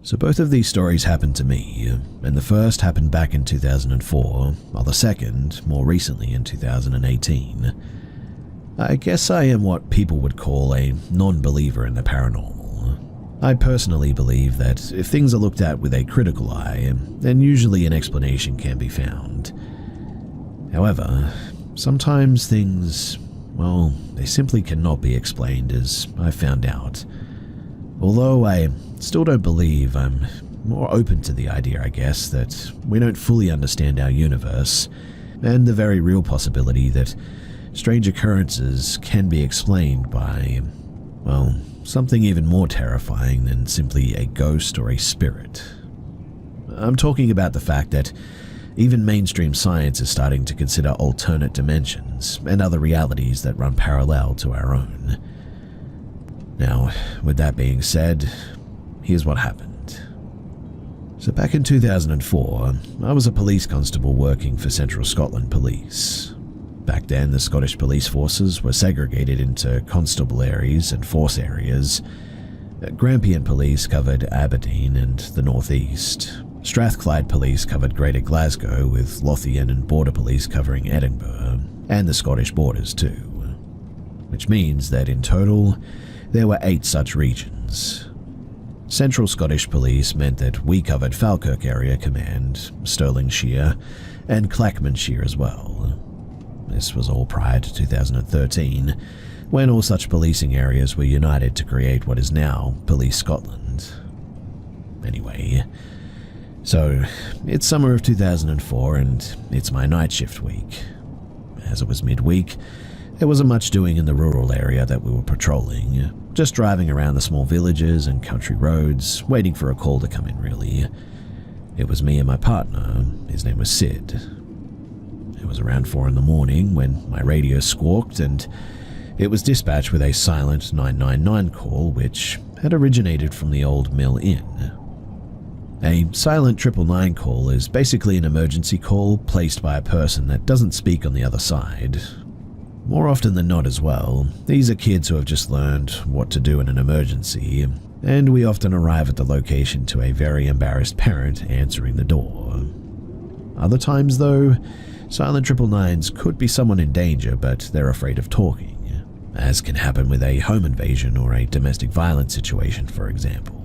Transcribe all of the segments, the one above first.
So both of these stories happened to me, and the first happened back in 2004, while the second, more recently in 2018. I guess I am what people would call a non-believer in the paranormal. I personally believe that if things are looked at with a critical eye, then usually an explanation can be found. However, sometimes things, well, they simply cannot be explained, as I've found out. Although I still don't believe, I'm more open to the idea, I guess, that we don't fully understand our universe, and the very real possibility that strange occurrences can be explained by, well, something even more terrifying than simply a ghost or a spirit. I'm talking about the fact that even mainstream science is starting to consider alternate dimensions and other realities that run parallel to our own. Now, with that being said, here's what happened. So back in 2004, I was a police constable working for Central Scotland Police. Back then, the Scottish police forces were segregated into constabularies and force areas. Grampian Police covered Aberdeen and the northeast. Strathclyde Police covered Greater Glasgow, with Lothian and Border Police covering Edinburgh, and the Scottish borders too. Which means that in total, there were 8 such regions. Central Scottish Police meant that we covered Falkirk Area Command, Stirlingshire, and Clackmannshire as well. This was all prior to 2013, when all such policing areas were united to create what is now Police Scotland. Anyway, so it's summer of 2004 and it's my night shift week. As it was midweek, there wasn't much doing in the rural area that we were patrolling, just driving around the small villages and country roads, waiting for a call to come in really. It was me and my partner, his name was Sid. It was around 4 in the morning when my radio squawked and it was dispatched with a silent 999 call which had originated from the Old Mill Inn. A silent 999 call is basically an emergency call placed by a person that doesn't speak on the other side. More often than not as well, these are kids who have just learned what to do in an emergency, and we often arrive at the location to a very embarrassed parent answering the door. Other times though, silent 999s could be someone in danger but they're afraid of talking, as can happen with a home invasion or a domestic violence situation, for example.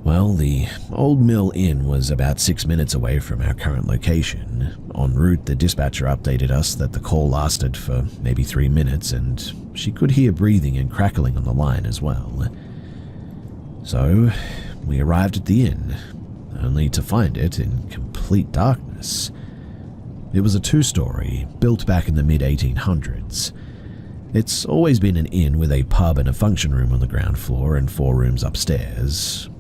Well, the Old Mill Inn was about 6 minutes away from our current location. En route, the dispatcher updated us that the call lasted for maybe 3 minutes and she could hear breathing and crackling on the line as well. So, we arrived at the inn, only to find it in complete darkness. It was a 2-story, built back in the mid-1800s. It's always been an inn with a pub and a function room on the ground floor and 4 rooms upstairs.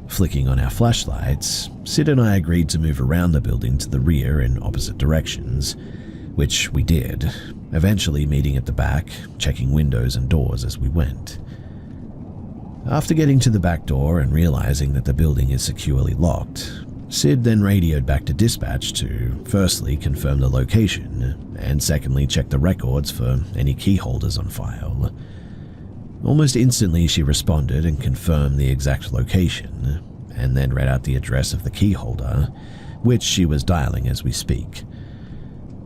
Flicking on our flashlights, Sid and I agreed to move around the building to the rear in opposite directions, which we did, eventually meeting at the back, checking windows and doors as we went. After getting to the back door and realizing that the building is securely locked, Sid then radioed back to dispatch to firstly confirm the location, and secondly check the records for any key holders on file. Almost instantly she responded and confirmed the exact location, and then read out the address of the key holder, which she was dialing as we speak.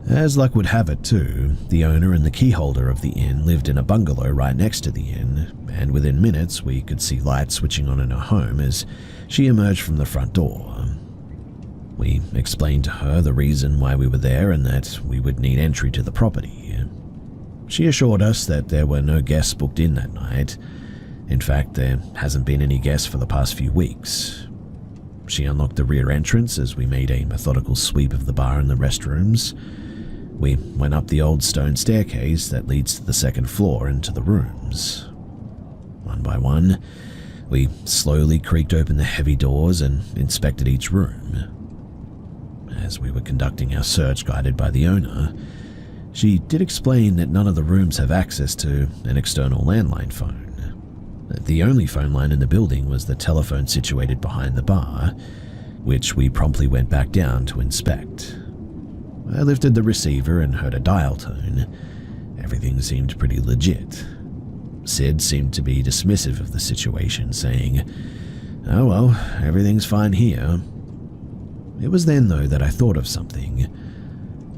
As luck would have it too, the owner and the key holder of the inn lived in a bungalow right next to the inn, and within minutes we could see lights switching on in her home as she emerged from the front door. We explained to her the reason why we were there and that we would need entry to the property. She assured us that there were no guests booked in that night. In fact, there hasn't been any guests for the past few weeks. She unlocked the rear entrance as we made a methodical sweep of the bar and the restrooms. We went up the old stone staircase that leads to the second floor and to the rooms. One by one, we slowly creaked open the heavy doors and inspected each room. As we were conducting our search guided by the owner, she did explain that none of the rooms have access to an external landline phone. The only phone line in the building was the telephone situated behind the bar, which we promptly went back down to inspect. I lifted the receiver and heard a dial tone. Everything seemed pretty legit. Sid seemed to be dismissive of the situation, saying, "Oh well, everything's fine here." It was then, though, that I thought of something.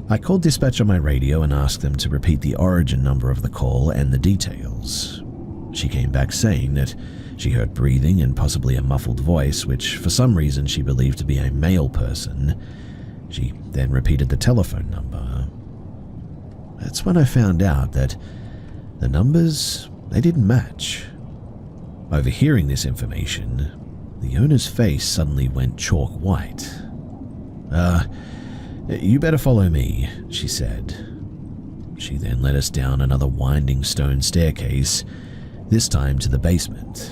I called dispatch on my radio and asked them to repeat the origin number of the call and the details. She came back saying that she heard breathing and possibly a muffled voice, which for some reason she believed to be a male person. She then repeated the telephone number. That's when I found out that the numbers, they didn't match. Overhearing this information, the owner's face suddenly went chalk white. You better follow me," she said. She then led us down another winding stone staircase, this time to the basement.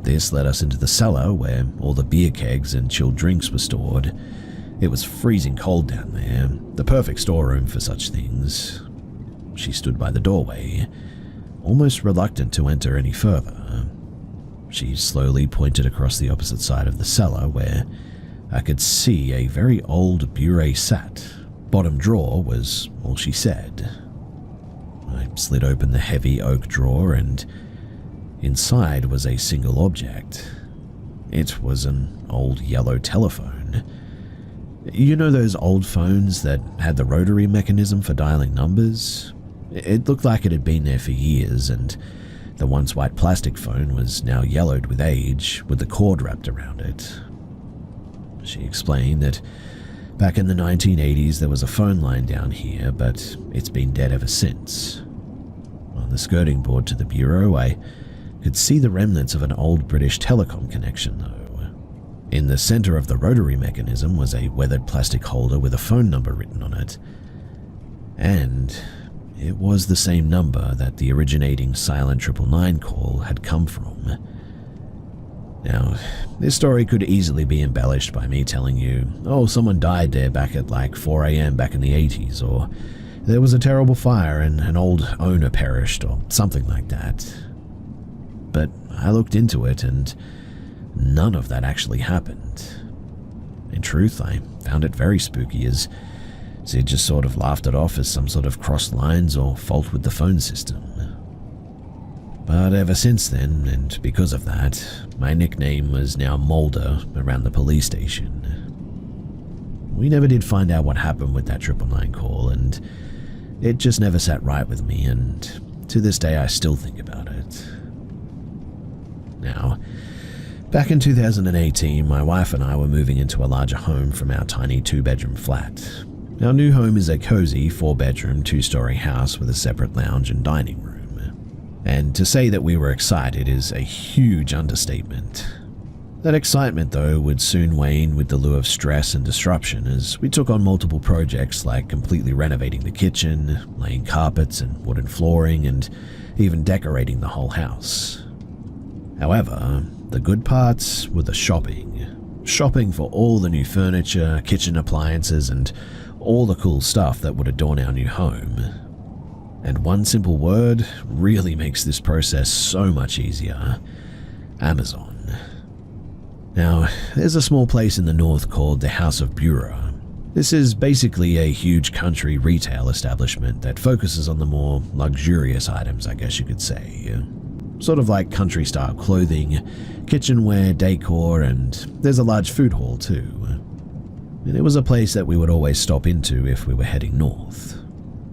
This led us into the cellar where all the beer kegs and chilled drinks were stored. It was freezing cold down there, the perfect storeroom for such things. She stood by the doorway, almost reluctant to enter any further. She slowly pointed across the opposite side of the cellar where I could see a very old bureau sat. Bottom drawer was all she said. I slid open the heavy oak drawer and inside was a single object. It was an old yellow telephone. You know those old phones that had the rotary mechanism for dialing numbers? It looked like it had been there for years, and the once white plastic phone was now yellowed with age, with the cord wrapped around it. She explained that back in the 1980s there was a phone line down here, but it's been dead ever since. On the skirting board to the bureau, I could see the remnants of an old British telecom connection, though. In the center of the rotary mechanism was a weathered plastic holder with a phone number written on it. And it was the same number that the originating silent 999 call had come from. Now, this story could easily be embellished by me telling you, "Oh, someone died there back at like 4 a.m. back in the 80s, or there was a terrible fire and an old owner perished," or something like that. But I looked into it and none of that actually happened. In truth, I found it very spooky, as Sid just sort of laughed it off as some sort of crossed lines or fault with the phone system. But ever since then, and because of that, my nickname was now Mulder around the police station. We never did find out what happened with that 999 call, and it just never sat right with me, and to this day I still think about it. Now, back in 2018, my wife and I were moving into a larger home from our tiny 2-bedroom flat. Our new home is a cozy 4-bedroom, 2-story house with a separate lounge and dining room. And to say that we were excited is a huge understatement. That excitement, though, would soon wane with the lure of stress and disruption as we took on multiple projects like completely renovating the kitchen, laying carpets and wooden flooring, and even decorating the whole house. However, the good parts were the shopping. Shopping for all the new furniture, kitchen appliances, and all the cool stuff that would adorn our new home. And one simple word really makes this process so much easier: Amazon. Now, there's a small place in the north called the House of Bura. This is basically a huge country retail establishment that focuses on the more luxurious items, I guess you could say. Sort of like country-style clothing, kitchenware, decor, and there's a large food hall too. And it was a place that we would always stop into if we were heading north.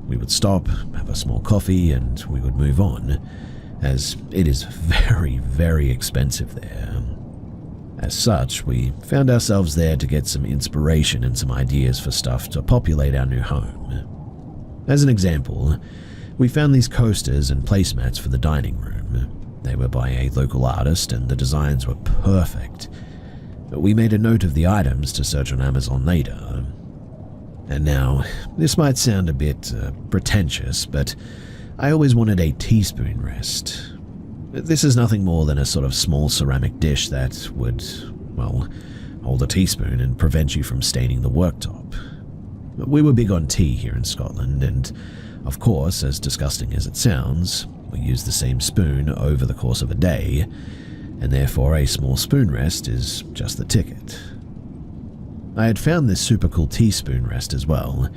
We would stop, have a small coffee, and we would move on, as it is very, very expensive there. As such, we found ourselves there to get some inspiration and some ideas for stuff to populate our new home. As an example, we found these coasters and placemats for the dining room. They were by a local artist and the designs were perfect. We made a note of the items to search on Amazon later. And now, this might sound a bit pretentious, but I always wanted a teaspoon rest. This is nothing more than a sort of small ceramic dish that would, well, hold a teaspoon and prevent you from staining the worktop. We were big on tea here in Scotland, and of course, as disgusting as it sounds, we use the same spoon over the course of a day, and therefore a small spoon rest is just the ticket. I had found this super cool teaspoon rest as well.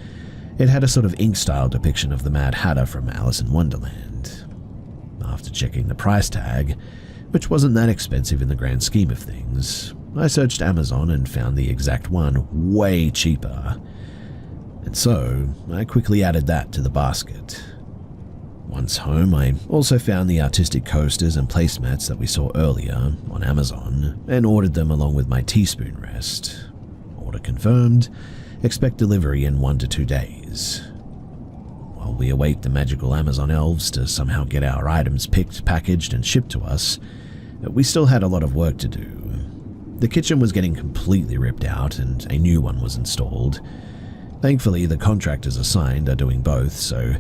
It had a sort of ink-style depiction of the Mad Hatter from Alice in Wonderland. After checking the price tag, which wasn't that expensive in the grand scheme of things. I searched Amazon and found the exact one way cheaper. And so, I quickly added that to the basket. Once home, I also found the artistic coasters and placemats that we saw earlier on Amazon and ordered them along with my teaspoon rest. Order confirmed. Expect delivery in 1 to 2 days. While we await the magical Amazon elves to somehow get our items picked, packaged, and shipped to us, we still had a lot of work to do. The kitchen was getting completely ripped out and a new one was installed. Thankfully, the contractors assigned are doing both, so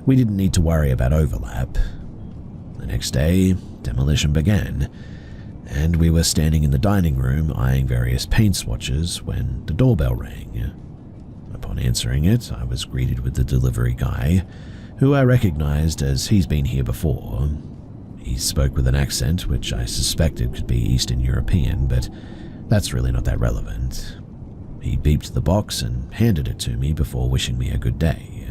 we didn't need to worry about overlap. The next day, demolition began, and we were standing in the dining room eyeing various paint swatches when the doorbell rang. Upon answering it, I was greeted with the delivery guy, who I recognized as he's been here before. He spoke with an accent which I suspected could be Eastern European, but that's really not that relevant. He beeped the box and handed it to me before wishing me a good day.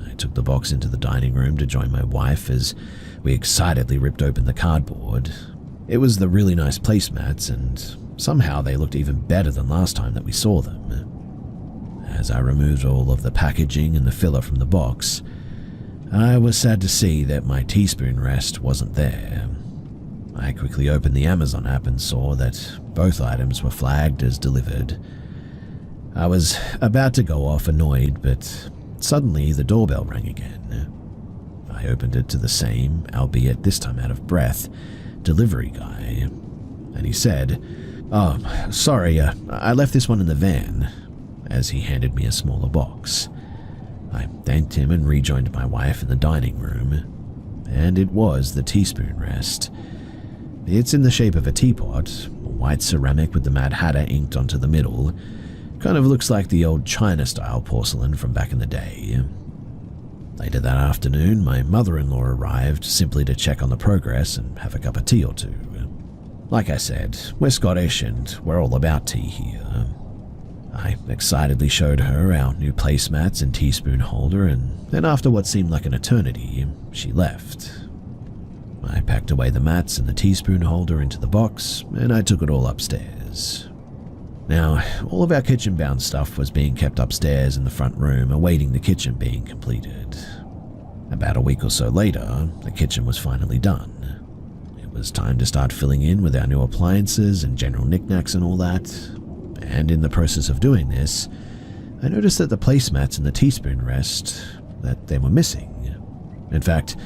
I took the box into the dining room to join my wife as we excitedly ripped open the cardboard. It was the really nice placemats, and somehow they looked even better than last time that we saw them. As I removed all of the packaging and the filler from the box, I was sad to see that my teaspoon rest wasn't there. I quickly opened the Amazon app and saw that both items were flagged as delivered. I was about to go off annoyed, but suddenly the doorbell rang again. I opened it to the same, albeit this time out of breath, delivery guy, and he said, "Oh, sorry, I left this one in the van," as he handed me a smaller box. I thanked him and rejoined my wife in the dining room, and it was the teaspoon rest. It's in the shape of a teapot, white ceramic with the Mad Hatter inked onto the middle. Kind of looks like the old China-style porcelain from back in the day. Later that afternoon, my mother-in-law arrived simply to check on the progress and have a cup of tea or two. Like I said, we're Scottish and we're all about tea here. I excitedly showed her our new placemats and teaspoon holder, and then after what seemed like an eternity, she left. I packed away the mats and the teaspoon holder into the box, and I took it all upstairs. Now, all of our kitchen-bound stuff was being kept upstairs in the front room, awaiting the kitchen being completed. About a week or so later, the kitchen was finally done. It was time to start filling in with our new appliances and general knickknacks and all that, and in the process of doing this, I noticed that the placemats and the teaspoon rest, that they were missing. In fact,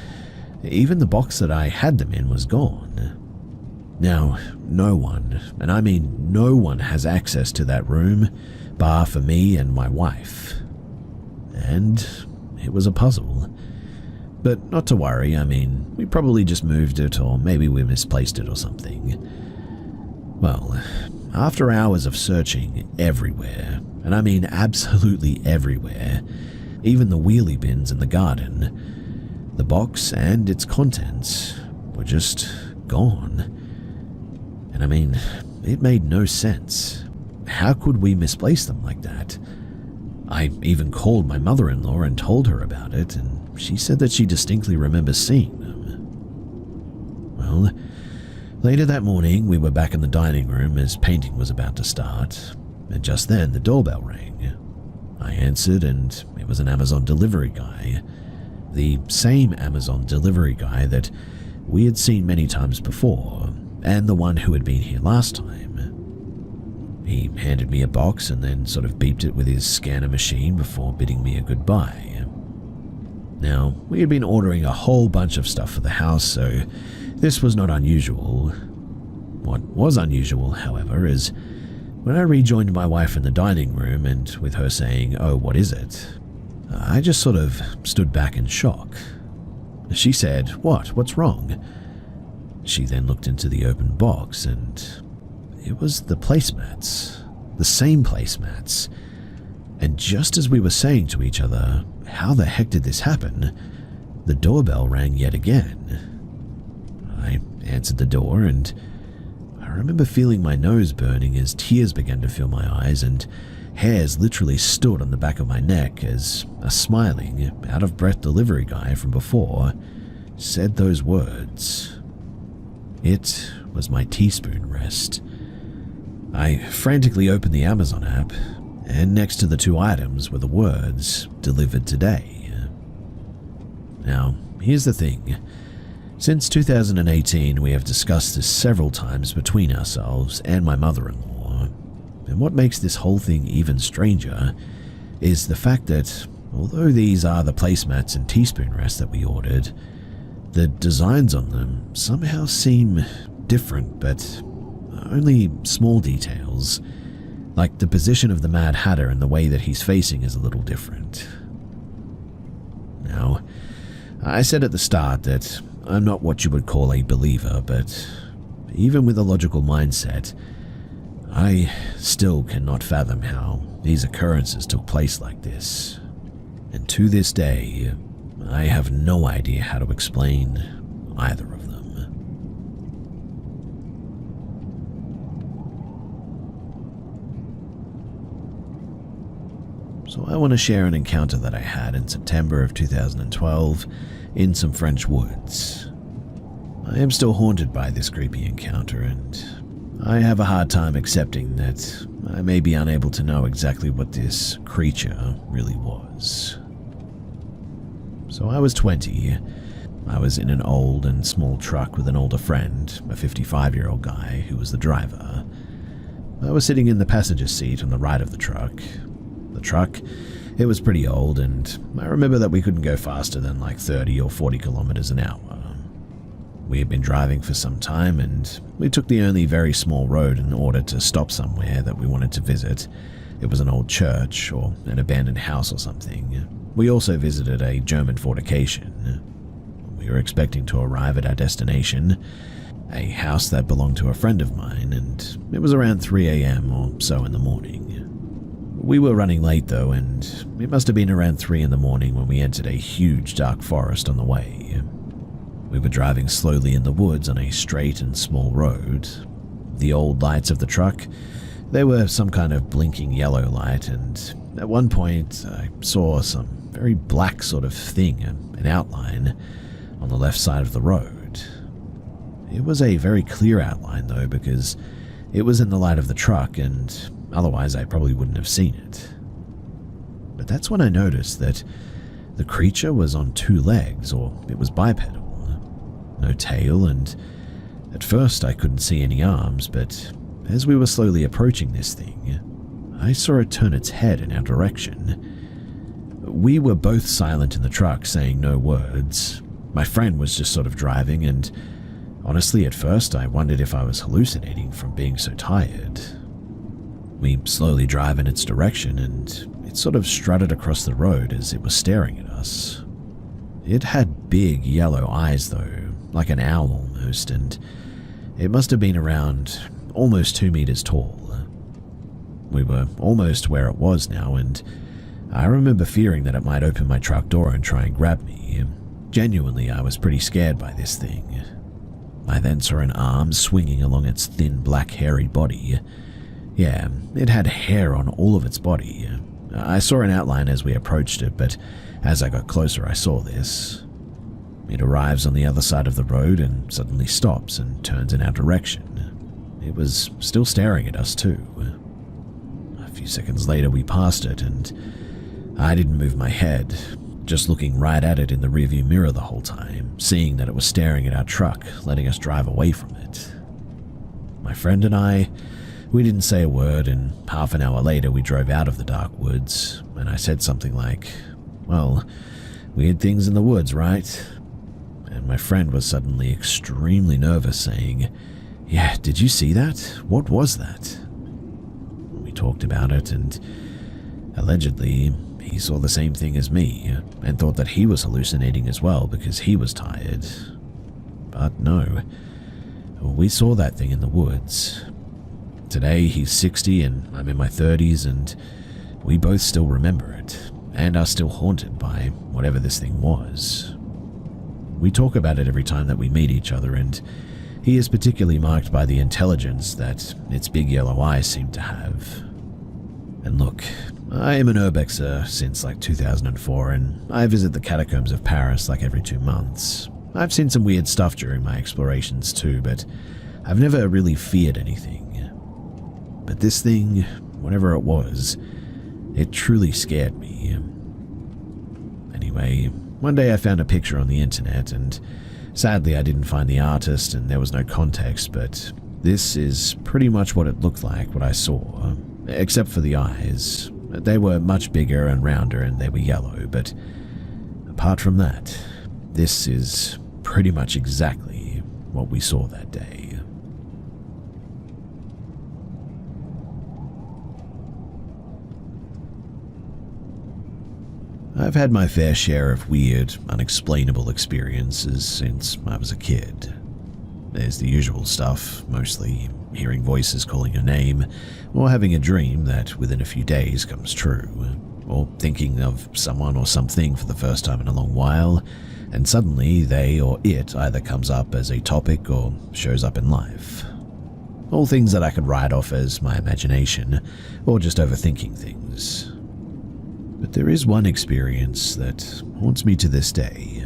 even the box that I had them in was gone. Now, no one, and I mean no one, has access to that room, bar for me and my wife. And it was a puzzle. But not to worry, I mean, we probably just moved it, or maybe we misplaced it or something. Well, after hours of searching everywhere, and I mean absolutely everywhere, even the wheelie bins in the garden, the box and its contents were just gone. And I mean, it made no sense. How could we misplace them like that? I even called my mother-in-law and told her about it, and she said that she distinctly remembers seeing them. Well, later that morning, we were back in the dining room as painting was about to start, and just then the doorbell rang. I answered, and it was an Amazon delivery guy. The same Amazon delivery guy that we had seen many times before, and the one who had been here last time. He handed me a box and then sort of beeped it with his scanner machine before bidding me a goodbye. Now, we had been ordering a whole bunch of stuff for the house, so this was not unusual. What was unusual, however, is when I rejoined my wife in the dining room and with her saying, "Oh, what is it?" I just sort of stood back in shock. She said, What's wrong?" She then looked into the open box, and it was the placemats, the same placemats. And just as we were saying to each other, "How the heck did this happen?" the doorbell rang yet again. I answered the door, and I remember feeling my nose burning as tears began to fill my eyes and hairs literally stood on the back of my neck as a smiling, out-of-breath delivery guy from before said those words. It was my teaspoon rest. I frantically opened the Amazon app, and next to the two items were the words, "Delivered today." Now, here's the thing. Since 2018, we have discussed this several times between ourselves and my mother-in-law, and what makes this whole thing even stranger is the fact that, although these are the placemats and teaspoon rests that we ordered, the designs on them somehow seem different, but only small details, like the position of the Mad Hatter and the way that he's facing is a little different. Now, I said at the start that I'm not what you would call a believer, but even with a logical mindset, I still cannot fathom how these occurrences took place like this. And to this day, I have no idea how to explain either of them. So I want to share an encounter that I had in September of 2012 in some French woods. I am still haunted by this creepy encounter, and I have a hard time accepting that I may be unable to know exactly what this creature really was. So I was 20. I was in an old and small truck with an older friend, a 55-year-old guy who was the driver. I was sitting in the passenger seat on the right of the truck. The truck, it was pretty old, and I remember that we couldn't go faster than like 30 or 40 kilometers an hour. We had been driving for some time, and we took the only very small road in order to stop somewhere that we wanted to visit. It was an old church or an abandoned house or something. We also visited a German fortification. We were expecting to arrive at our destination, a house that belonged to a friend of mine, and it was around 3 a.m. or so in the morning. We were running late though, and it must have been around 3 in the morning when we entered a huge dark forest on the way. We were driving slowly in the woods on a straight and small road. The old lights of the truck, they were some kind of blinking yellow light, and at one point I saw some very black sort of thing, an outline, on the left side of the road. It was a very clear outline though, because it was in the light of the truck, and otherwise I probably wouldn't have seen it. But that's when I noticed that the creature was on 2 legs, or it was bipedal. No tail, and at first I couldn't see any arms, but as we were slowly approaching this thing, I saw it turn its head in our direction. We were both silent in the truck, saying no words. My friend was just sort of driving, and honestly at first I wondered if I was hallucinating from being so tired. We slowly drive in its direction, and it sort of strutted across the road as it was staring at us. It had big yellow eyes though, like an owl almost, and it must have been around almost 2 meters tall. We were almost where it was now, and I remember fearing that it might open my truck door and try and grab me. Genuinely, I was pretty scared by this thing. I then saw an arm swinging along its thin black hairy body. Yeah, it had hair on all of its body. I saw an outline as we approached it, but as I got closer I saw this. It arrives on the other side of the road and suddenly stops and turns in our direction. It was still staring at us too. A few seconds later we passed it, and I didn't move my head, just looking right at it in the rearview mirror the whole time, seeing that it was staring at our truck, letting us drive away from it. My friend and I, we didn't say a word, and half an hour later we drove out of the dark woods, and I said something like, "Well, weird things in the woods, right?" And my friend was suddenly extremely nervous, saying, "Yeah, did you see that? What was that?" We talked about it, and allegedly he saw the same thing as me and thought that he was hallucinating as well because he was tired. But no, we saw that thing in the woods. Today he's 60 and I'm in my 30s, and we both still remember it and are still haunted by whatever this thing was. We talk about it every time that we meet each other, and he is particularly marked by the intelligence that its big yellow eyes seem to have. And look, I am an urbexer since like 2004, and I visit the catacombs of Paris like every 2 months. I've seen some weird stuff during my explorations too, but I've never really feared anything. But this thing, whatever it was, it truly scared me. Anyway, one day I found a picture on the internet, and sadly I didn't find the artist and there was no context, but this is pretty much what it looked like, what I saw, except for the eyes. They were much bigger and rounder and they were yellow, but apart from that, this is pretty much exactly what we saw that day. I've had my fair share of weird, unexplainable experiences since I was a kid. There's the usual stuff, mostly hearing voices calling your name, or having a dream that within a few days comes true, or thinking of someone or something for the first time in a long while, and suddenly they or it either comes up as a topic or shows up in life. All things that I could write off as my imagination, or just overthinking things. But there is one experience that haunts me to this day,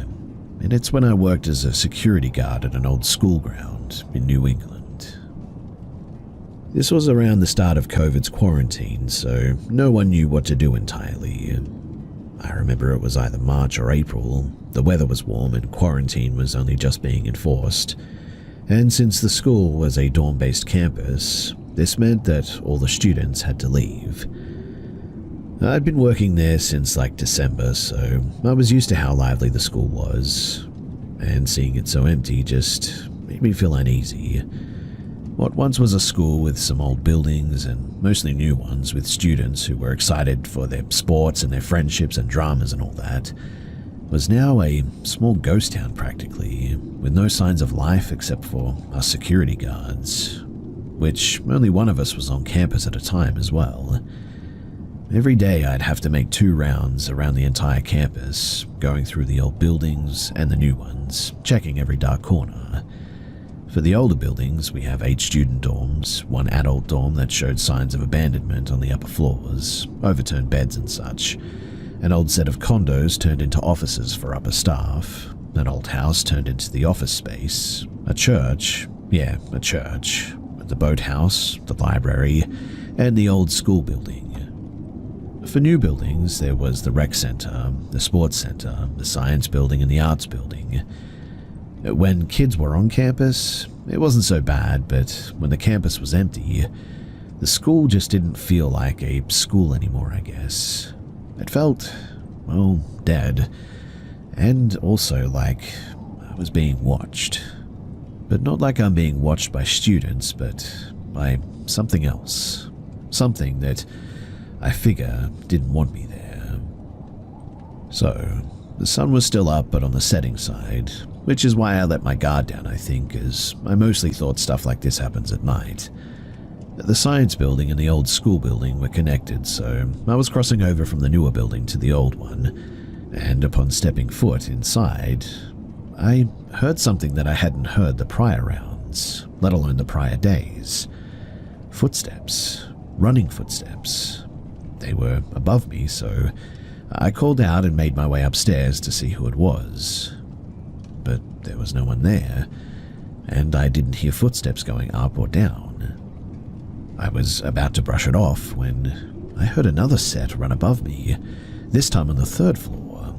and it's when I worked as a security guard at an old school ground in New England. This was around the start of COVID's quarantine, so no one knew what to do entirely. I remember it was either March or April, the weather was warm and quarantine was only just being enforced, and since the school was a dorm-based campus, this meant that all the students had to leave. I'd been working there since like December, so I was used to how lively the school was, and seeing it so empty just made me feel uneasy. What once was a school with some old buildings, and mostly new ones with students who were excited for their sports and their friendships and dramas and all that, was now a small ghost town practically, with no signs of life except for us security guards, which only one of us was on campus at a time as well. Every day I'd have to make 2 rounds around the entire campus, going through the old buildings and the new ones, checking every dark corner. For the older buildings, we have 8 student dorms, 1 adult dorm that showed signs of abandonment on the upper floors, overturned beds and such, an old set of condos turned into offices for upper staff, an old house turned into the office space, a church, the boathouse, the library, and the old school building. For new buildings, there was the rec center, the sports center, the science building, and the arts building. When kids were on campus, it wasn't so bad, but when the campus was empty, the school just didn't feel like a school anymore, I guess. It felt, well, dead, and also like I was being watched. But not like I'm being watched by students, but by something else. Something that I figure didn't want me there. So, the sun was still up but on the setting side, which is why I let my guard down, I think, as I mostly thought stuff like this happens at night. The science building and the old school building were connected, so I was crossing over from the newer building to the old one, and upon stepping foot inside, I heard something that I hadn't heard the prior rounds, let alone the prior days. Footsteps. Running footsteps. They were above me, so I called out and made my way upstairs to see who it was. But there was no one there, and I didn't hear footsteps going up or down. I was about to brush it off when I heard another set run above me, this time on the 3rd floor.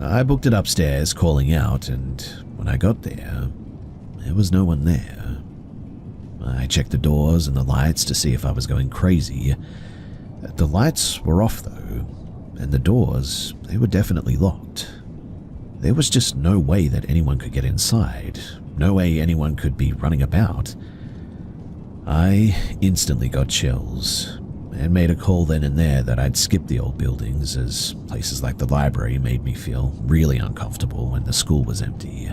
I booked it upstairs, calling out, and when I got there was no one there. I checked the doors and the lights to see if I was going crazy. The lights were off though, and the doors, they were definitely locked. There was just no way that anyone could get inside, no way anyone could be running about. I instantly got chills, and made a call then and there that I'd skip the old buildings, as places like the library made me feel really uncomfortable when the school was empty.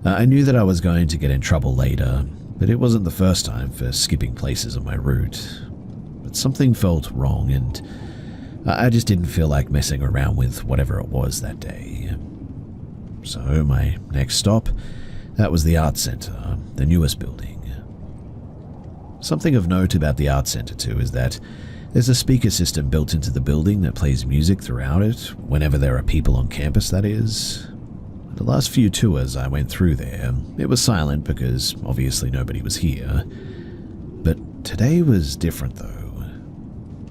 I knew that I was going to get in trouble later, but it wasn't the first time for skipping places on my route. But something felt wrong, and I just didn't feel like messing around with whatever it was that day. So my next stop, that was the art center, the newest building. Something of note about the art center too is that there's a speaker system built into the building that plays music throughout it, whenever there are people on campus, that is. The last few tours I went through there, it was silent because obviously nobody was here. But today was different though.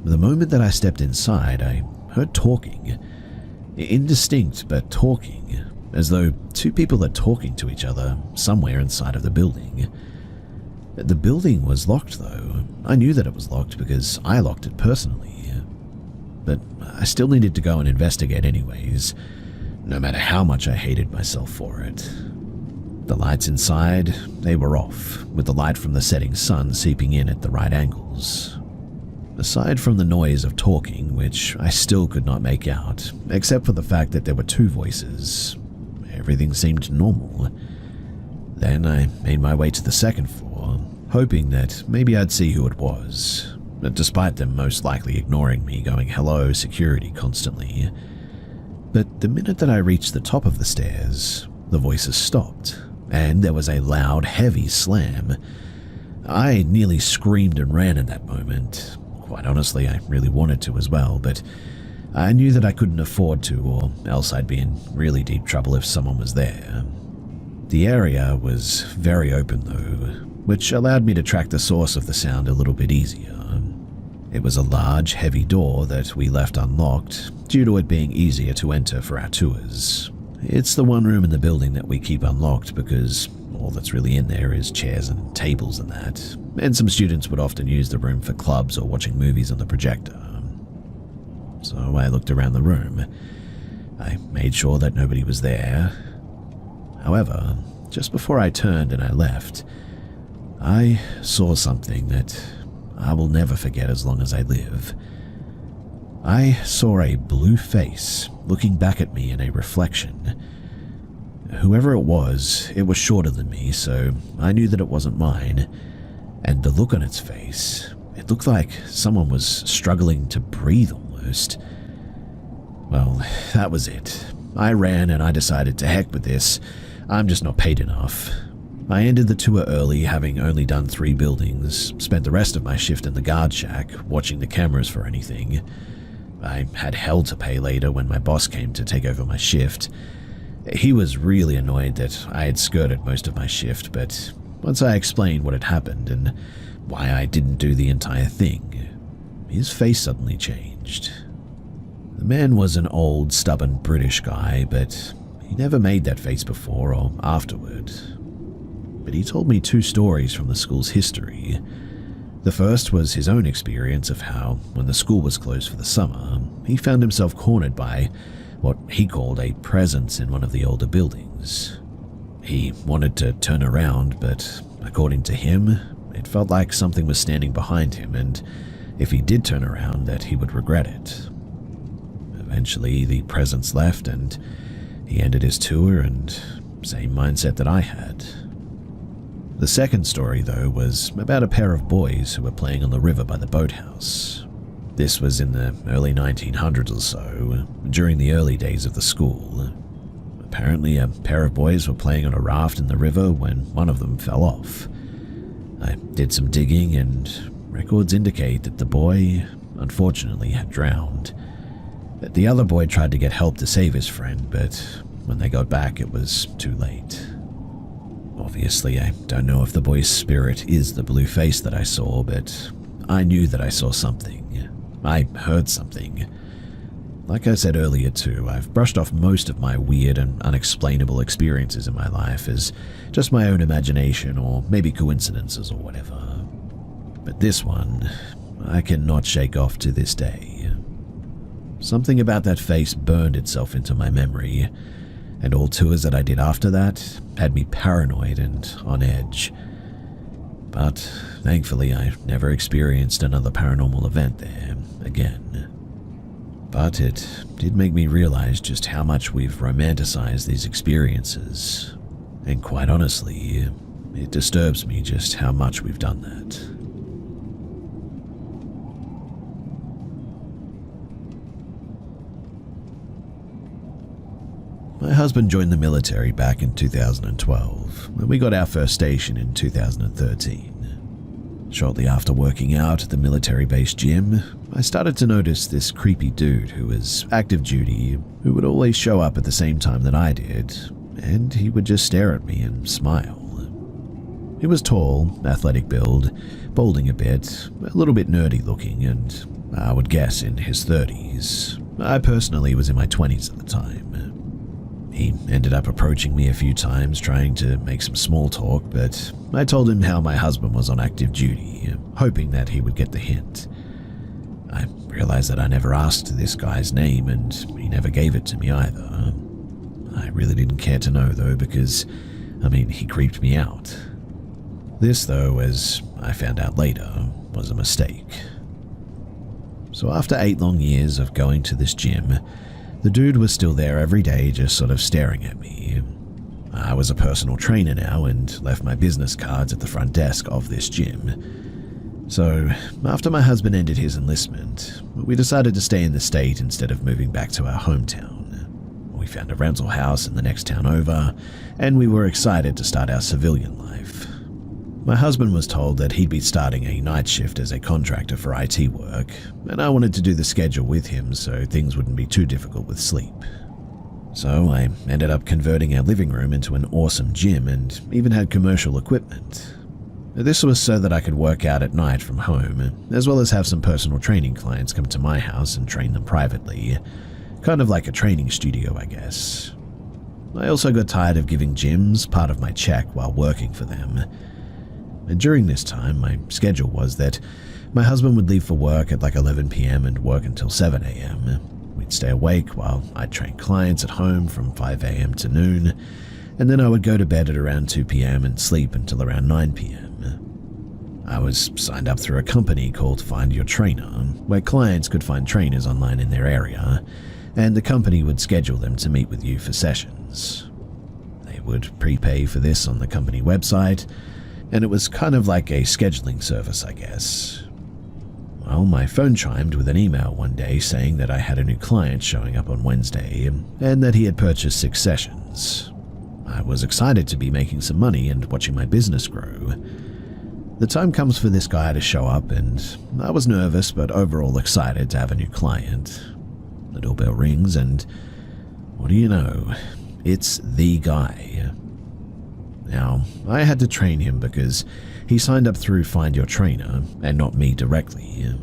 The moment that I stepped inside, I heard talking. Indistinct, but talking, as though two people are talking to each other somewhere inside of the building. The building was locked though. I knew that it was locked because I locked it personally. But I still needed to go and investigate anyways, no matter how much I hated myself for it. The lights inside, they were off, with the light from the setting sun seeping in at the right angles. Aside from the noise of talking, which I still could not make out, except for the fact that there were two voices, everything seemed normal. Then I made my way to the second floor, hoping that maybe I'd see who it was, despite them most likely ignoring me going hello security constantly. But the minute that I reached the top of the stairs, the voices stopped, and there was a loud, heavy slam. I nearly screamed and ran in that moment. Quite honestly, I really wanted to as well, but I knew that I couldn't afford to, or else I'd be in really deep trouble if someone was there. The area was very open though, which allowed me to track the source of the sound a little bit easier. It was a large, heavy door that we left unlocked due to it being easier to enter for our tours. It's the one room in the building that we keep unlocked because all that's really in there is chairs and tables and that, and some students would often use the room for clubs or watching movies on the projector. So I looked around the room. I made sure that nobody was there. However, just before I turned and I left, I saw something that I will never forget as long as I live. I saw a blue face looking back at me in a reflection. Whoever it was shorter than me, so I knew that it wasn't mine. And the look on its face, it looked like someone was struggling to breathe almost. Well, that was it. I ran and I decided to heck with this. I'm just not paid enough. I ended the tour early, having only done 3 buildings, spent the rest of my shift in the guard shack, watching the cameras for anything. I had hell to pay later when my boss came to take over my shift. He was really annoyed that I had skirted most of my shift, but once I explained what had happened and why I didn't do the entire thing, his face suddenly changed. The man was an old, stubborn British guy, but he never made that face before or afterward. But he told me 2 stories from the school's history. The first was his own experience of how, when the school was closed for the summer, he found himself cornered by what he called a presence in one of the older buildings. He wanted to turn around, but according to him, it felt like something was standing behind him, and if he did turn around, that he would regret it. Eventually, the presence left, and he ended his tour, and same mindset that I had. The second story, though, was about a pair of boys who were playing on the river by the boathouse. This was in the early 1900s or so, during the early days of the school. Apparently, a pair of boys were playing on a raft in the river when one of them fell off. I did some digging, and records indicate that the boy, unfortunately, had drowned. The other boy tried to get help to save his friend, but when they got back, it was too late. Obviously, I don't know if the boy's spirit is the blue face that I saw, but I knew that I saw something. I heard something. Like I said earlier too, I've brushed off most of my weird and unexplainable experiences in my life as just my own imagination or maybe coincidences or whatever. But this one, I cannot shake off to this day. Something about that face burned itself into my memory, and all tours that I did after that had me paranoid and on edge. But thankfully, I never experienced another paranormal event there again. But it did make me realize just how much we've romanticized these experiences, and quite honestly, it disturbs me just how much we've done that. My husband joined the military back in 2012, and we got our first station in 2013. Shortly after working out at the military-based gym, I started to notice this creepy dude who was active duty, who would always show up at the same time that I did, and he would just stare at me and smile. He was tall, athletic build, balding a bit, a little bit nerdy looking, and I would guess in his 30s. I personally was in my 20s at the time. He ended up approaching me a few times trying to make some small talk, but I told him how my husband was on active duty, hoping that he would get the hint. I realized that I never asked this guy's name and he never gave it to me either. I really didn't care to know though because, he creeped me out. This though, as I found out later, was a mistake. So after 8 long years of going to this gym, the dude was still there every day just sort of staring at me. I was a personal trainer now and left my business cards at the front desk of this gym. So after my husband ended his enlistment, we decided to stay in the state instead of moving back to our hometown. We found a rental house in the next town over, and we were excited to start our civilian life. My husband was told that he'd be starting a night shift as a contractor for IT work, and I wanted to do the schedule with him so things wouldn't be too difficult with sleep. So I ended up converting our living room into an awesome gym and even had commercial equipment. This was so that I could work out at night from home, as well as have some personal training clients come to my house and train them privately. Kind of like a training studio, I guess. I also got tired of giving gyms part of my check while working for them. And during this time, my schedule was that my husband would leave for work at like 11 p.m. and work until 7 a.m. We'd stay awake while I'd train clients at home from 5 a.m. to noon, and then I would go to bed at around 2 p.m. and sleep until around 9 p.m. I was signed up through a company called Find Your Trainer, where clients could find trainers online in their area, and the company would schedule them to meet with you for sessions. They would prepay for this on the company website, and it was kind of like a scheduling service, I guess. Well, my phone chimed with an email one day saying that I had a new client showing up on Wednesday and that he had purchased 6 sessions. I was excited to be making some money and watching my business grow. The time comes for this guy to show up and I was nervous but overall excited to have a new client. The doorbell rings and what do you know? It's the guy. Now, I had to train him because he signed up through Find Your Trainer and not me directly.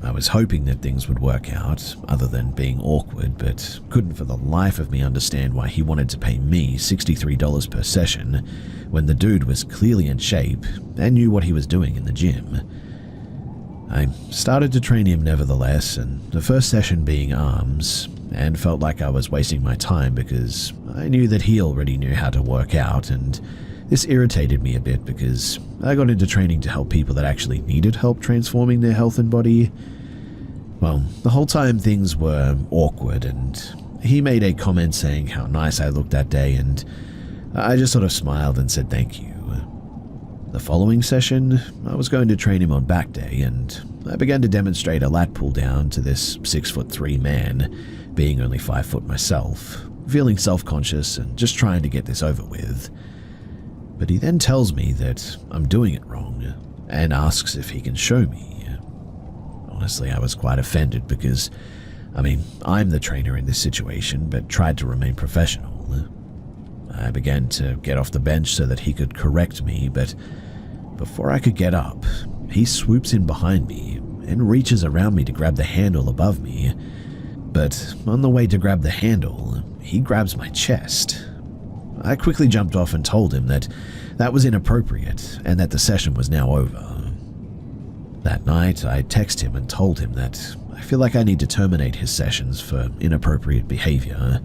I was hoping that things would work out, other than being awkward, but couldn't for the life of me understand why he wanted to pay me $63 per session when the dude was clearly in shape and knew what he was doing in the gym. I started to train him nevertheless, and the first session being arms, and felt like I was wasting my time because I knew that he already knew how to work out, and this irritated me a bit because I got into training to help people that actually needed help transforming their health and body. Well, the whole time things were awkward, and he made a comment saying how nice I looked that day, and I just sort of smiled and said thank you. The following session, I was going to train him on back day, and I began to demonstrate a lat pull down to this 6'3" man, being only 5 foot myself, feeling self-conscious and just trying to get this over with. But he then tells me that I'm doing it wrong, and asks if he can show me. Honestly, I was quite offended because, I'm the trainer in this situation, but tried to remain professional. I began to get off the bench so that he could correct me, but before I could get up, he swoops in behind me and reaches around me to grab the handle above me. But on the way to grab the handle, he grabs my chest. I quickly jumped off and told him that that was inappropriate and that the session was now over. That night, I texted him and told him that I feel like I need to terminate his sessions for inappropriate behavior,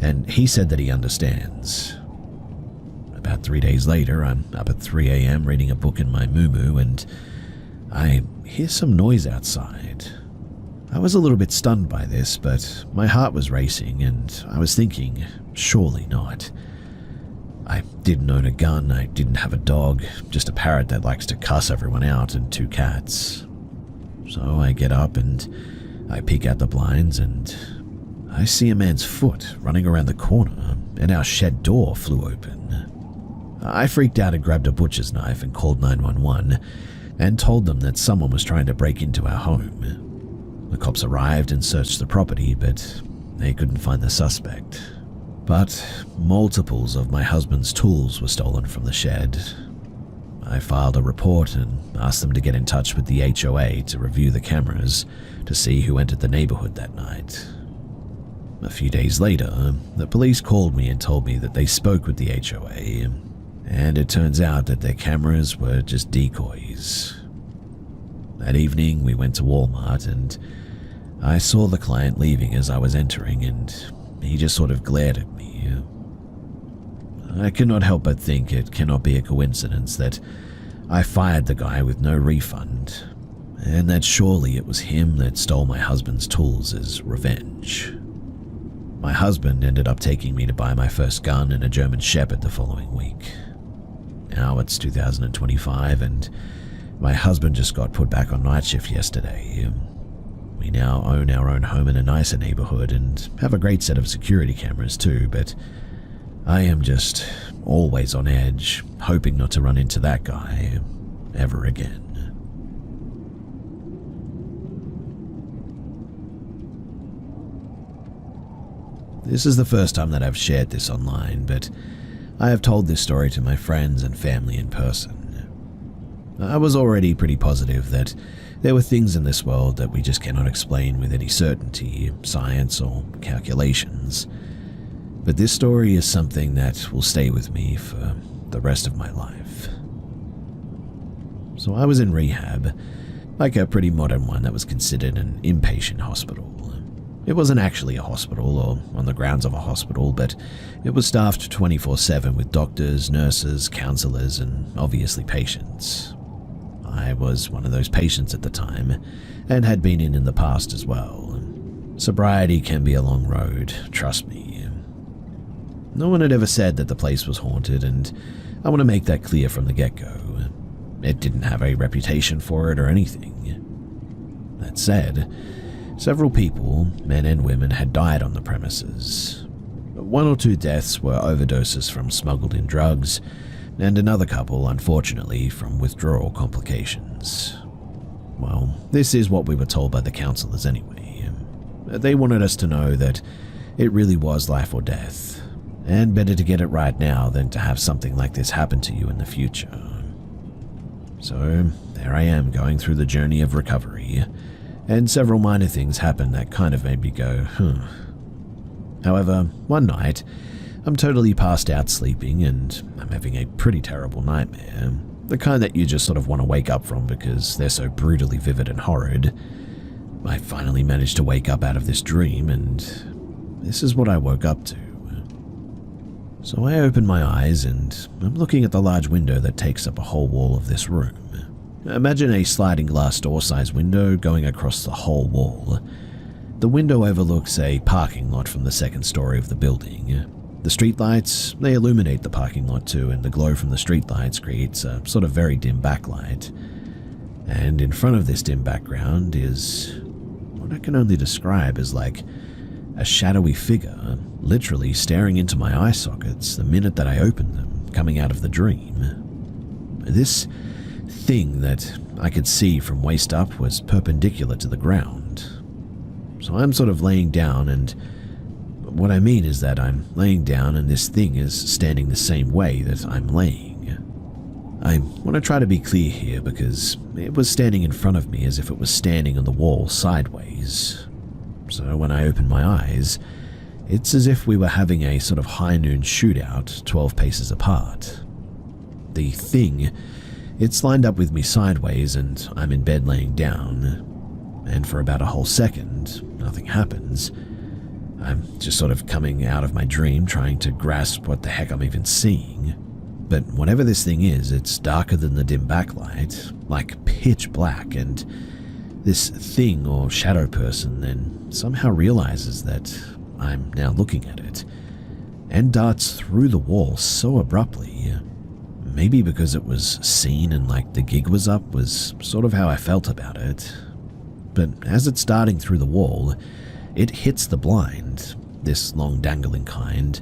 and he said that he understands. About 3 days later, I'm up at 3 a.m. reading a book in my muumuu, and I hear some noise outside. I was a little bit stunned by this, but my heart was racing, and I was thinking, surely not. I didn't own a gun, I didn't have a dog, just a parrot that likes to cuss everyone out, and 2 cats. So I get up and I peek out the blinds, and I see a man's foot running around the corner, and our shed door flew open. I freaked out and grabbed a butcher's knife and called 911 and told them that someone was trying to break into our home. The cops arrived and searched the property, but they couldn't find the suspect. But multiples of my husband's tools were stolen from the shed. I filed a report and asked them to get in touch with the HOA to review the cameras to see who entered the neighborhood that night. A few days later, the police called me and told me that they spoke with the HOA, and it turns out that their cameras were just decoys. That evening, we went to Walmart and I saw the client leaving as I was entering, and he just sort of glared at me. I cannot help but think it cannot be a coincidence that I fired the guy with no refund, and that surely it was him that stole my husband's tools as revenge. My husband ended up taking me to buy my first gun and a German Shepherd the following week. Now it's 2025 and my husband just got put back on night shift yesterday. We now own our own home in a nicer neighborhood and have a great set of security cameras too, but I am just always on edge, hoping not to run into that guy ever again. This is the first time that I've shared this online, but I have told this story to my friends and family in person. I was already pretty positive that there were things in this world that we just cannot explain with any certainty, science, or calculations. But this story is something that will stay with me for the rest of my life. So I was in rehab, like a pretty modern one that was considered an inpatient hospital. It wasn't actually a hospital or on the grounds of a hospital, but it was staffed 24/7 with doctors, nurses, counselors, and obviously patients. I was one of those patients at the time, and had been in the past as well. Sobriety can be a long road, trust me. No one had ever said that the place was haunted, and I want to make that clear from the get-go. It didn't have a reputation for it or anything. That said, several people, men and women, had died on the premises. 1 or 2 deaths were overdoses from smuggled-in drugs, and another couple, unfortunately, from withdrawal complications. Well, this is what we were told by the counselors anyway. They wanted us to know that it really was life or death, and better to get it right now than to have something like this happen to you in the future. So, there I am going through the journey of recovery, and several minor things happened that kind of made me go, However, one night, I'm totally passed out sleeping and I'm having a pretty terrible nightmare, the kind that you just sort of want to wake up from because they're so brutally vivid and horrid. I finally managed to wake up out of this dream, and this is what I woke up to. So I open my eyes and I'm looking at the large window that takes up a whole wall of this room. Imagine a sliding glass door-sized window going across the whole wall. The window overlooks a parking lot from the second story of the building. The streetlights, they illuminate the parking lot too, and the glow from the streetlights creates a sort of very dim backlight. And in front of this dim background is what I can only describe as like a shadowy figure, literally staring into my eye sockets the minute that I opened them, coming out of the dream. This thing that I could see from waist up was perpendicular to the ground. So I'm sort of laying down, and what I mean is that I'm laying down and this thing is standing the same way that I'm laying. I want to try to be clear here because it was standing in front of me as if it was standing on the wall sideways. So when I opened my eyes, it's as if we were having a sort of high noon shootout 12 paces apart. The thing, it's lined up with me sideways and I'm in bed laying down, and for about a whole second, nothing happens. I'm just sort of coming out of my dream trying to grasp what the heck I'm even seeing. But whatever this thing is, it's darker than the dim backlight, like pitch black, and this thing or shadow person then somehow realizes that I'm now looking at it, and darts through the wall so abruptly. Maybe because it was seen and like the gig was up was sort of how I felt about it. But as it's darting through the wall, it hits the blind, this long dangling kind,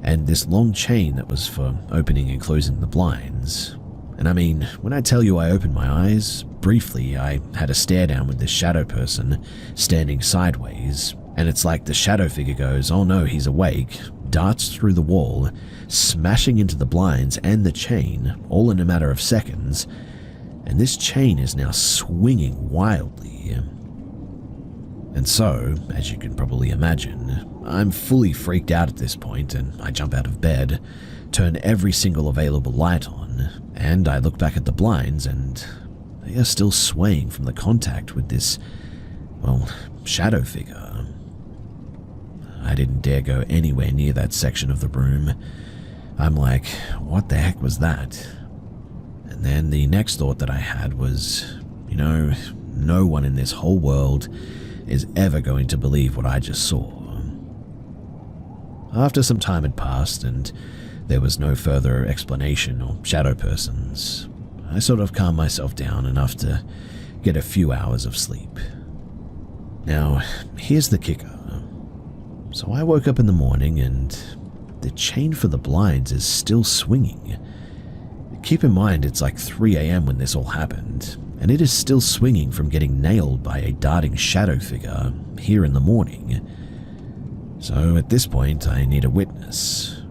and this long chain that was for opening and closing the blinds. And I mean, when I tell you I opened my eyes, briefly I had a stare down with this shadow person standing sideways, and it's like the shadow figure goes, "Oh no, he's awake," darts through the wall, smashing into the blinds and the chain, all in a matter of seconds, and this chain is now swinging wildly. And so, as you can probably imagine, I'm fully freaked out at this point, and I jump out of bed, turn every single available light on, and I look back at the blinds, and they are still swaying from the contact with this, shadow figure. I didn't dare go anywhere near that section of the room. I'm like, what the heck was that? And then the next thought that I had was, no one in this whole world is ever going to believe what I just saw. After some time had passed and there was no further explanation or shadow persons, I sort of calmed myself down enough to get a few hours of sleep. Now, here's the kicker. So I woke up in the morning and the chain for the blinds is still swinging. Keep in mind it's like 3 a.m. when this all happened, and it is still swinging from getting nailed by a darting shadow figure here in the morning. So at this point, I need a witness.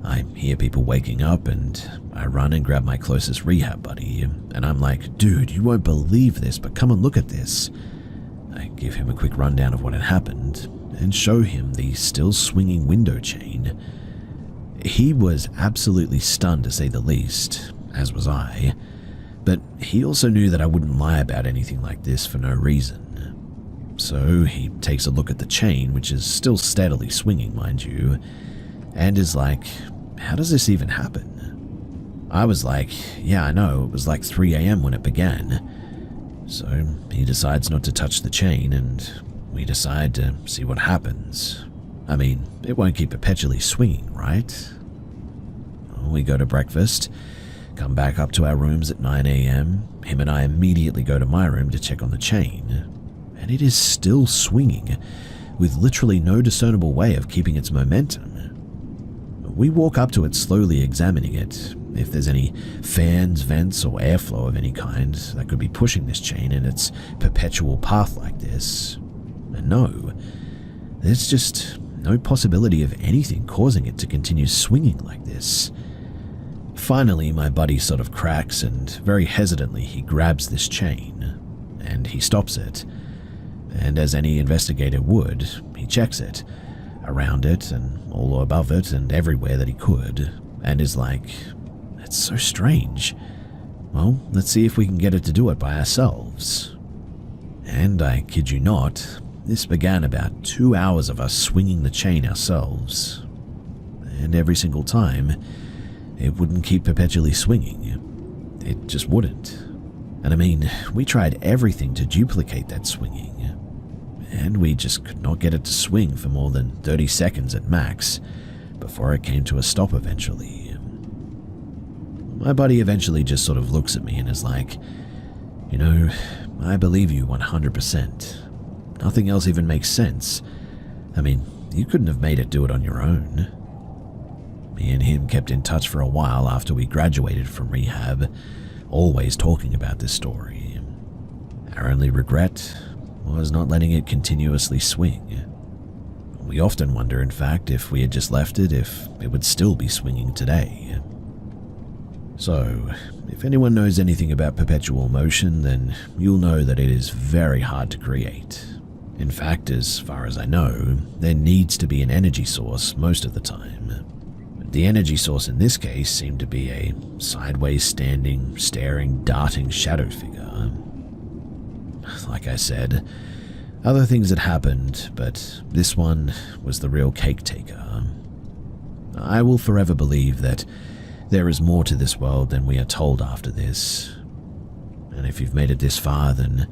I hear people waking up and I run and grab my closest rehab buddy, and I'm like, dude, you won't believe this, but come and look at this. I give him a quick rundown of what had happened and show him the still swinging window chain. He was absolutely stunned, to say the least, as was I, but he also knew that I wouldn't lie about anything like this for no reason. So he takes a look at the chain, which is still steadily swinging, mind you, and is like, how does this even happen? I was like, yeah, I know, it was like 3 a.m. when it began. So he decides not to touch the chain, and we decide to see what happens. I mean, it won't keep perpetually swinging, right? We go to breakfast, come back up to our rooms at 9 a.m. Him and I immediately go to my room to check on the chain, and it is still swinging, with literally no discernible way of keeping its momentum. We walk up to it, slowly examining it, if there's any fans, vents, or airflow of any kind that could be pushing this chain in its perpetual path like this. And no, there's just no possibility of anything causing it to continue swinging like this. Finally, my buddy sort of cracks, and very hesitantly he grabs this chain, and he stops it. And as any investigator would, he checks it, around it and all above it and everywhere that he could, and is like, it's so strange. Well, let's see if we can get it to do it by ourselves. And I kid you not, this began about 2 hours of us swinging the chain ourselves. And every single time, it wouldn't keep perpetually swinging. It just wouldn't. And I mean, we tried everything to duplicate that swinging, and we just could not get it to swing for more than 30 seconds at max before it came to a stop eventually. My buddy eventually just sort of looks at me and is like, I believe you 100%. Nothing else even makes sense. I mean, you couldn't have made it do it on your own. Me and him kept in touch for a while after we graduated from rehab, always talking about this story. Our only regret was not letting it continuously swing. We often wonder, in fact, if we had just left it, if it would still be swinging today. So, if anyone knows anything about perpetual motion, then you'll know that it is very hard to create. In fact, as far as I know, there needs to be an energy source most of the time. The energy source in this case seemed to be a sideways standing, staring, darting shadow figure. Like I said, other things had happened, but this one was the real cake taker. I will forever believe that there is more to this world than we are told after this. And if you've made it this far, then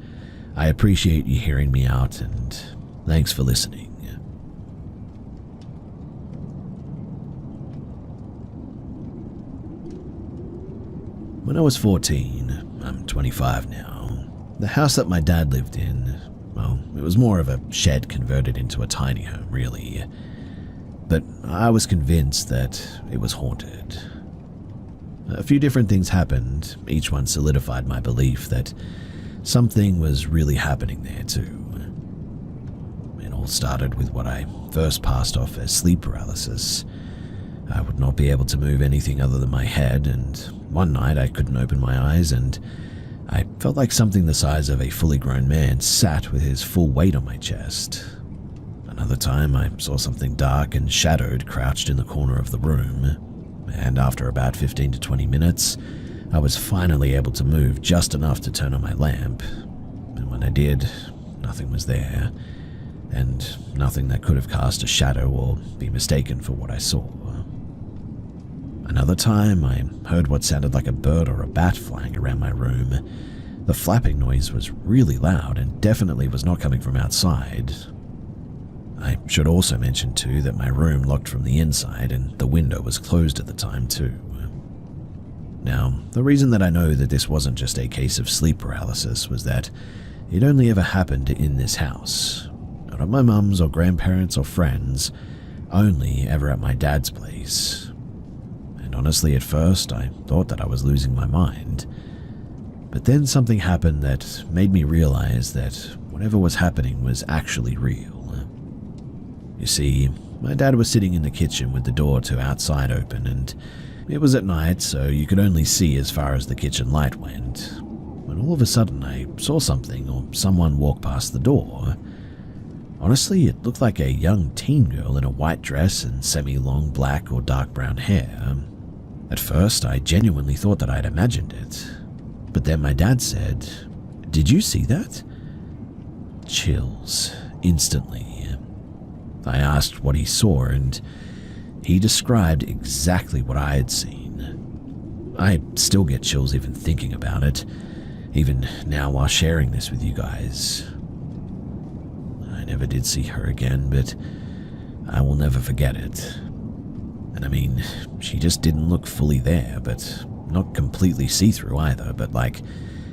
I appreciate you hearing me out, and thanks for listening. When I was 14, I'm 25 now, the house that my dad lived in, well, it was more of a shed converted into a tiny home, really. But I was convinced that it was haunted. A few different things happened, each one solidified my belief that something was really happening there too. In all all started with what I first passed off as sleep paralysis. I would not be able to move anything other than my head, and one night I couldn't open my eyes and I felt like something the size of a fully grown man sat with his full weight on my chest. Another time I saw something dark and shadowed crouched in the corner of the room, and after about 15 to 20 minutes, I was finally able to move just enough to turn on my lamp, and when I did, nothing was there, and nothing that could have cast a shadow or be mistaken for what I saw. Another time, I heard what sounded like a bird or a bat flying around my room. The flapping noise was really loud and definitely was not coming from outside. I should also mention too that my room locked from the inside and the window was closed at the time too. Now, the reason that I know that this wasn't just a case of sleep paralysis was that it only ever happened in this house. Not at my mum's or grandparents or friends, only ever at my dad's place. And honestly, at first, I thought that I was losing my mind. But then something happened that made me realize that whatever was happening was actually real. You see, my dad was sitting in the kitchen with the door to outside open, and it was at night, so you could only see as far as the kitchen light went, when all of a sudden I saw something or someone walk past the door. Honestly, it looked like a young teen girl in a white dress and semi-long black or dark brown hair. At first, I genuinely thought that I'd imagined it. But then my dad said, "Did you see that?" Chills, instantly. I asked what he saw, and he described exactly what I had seen. I still get chills even thinking about it, even now while sharing this with you guys. I never did see her again, but I will never forget it. And I mean, she just didn't look fully there, but not completely see-through either, but like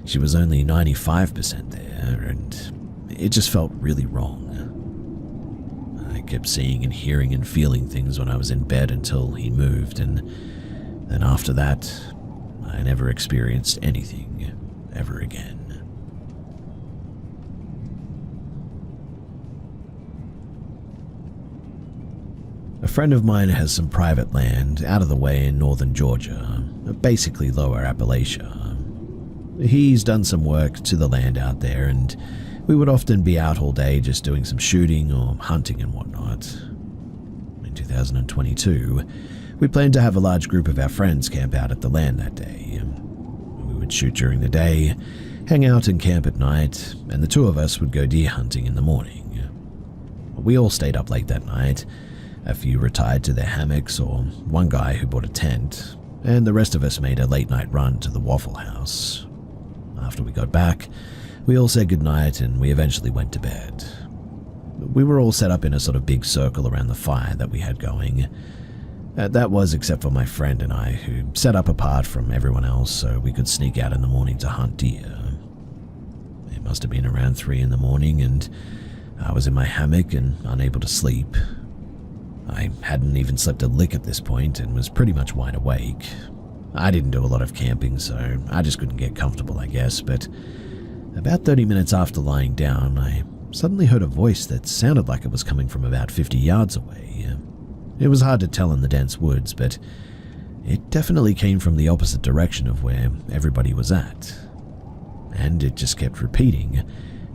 she was only 95% there, and it just felt really wrong. I kept seeing and hearing and feeling things when I was in bed until he moved, and then after that, I never experienced anything ever again. A friend of mine has some private land out of the way in northern Georgia, basically lower Appalachia. He's done some work to the land out there, and we would often be out all day just doing some shooting or hunting and whatnot. In 2022, we planned to have a large group of our friends camp out at the land that day. We would shoot during the day, hang out and camp at night, and the two of us would go deer hunting in the morning. We all stayed up late that night. A few retired to their hammocks, or one guy who bought a tent, and the rest of us made a late-night run to the Waffle House. After we got back, we all said goodnight and we eventually went to bed. We were all set up in a sort of big circle around the fire that we had going. That was except for my friend and I, who set up apart from everyone else so we could sneak out in the morning to hunt deer. It must have been around 3 in the morning, and I was in my hammock and unable to sleep. I hadn't even slept a lick at this point and was pretty much wide awake. I didn't do a lot of camping, so I just couldn't get comfortable, I guess, but about 30 minutes after lying down, I suddenly heard a voice that sounded like it was coming from about 50 yards away. It was hard to tell in the dense woods, but it definitely came from the opposite direction of where everybody was at. And it just kept repeating,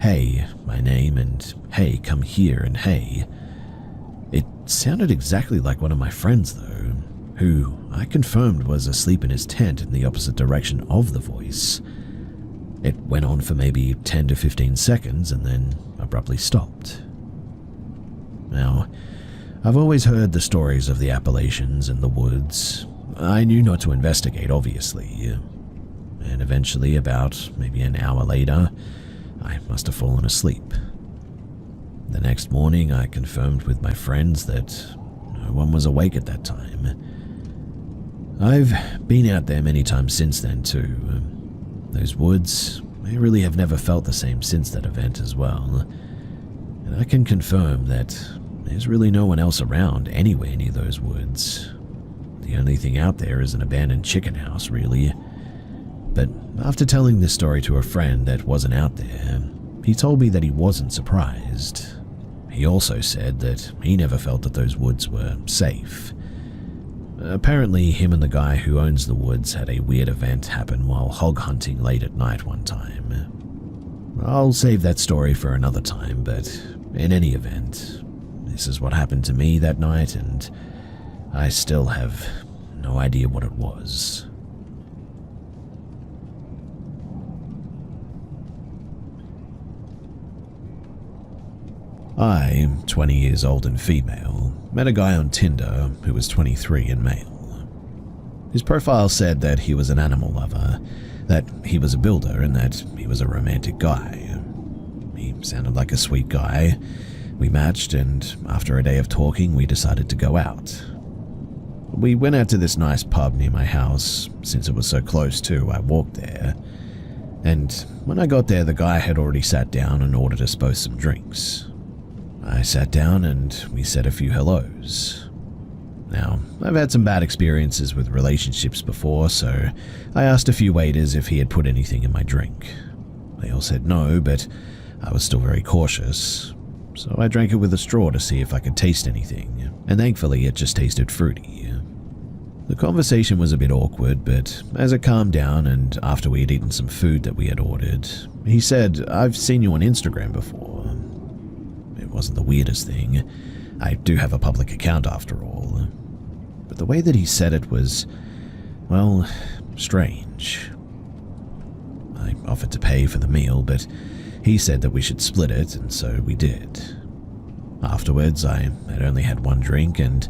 "Hey, my name," and "Hey, come here," and "Hey." It sounded exactly like one of my friends, though, who I confirmed was asleep in his tent in the opposite direction of the voice. It went on for maybe 10 to 15 seconds and then abruptly stopped. Now, I've always heard the stories of the Appalachians and the woods. I knew not to investigate, obviously. And eventually, about maybe an hour later, I must have fallen asleep. The next morning, I confirmed with my friends that no one was awake at that time. I've been out there many times since then, too. Those woods, they really have never felt the same since that event as well. And I can confirm that there's really no one else around anywhere near those woods. The only thing out there is an abandoned chicken house, really. But after telling this story to a friend that wasn't out there, he told me that he wasn't surprised. He also said that he never felt that those woods were safe. Apparently, him and the guy who owns the woods had a weird event happen while hog hunting late at night one time. I'll save that story for another time, but in any event, this is what happened to me that night, and I still have no idea what it was. I, 20 years old and female, met a guy on Tinder who was 23 and male. His profile said that he was an animal lover, that he was a builder, and that he was a romantic guy. He sounded like a sweet guy. We matched, and after a day of talking, we decided to go out. We went out to this nice pub near my house. Since it was so close too, I walked there. And when I got there, the guy had already sat down and ordered us both some drinks. I sat down and we said a few hellos. Now, I've had some bad experiences with relationships before, so I asked a few waiters if he had put anything in my drink. They all said no, but I was still very cautious. So I drank it with a straw to see if I could taste anything, and thankfully it just tasted fruity. The conversation was a bit awkward, but as it calmed down and after we had eaten some food that we had ordered, he said, "I've seen you on Instagram before." It wasn't the weirdest thing. I do have a public account after all. But the way that he said it was, well, strange. I offered to pay for the meal, but he said that we should split it, and so we did. Afterwards, I had only had one drink, and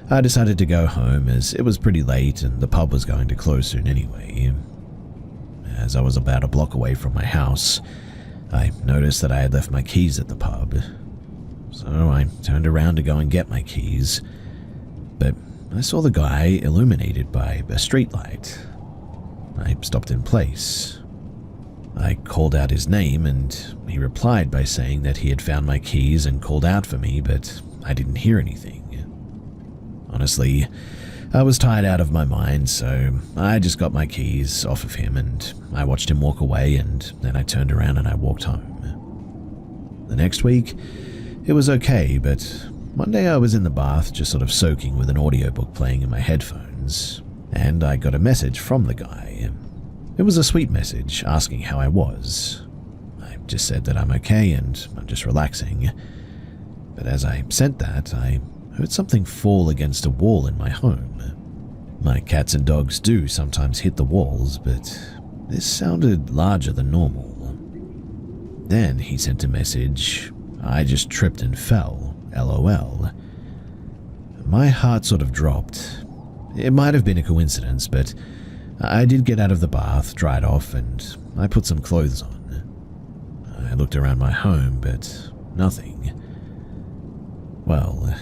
I decided to go home as it was pretty late and the pub was going to close soon anyway. As I was about a block away from my house, I noticed that I had left my keys at the pub. So I turned around to go and get my keys, but I saw the guy illuminated by a streetlight. I stopped in place. I called out his name, and he replied by saying that he had found my keys and called out for me, but I didn't hear anything. Honestly, I was tired out of my mind, so I just got my keys off of him and I watched him walk away, and then I turned around and I walked home. The next week, it was okay, but one day I was in the bath just sort of soaking with an audiobook playing in my headphones, and I got a message from the guy. It was a sweet message asking how I was. I just said that I'm okay and I'm just relaxing. But as I sent that, I heard something fall against a wall in my home. My cats and dogs do sometimes hit the walls, but this sounded larger than normal. Then he sent a message, "I just tripped and fell, LOL." My heart sort of dropped. It might have been a coincidence, but I did get out of the bath, dried off, and I put some clothes on. I looked around my home, but nothing. Well,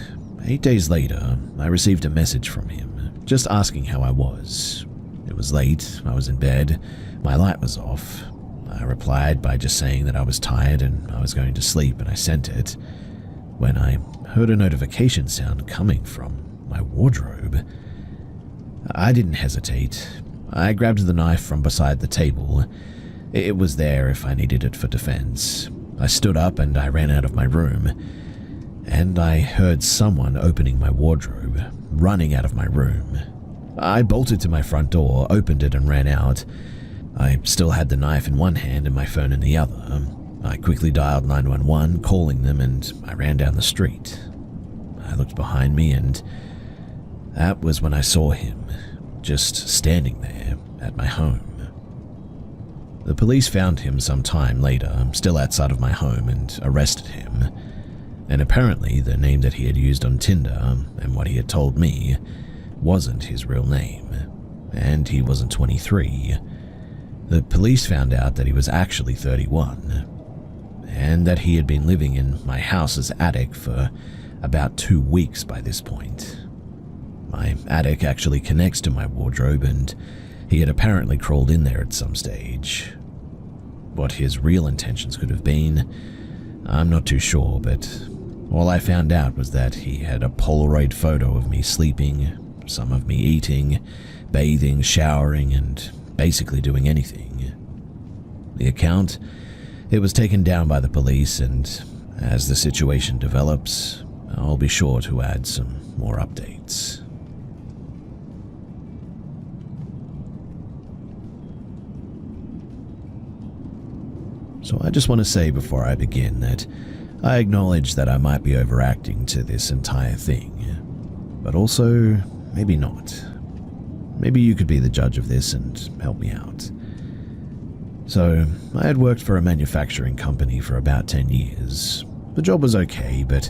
8 days later, I received a message from him, just asking how I was. It was late, I was in bed, my light was off. I replied by just saying that I was tired and I was going to sleep, and I sent it, when I heard a notification sound coming from my wardrobe. I didn't hesitate. I grabbed the knife from beside the table. It was there if I needed it for defense. I stood up and I ran out of my room, and I heard someone opening my wardrobe, running out of my room. I bolted to my front door, opened it, and ran out. I still had the knife in one hand and my phone in the other. I quickly dialed 911, calling them, and I ran down the street. I looked behind me, and that was when I saw him, just standing there at my home. The police found him some time later, still outside of my home, and arrested him. And apparently the name that he had used on Tinder, and what he had told me, wasn't his real name, and he wasn't 23. The police found out that he was actually 31, and that he had been living in my house's attic for about 2 weeks by this point. My attic actually connects to my wardrobe, and he had apparently crawled in there at some stage. What his real intentions could have been, I'm not too sure, but all I found out was that he had a Polaroid photo of me sleeping, some of me eating, bathing, showering, and basically doing anything. The account, it was taken down by the police, and As the situation develops, I'll be sure to add some more updates. So I just want to say before I begin that I acknowledge that I might be overacting to this entire thing, but also maybe not. Maybe you could be the judge of this and help me out. So, I had worked for a manufacturing company for about 10 years. The job was okay, but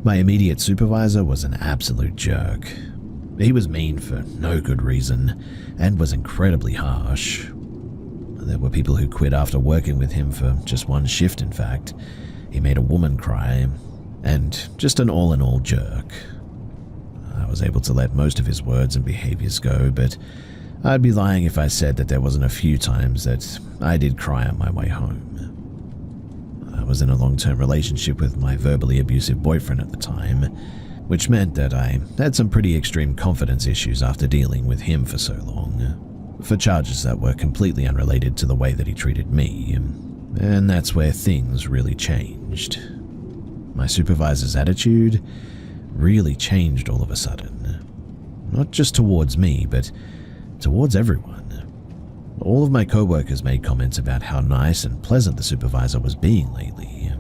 my immediate supervisor was an absolute jerk. He was mean for no good reason, and was incredibly harsh. There were people who quit after working with him for just one shift, in fact. He made a woman cry, and just an all-in-all jerk. I was able to let most of his words and behaviors go, but I'd be lying if I said that there wasn't a few times that I did cry on my way home. I was in a long-term relationship with my verbally abusive boyfriend at the time, which meant that I had some pretty extreme confidence issues after dealing with him for so long, for charges that were completely unrelated to the way that he treated me, and that's where things really changed. My supervisor's attitude really changed all of a sudden, not just towards me, but towards everyone. All of my co-workers made comments about how nice and pleasant the supervisor was being lately.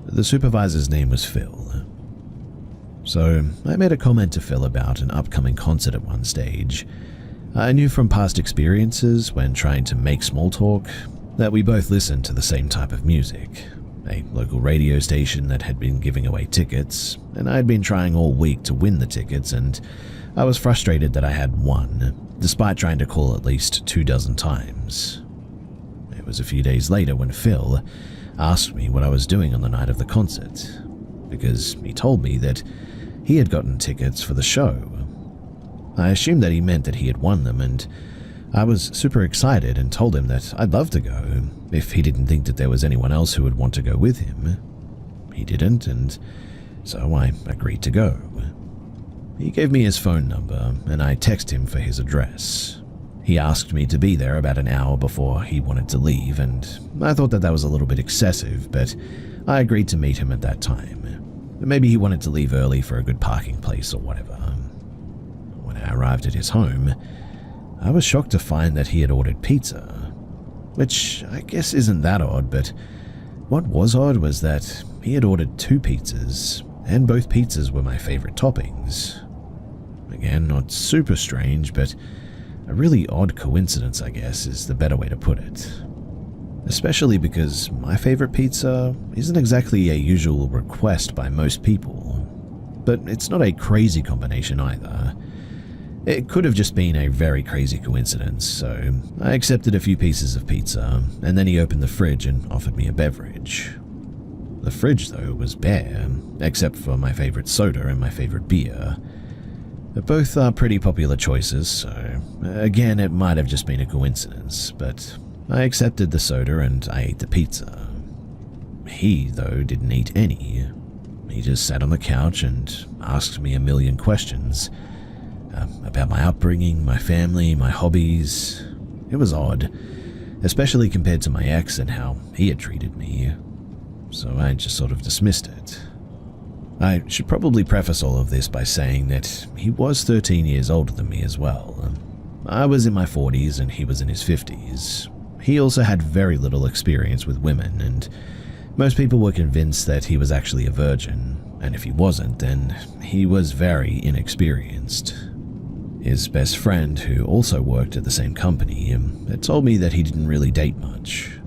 The supervisor's name was Phil. So I made a comment to Phil about an upcoming concert at one stage. I knew from past experiences when trying to make small talk that we both listened to the same type of music, a local radio station that had been giving away tickets, and I had been trying all week to win the tickets, and I was frustrated that I had won, despite trying to call at least 24 times. It was a few days later when Phil asked me what I was doing on the night of the concert, because he told me that he had gotten tickets for the show. I assumed that he meant that he had won them, and I was super excited and told him that I'd love to go if he didn't think that there was anyone else who would want to go with him. He didn't, and so I agreed to go. He gave me his phone number, and I texted him for his address. He asked me to be there about an hour before he wanted to leave, and I thought that was a little bit excessive, but I agreed to meet him at that time. Maybe he wanted to leave early for a good parking place or whatever. When I arrived at his home, I was shocked to find that he had ordered pizza, which I guess isn't that odd, but what was odd was that he had ordered 2 pizzas, and both pizzas were my favorite toppings. Again, not super strange, but a really odd coincidence, I guess, is the better way to put it. Especially because my favorite pizza isn't exactly a usual request by most people, but it's not a crazy combination either. It could have just been a very crazy coincidence, so I accepted a few pieces of pizza, and then he opened the fridge and offered me a beverage. The fridge, though, was bare, except for my favorite soda and my favorite beer. Both are pretty popular choices, so again, it might have just been a coincidence, but I accepted the soda and I ate the pizza. He, though, didn't eat any. He just sat on the couch and asked me a million questions about my upbringing, my family, my hobbies. It was odd, especially compared to my ex and how he had treated me, so I just sort of dismissed it. I should probably preface all of this by saying that he was 13 years older than me as well. I was in my 40s and he was in his 50s. He also had very little experience with women, and most people were convinced that he was actually a virgin, and if he wasn't, then he was very inexperienced. His best friend, who also worked at the same company, had told me that he didn't really date much.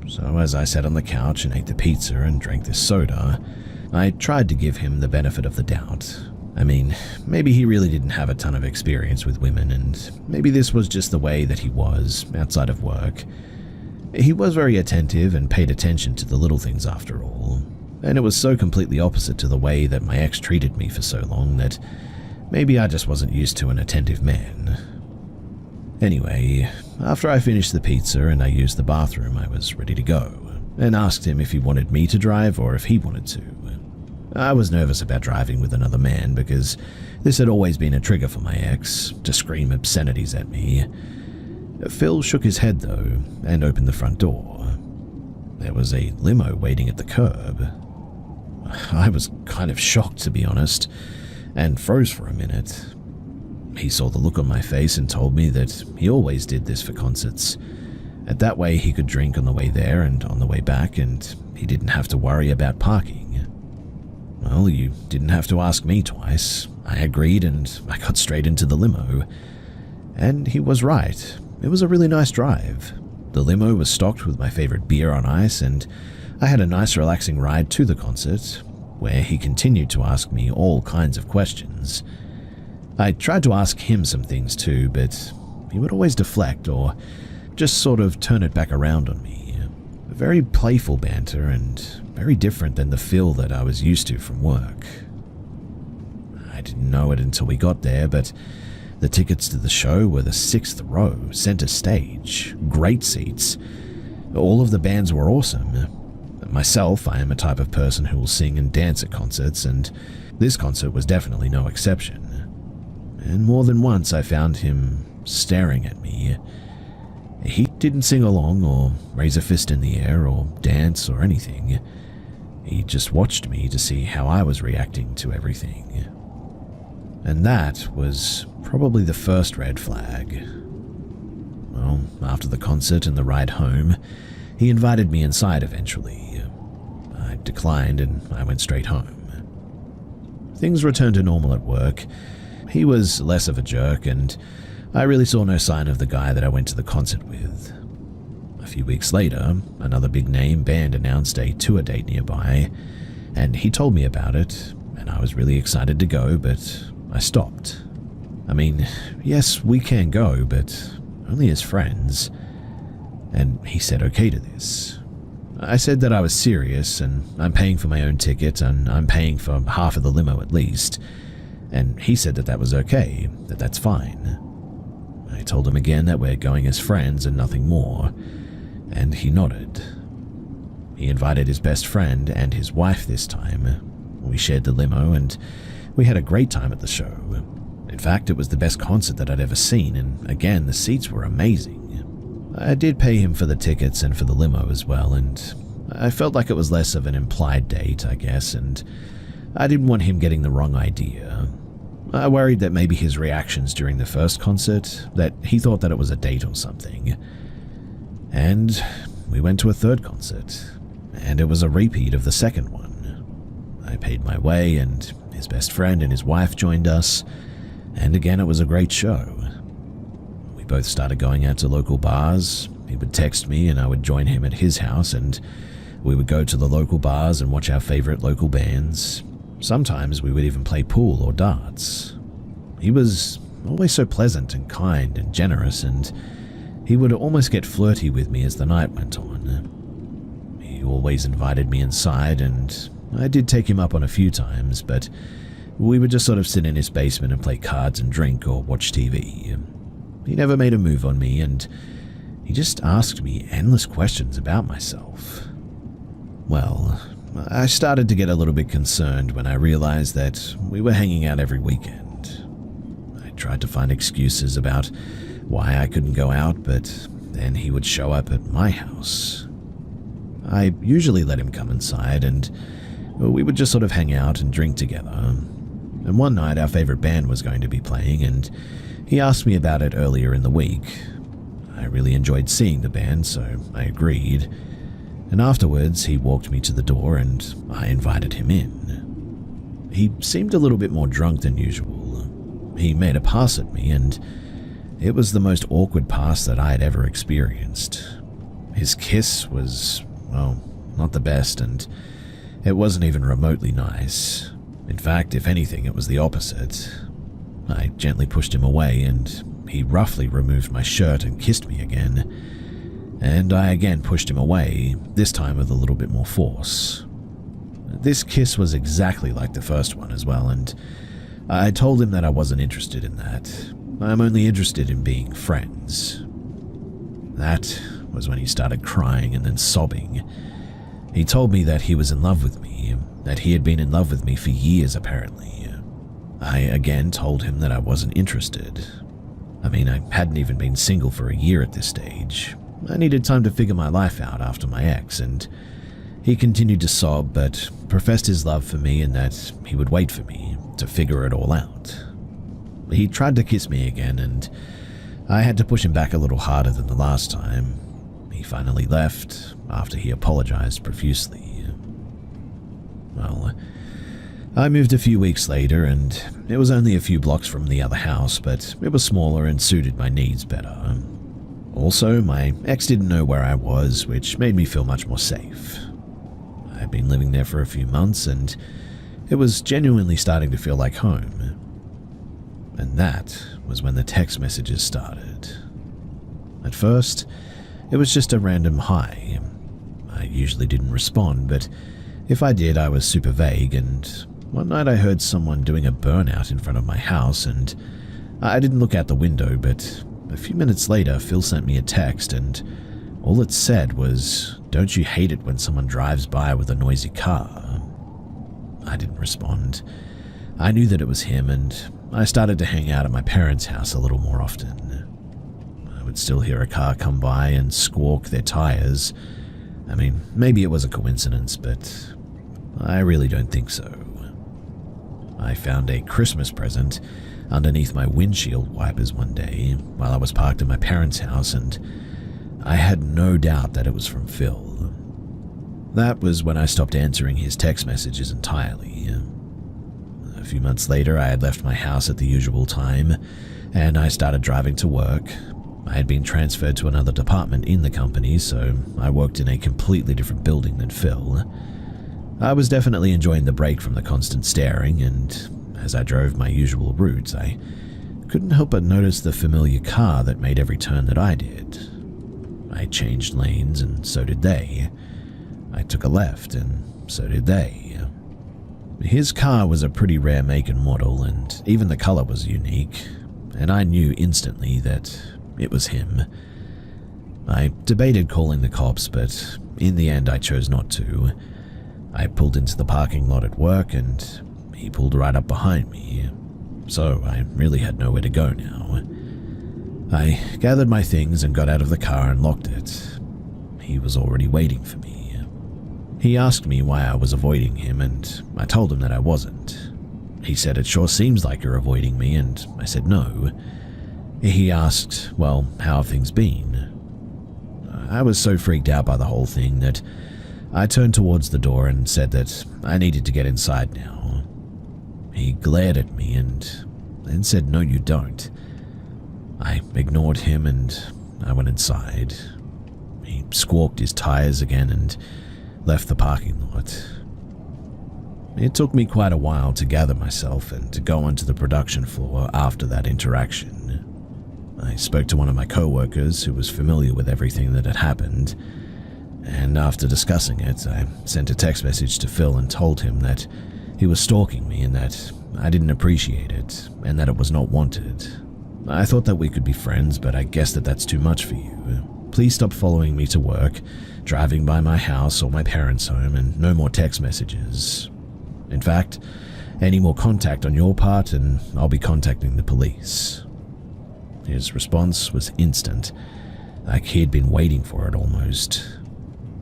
So as I sat on the couch and ate the pizza and drank this soda, I tried to give him the benefit of the doubt. I mean, maybe he really didn't have a ton of experience with women, and maybe this was just the way that he was outside of work. He was very attentive and paid attention to the little things after all, and it was so completely opposite to the way that my ex treated me for so long that maybe I just wasn't used to an attentive man. Anyway, after I finished the pizza and I used the bathroom, I was ready to go, and asked him if he wanted me to drive or if he wanted to. I was nervous about driving with another man because this had always been a trigger for my ex, to scream obscenities at me. Phil shook his head though, and opened the front door. There was a limo waiting at the curb. I was kind of shocked, to be honest, and froze for a minute. He saw the look on my face and told me that he always did this for concerts. And that way he could drink on the way there and on the way back, and he didn't have to worry about parking. Well, you didn't have to ask me twice. I agreed and I got straight into the limo. And he was right. It was a really nice drive. The limo was stocked with my favorite beer on ice, and I had a nice relaxing ride to the concert, where he continued to ask me all kinds of questions. I tried to ask him some things too, but he would always deflect or just sort of turn it back around on me. A very playful banter and very different than the feel that I was used to from work. I didn't know it until we got there, but the tickets to the show were the 6th row, center stage, great seats. All of the bands were awesome. Myself, I am a type of person who will sing and dance at concerts, and this concert was definitely no exception. And more than once I found him staring at me. He didn't sing along or raise a fist in the air or dance or anything. He just watched me to see how I was reacting to everything. And that was probably the first red flag. Well, after the concert and the ride home, he invited me inside eventually. I declined and I went straight home. Things returned to normal at work. He was less of a jerk, and I really saw no sign of the guy that I went to the concert with. A few weeks later, another big-name band announced a tour date nearby, and he told me about it, and I was really excited to go, but I stopped. I mean, yes, we can go, but only as friends. And he said okay to this. I said that I was serious, and I'm paying for my own ticket, and I'm paying for half of the limo at least. And he said that that was okay, that that's fine. I told him again that we're going as friends and nothing more, and he nodded. He invited his best friend and his wife this time. We shared the limo, and we had a great time at the show. In fact, it was the best concert that I'd ever seen, and again, the seats were amazing. I did pay him for the tickets and for the limo as well, and I felt like it was less of an implied date, I guess, and I didn't want him getting the wrong idea. I worried that maybe his reactions during the first concert, that he thought that it was a date or something. And we went to a third concert, and it was a repeat of the second one. I paid my way, and his best friend and his wife joined us, and again it was a great show. We both started going out to local bars. He would text me and I would join him at his house, and we would go to the local bars and watch our favorite local bands. Sometimes we would even play pool or darts. He was always so pleasant and kind and generous, and he would almost get flirty with me as the night went on. He always invited me inside, and I did take him up on a few times, but we would just sort of sit in his basement and play cards and drink or watch TV. He never made a move on me, and he just asked me endless questions about myself. Well, I started to get a little bit concerned when I realized that we were hanging out every weekend. I tried to find excuses about why I couldn't go out, but then he would show up at my house. I usually let him come inside, and we would just sort of hang out and drink together. And one night our favorite band was going to be playing, and he asked me about it earlier in the week. I really enjoyed seeing the band, so I agreed. And afterwards, he walked me to the door and I invited him in. He seemed a little bit more drunk than usual. He made a pass at me, and it was the most awkward pass that I had ever experienced. His kiss was, well, not the best, and it wasn't even remotely nice. In fact, if anything, it was the opposite. I gently pushed him away, and he roughly removed my shirt and kissed me again. And I again pushed him away, this time with a little bit more force. This kiss was exactly like the first one as well, and I told him that I wasn't interested in that. I'm only interested in being friends. That was when he started crying and then sobbing. He told me that he was in love with me, that he had been in love with me for years apparently. I again told him that I wasn't interested. I mean, I hadn't even been single for a year at this stage. I needed time to figure my life out after my ex, and He continued to sob, but professed his love for me and that he would wait for me to figure it all out. He tried to kiss me again, and I had to push him back a little harder than the last time. He finally left after he apologized profusely. Well, I moved a few weeks later, and it was only a few blocks from the other house, but it was smaller and suited my needs better. Also, my ex didn't know where I was, which made me feel much more safe. I had been living there for a few months, and it was genuinely starting to feel like home. And that was when the text messages started. At first, it was just a random hi. I usually didn't respond, but if I did, I was super vague, and one night I heard someone doing a burnout in front of my house, and I didn't look out the window, but a few minutes later, Phil sent me a text, and all it said was, "Don't you hate it when someone drives by with a noisy car?" I didn't respond. I knew that it was him, and I started to hang out at my parents' house a little more often. I would still hear a car come by and squawk their tires. I mean, maybe it was a coincidence, but I really don't think so. I found a Christmas present underneath my windshield wipers one day while I was parked at my parents' house, and I had no doubt that it was from Phil. That was when I stopped answering his text messages entirely. A few months later, I had left my house at the usual time, and I started driving to work. I had been transferred to another department in the company, so I worked in a completely different building than Phil. I was definitely enjoying the break from the constant staring, and as I drove my usual route, I couldn't help but notice the familiar car that made every turn that I did. I changed lanes, and so did they. I took a left, and so did they. His car was a pretty rare make and model, and even the color was unique, and I knew instantly that it was him. I debated calling the cops, but in the end I chose not to. I pulled into the parking lot at work, and he pulled right up behind me, so I really had nowhere to go now. I gathered my things and got out of the car and locked it. He was already waiting for me. He asked me why I was avoiding him, and I told him that I wasn't. He said, "It sure seems like you're avoiding me," and I said no. He asked, "Well, how have things been?" I was so freaked out by the whole thing that I turned towards the door and said that I needed to get inside now. He glared at me and then said, "No, you don't." I ignored him and I went inside. He squawked his tires again and left the parking lot. It took me quite a while to gather myself and to go onto the production floor after that interaction. I spoke to one of my co-workers who was familiar with everything that had happened, and after discussing it, I sent a text message to Phil and told him that he was stalking me and that I didn't appreciate it and that it was not wanted. I thought that we could be friends, but I guess that that's too much for you. Please stop following me to work, driving by my house or my parents' home, and no more text messages. In fact, any more contact on your part and I'll be contacting the police. His response was instant, like he'd been waiting for it almost.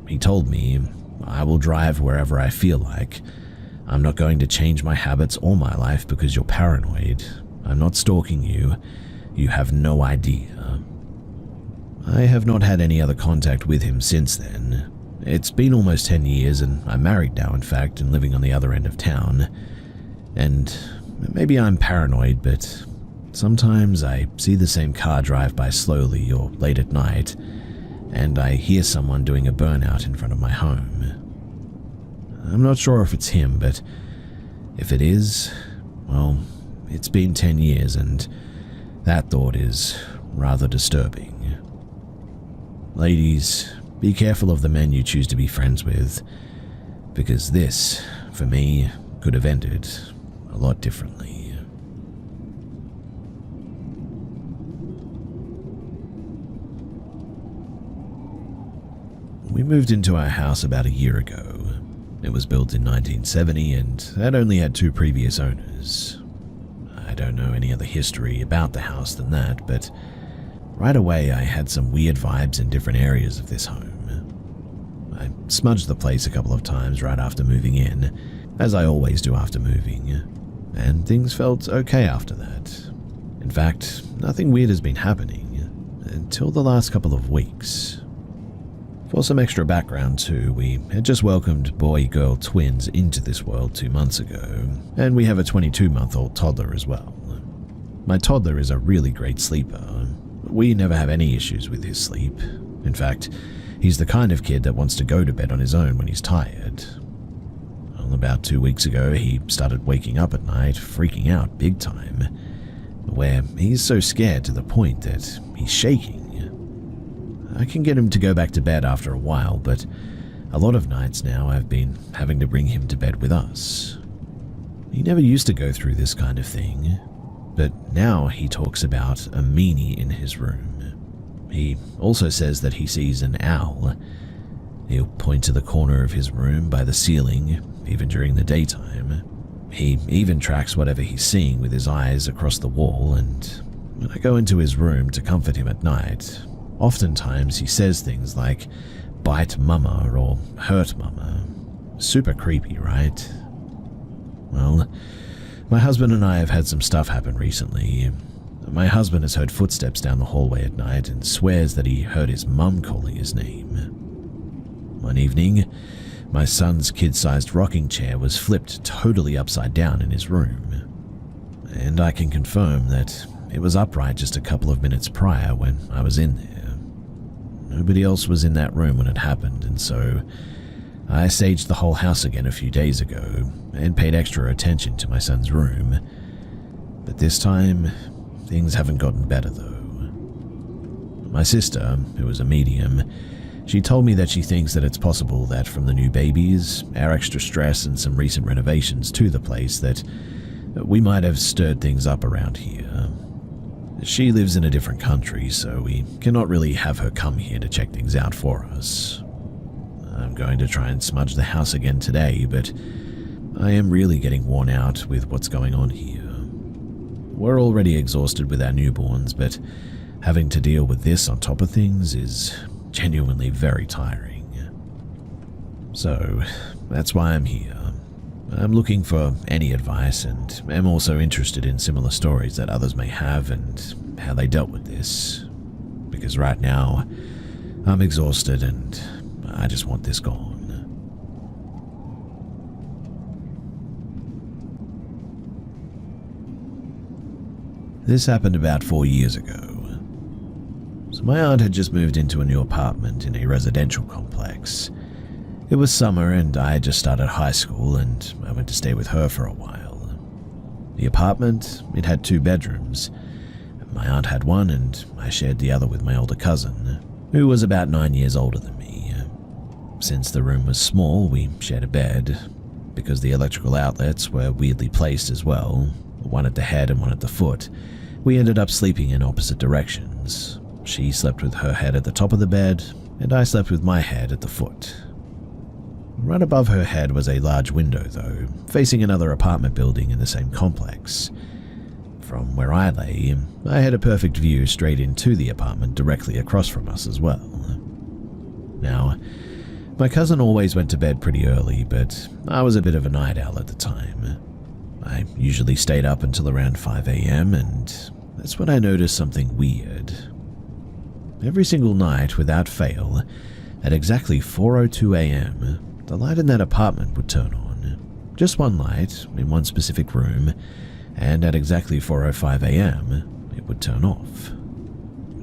He told me, "I will drive wherever I feel like. I'm not going to change my habits or my life because you're paranoid. I'm not stalking you. You have no idea." I have not had any other contact with him since then. It's been almost 10 years and I'm married now, in fact, and living on the other end of town. And maybe I'm paranoid, but sometimes I see the same car drive by slowly or late at night, and I hear someone doing a burnout in front of my home. I'm not sure if it's him, but if it is, well, it's been 10 years and that thought is rather disturbing. Ladies, be careful of the men you choose to be friends with, because this, for me, could have ended a lot differently. We moved into our house about a year ago. It was built in 1970 and had only had 2 previous owners. I don't know any other history about the house than that, but right away I had some weird vibes in different areas of this home. I smudged the place a couple of times right after moving in, as I always do after moving, and things felt okay after that. In fact, nothing weird has been happening until the last couple of weeks. For some extra background too, we had just welcomed boy-girl twins into this world 2 months ago, and we have a 22-month-old toddler as well. My toddler is a really great sleeper. We never have any issues with his sleep. In fact, he's the kind of kid that wants to go to bed on his own when he's tired. Well, about 2 weeks ago, he started waking up at night, freaking out big time, where he's so scared to the point that he's shaking. I can get him to go back to bed after a while, but a lot of nights now I've been having to bring him to bed with us. He never used to go through this kind of thing, but now he talks about a meanie in his room. He also says that he sees an owl. He'll point to the corner of his room by the ceiling, even during the daytime. He even tracks whatever he's seeing with his eyes across the wall, and when I go into his room to comfort him at night, oftentimes he says things like, "bite mama" or "hurt mama." Super creepy, right? Well, my husband and I have had some stuff happen recently. My husband has heard footsteps down the hallway at night and swears that he heard his mum calling his name. One evening, my son's kid-sized rocking chair was flipped totally upside down in his room, and I can confirm that it was upright just a couple of minutes prior when I was in there. Nobody else was in that room when it happened, and so I saged the whole house again a few days ago and paid extra attention to my son's room. But this time, things haven't gotten better though. My sister, who is a medium, she told me that she thinks that it's possible that from the new babies, our extra stress and some recent renovations to the place, that we might have stirred things up around here. She lives in a different country, so we cannot really have her come here to check things out for us. I'm going to try and smudge the house again today, but I am really getting worn out with what's going on here. We're already exhausted with our newborns, but having to deal with this on top of things is genuinely very tiring. So, that's why I'm here. I'm looking for any advice, and am also interested in similar stories that others may have and how they dealt with this. Because right now, I'm exhausted and I just want this gone. This happened about 4 years ago. So my aunt had just moved into a new apartment in a residential complex. It was summer and I had just started high school, and I went to stay with her for a while. The apartment, it had 2 bedrooms. My aunt had one and I shared the other with my older cousin, who was about 9 years older than me. Since the room was small, we shared a bed. Because the electrical outlets were weirdly placed as well, one at the head and one at the foot, we ended up sleeping in opposite directions. She slept with her head at the top of the bed, and I slept with my head at the foot. Right above her head was a large window, though, facing another apartment building in the same complex. From where I lay, I had a perfect view straight into the apartment directly across from us as well. Now, my cousin always went to bed pretty early, but I was a bit of a night owl at the time. I usually stayed up until around 5 a.m., and that's when I noticed something weird. Every single night, without fail, at exactly 4:02 a.m., the light in that apartment would turn on. Just one light in one specific room, and at exactly 4:05 a.m., it would turn off.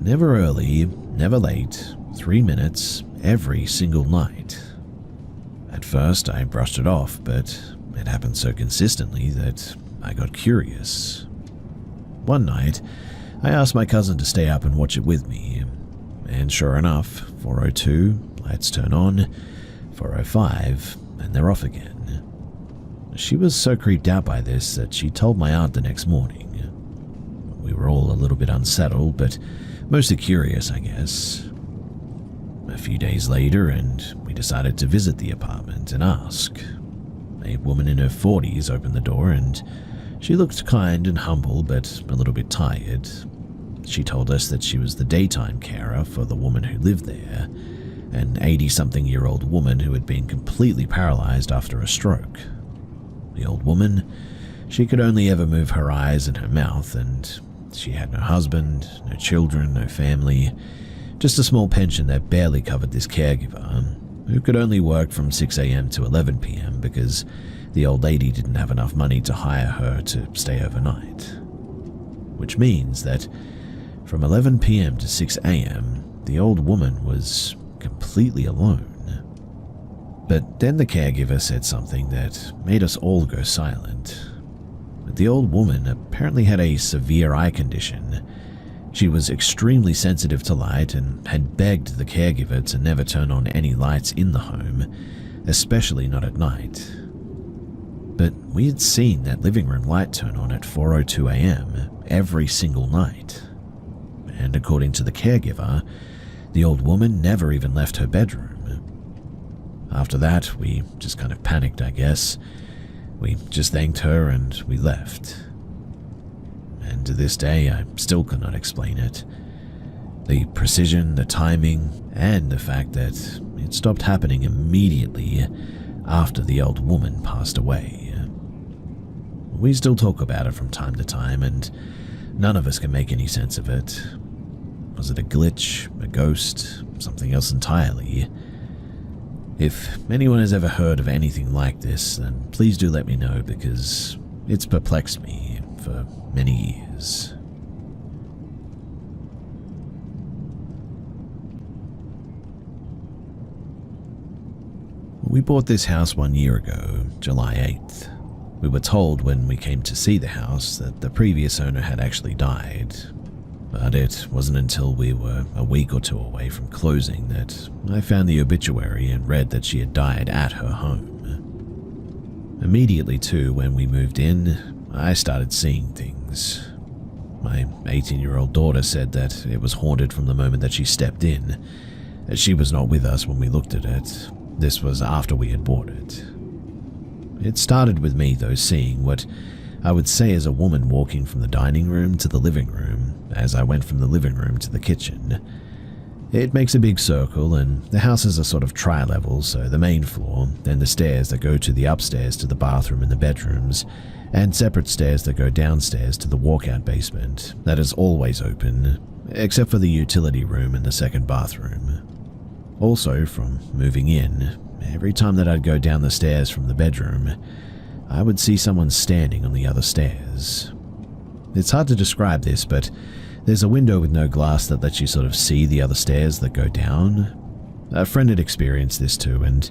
Never early, never late, 3 minutes, every single night. At first, I brushed it off, but it happened so consistently that I got curious. One night, I asked my cousin to stay up and watch it with me, and sure enough, 4:02, lights turn on, 4:05, and they're off again. She was so creeped out by this that she told my aunt the next morning. We were all a little bit unsettled, but mostly curious, I guess. A few days later, and we decided to visit the apartment and ask. A woman in her 40s opened the door, and she looked kind and humble, but a little bit tired. She told us that she was the daytime carer for the woman who lived there, an 80-something-year-old woman who had been completely paralyzed after a stroke. The old woman, she could only ever move her eyes and her mouth, and she had no husband, no children, no family, just a small pension that barely covered this caregiver, who could only work from 6 a.m. to 11 p.m. because the old lady didn't have enough money to hire her to stay overnight. Which means that from 11 p.m. to 6 a.m., the old woman was completely alone. But then the caregiver said something that made us all go silent. The old woman apparently had a severe eye condition. She was extremely sensitive to light and had begged the caregiver to never turn on any lights in the home, especially not at night. But we had seen that living room light turn on at 4:02 a.m. every single night. And according to the caregiver, the old woman never even left her bedroom. After that, we just kind of panicked, I guess. We just thanked her and we left. And to this day, I still cannot explain it. The precision, the timing, and the fact that it stopped happening immediately after the old woman passed away. We still talk about it from time to time, and none of us can make any sense of it. Was it a glitch, a ghost, something else entirely? If anyone has ever heard of anything like this, then please do let me know, because it's perplexed me for many years. We bought this house 1 year ago, July 8th. We were told when we came to see the house that the previous owner had actually died, but it wasn't until we were a week or two away from closing that I found the obituary and read that she had died at her home. Immediately too, when we moved in, I started seeing things. My 18-year-old daughter said that it was haunted from the moment that she stepped in. She was not with us when we looked at it. This was after we had bought it. It started with me, though, seeing what I would say is a woman walking from the dining room to the living room as I went from the living room to the kitchen. It makes a big circle, and the house is a sort of tri-level, so the main floor, then the stairs that go to the upstairs to the bathroom and the bedrooms, and separate stairs that go downstairs to the walkout basement that is always open, except for the utility room and the second bathroom. Also, from moving in, every time that I'd go down the stairs from the bedroom, I would see someone standing on the other stairs. It's hard to describe this, but there's a window with no glass that lets you sort of see the other stairs that go down. A friend had experienced this too, and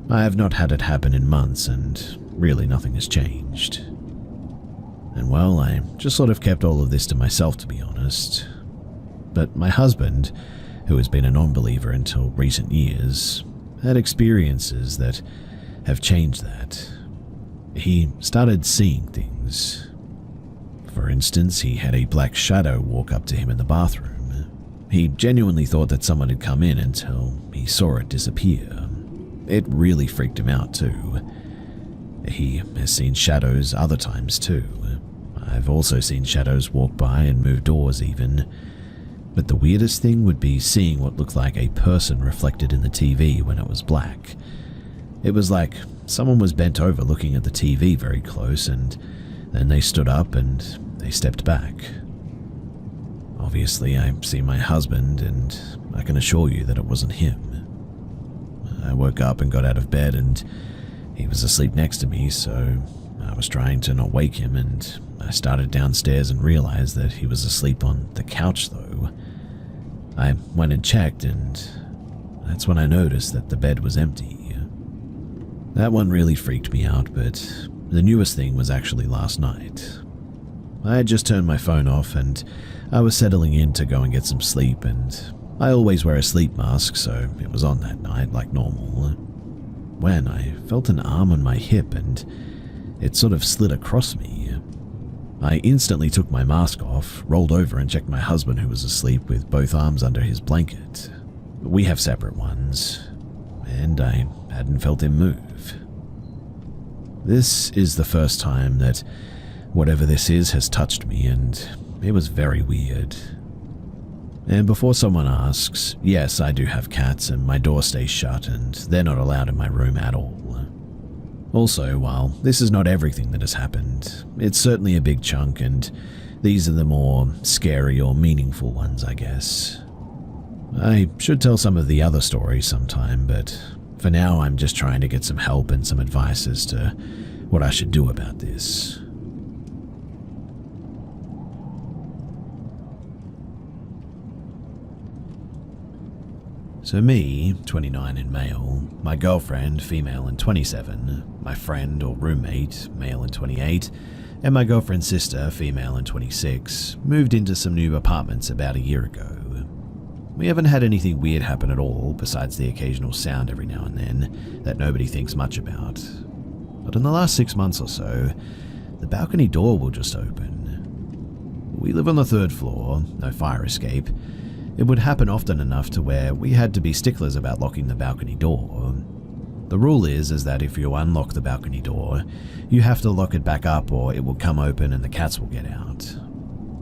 I have not had it happen in months, and really nothing has changed. And well, I just sort of kept all of this to myself, to be honest. But my husband, who has been a non-believer until recent years, had experiences that have changed that. He started seeing things. For instance, he had a black shadow walk up to him in the bathroom. He genuinely thought that someone had come in until he saw it disappear. It really freaked him out too. He has seen shadows other times too. I've also seen shadows walk by and move doors even. But the weirdest thing would be seeing what looked like a person reflected in the TV when it was black. It was like someone was bent over looking at the TV very close, and then they stood up and they stepped back. Obviously, I see my husband, and I can assure you that it wasn't him. I woke up and got out of bed, and he was asleep next to me, so I was trying to not wake him, and I started downstairs and realized that he was asleep on the couch though. I went and checked, and that's when I noticed that the bed was empty. That one really freaked me out, but the newest thing was actually last night. I had just turned my phone off, and I was settling in to go and get some sleep, and I always wear a sleep mask, so it was on that night like normal. When I felt an arm on my hip, and it sort of slid across me. I instantly took my mask off, rolled over and checked my husband, who was asleep with both arms under his blanket. We have separate ones, and I hadn't felt him move. This is the first time that whatever this is has touched me, and it was very weird. And before someone asks, yes, I do have cats and my door stays shut and they're not allowed in my room at all. Also, while this is not everything that has happened, it's certainly a big chunk, and these are the more scary or meaningful ones, I guess. I should tell some of the other stories sometime, but for now I'm just trying to get some help and some advice as to what I should do about this. So me, 29 and male, my girlfriend, female and 27, my friend or roommate, male and 28, and my girlfriend's sister, female and 26, moved into some new apartments about a year ago. We haven't had anything weird happen at all, besides the occasional sound every now and then that nobody thinks much about. But in the last 6 months or so, the balcony door will just open. We live on the 3rd floor, no fire escape. It would happen often enough to where we had to be sticklers about locking the balcony door. The rule is that if you unlock the balcony door, you have to lock it back up or it will come open and the cats will get out.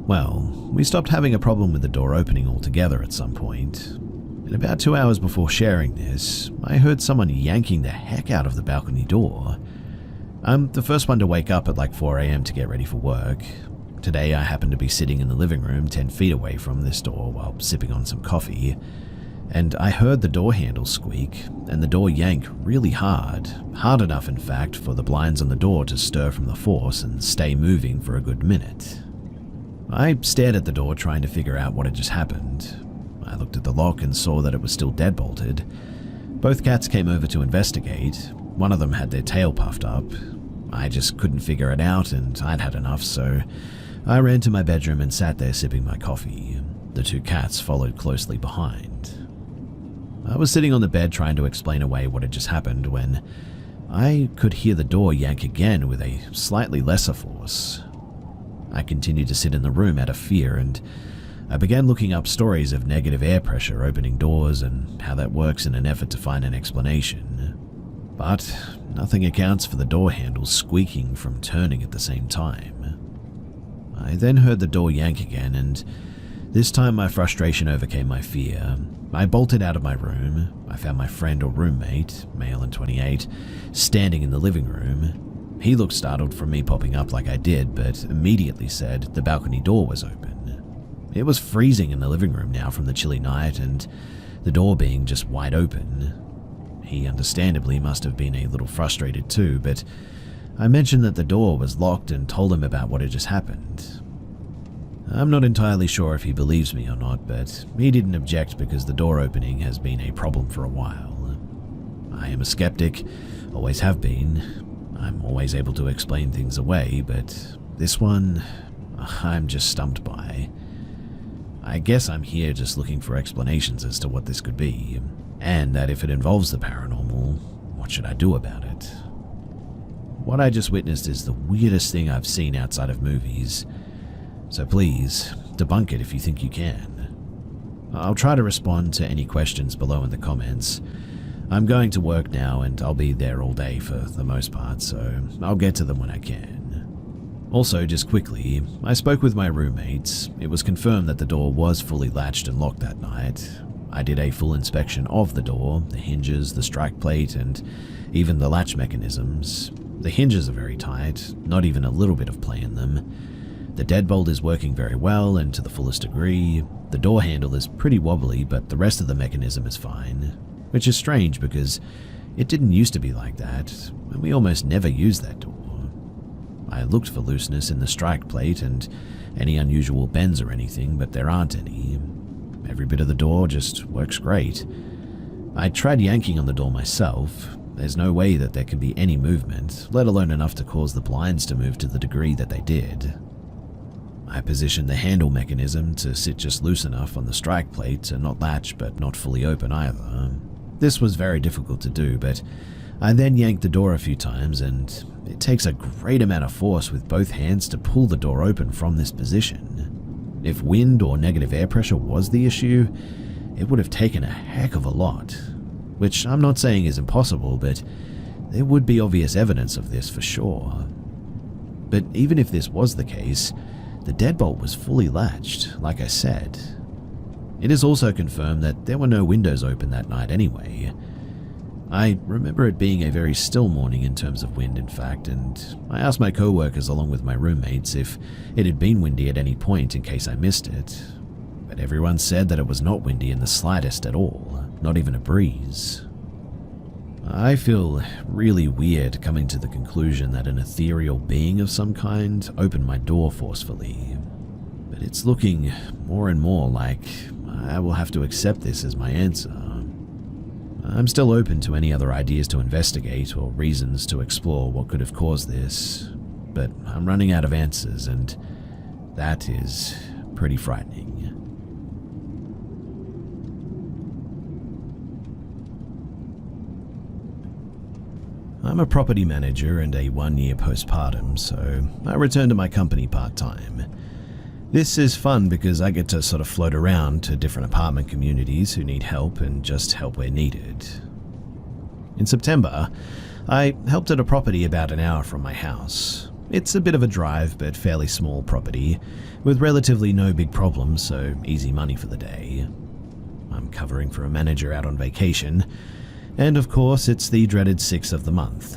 Well, we stopped having a problem with the door opening altogether at some point. And about 2 hours before sharing this, I heard someone yanking the heck out of the balcony door. I'm the first one to wake up at like 4 a.m. to get ready for work. Today I happened to be sitting in the living room 10 feet away from this door while sipping on some coffee, and I heard the door handle squeak and the door yank really hard enough in fact for the blinds on the door to stir from the force and stay moving for a good minute. I stared at the door trying to figure out what had just happened. I looked at the lock and saw that it was still deadbolted. Both cats came over to investigate. One of them had their tail puffed up. I just couldn't figure it out and I'd had enough, so I ran to my bedroom and sat there sipping my coffee. The 2 cats followed closely behind. I was sitting on the bed trying to explain away what had just happened when I could hear the door yank again with a slightly lesser force. I continued to sit in the room out of fear, and I began looking up stories of negative air pressure opening doors and how that works in an effort to find an explanation. But nothing accounts for the door handle squeaking from turning at the same time. I then heard the door yank again, and this time my frustration overcame my fear. I bolted out of my room. I found my friend or roommate, male and 28, standing in the living room. He looked startled from me popping up like I did, but immediately said the balcony door was open. It was freezing in the living room now from the chilly night and the door being just wide open. He understandably must have been a little frustrated too, but I mentioned that the door was locked and told him about what had just happened. I'm not entirely sure if he believes me or not, but he didn't object because the door opening has been a problem for a while. I am a skeptic, always have been. I'm always able to explain things away, but this one, I'm just stumped by. I guess I'm here just looking for explanations as to what this could be, and that if it involves the paranormal, what should I do about it? What I just witnessed is the weirdest thing I've seen outside of movies, so please, debunk it if you think you can. I'll try to respond to any questions below in the comments. I'm going to work now and I'll be there all day for the most part, so I'll get to them when I can. Also, just quickly, I spoke with my roommates. It was confirmed that the door was fully latched and locked that night. I did a full inspection of the door, the hinges, the strike plate, and even the latch mechanisms. The hinges are very tight, not even a little bit of play in them. The deadbolt is working very well and to the fullest degree. The door handle is pretty wobbly, but the rest of the mechanism is fine, which is strange because it didn't used to be like that, and we almost never used that door. I looked for looseness in the strike plate and any unusual bends or anything, but there aren't any. Every bit of the door just works great. I tried yanking on the door myself. There's no way that there can be any movement, let alone enough to cause the blinds to move to the degree that they did. I positioned the handle mechanism to sit just loose enough on the strike plate to not latch but not fully open either. This was very difficult to do, but I then yanked the door a few times, and it takes a great amount of force with both hands to pull the door open from this position. If wind or negative air pressure was the issue, it would have taken a heck of a lot. Which I'm not saying is impossible, but there would be obvious evidence of this for sure. But even if this was the case, the deadbolt was fully latched, like I said. It is also confirmed that there were no windows open that night anyway. I remember it being a very still morning in terms of wind, in fact, and I asked my co-workers along with my roommates if it had been windy at any point in case I missed it, but everyone said that it was not windy in the slightest at all, not even a breeze. I feel really weird coming to the conclusion that an ethereal being of some kind opened my door forcefully, but it's looking more and more like I will have to accept this as my answer. I'm still open to any other ideas to investigate or reasons to explore what could have caused this, but I'm running out of answers, and that is pretty frightening. I'm a property manager and a 1-year postpartum, so I return to my company part-time. This is fun because I get to sort of float around to different apartment communities who need help and just help where needed. In September, I helped at a property about an hour from my house. It's a bit of a drive, but fairly small property, with relatively no big problems, so easy money for the day. I'm covering for a manager out on vacation, and of course it's the dreaded 6th of the month.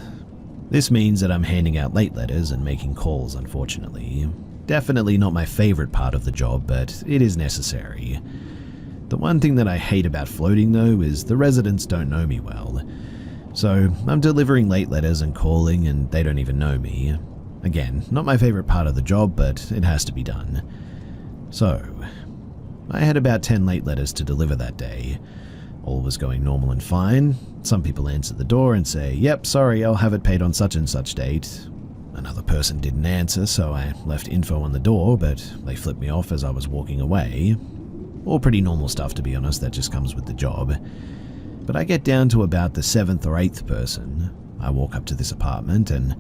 This means that I'm handing out late letters and making calls, unfortunately. Definitely not my favorite part of the job, but it is necessary. The one thing that I hate about floating, though, is the residents don't know me well. So I'm delivering late letters and calling, and they don't even know me. Again, not my favorite part of the job, but it has to be done. So, I had about 10 late letters to deliver that day. All was going normal and fine. Some people answer the door and say, "Yep, sorry, I'll have it paid on such and such date." Another person didn't answer, so I left info on the door, but they flipped me off as I was walking away. All pretty normal stuff, to be honest, that just comes with the job. But I get down to about the 7th or 8th person. I walk up to this apartment, and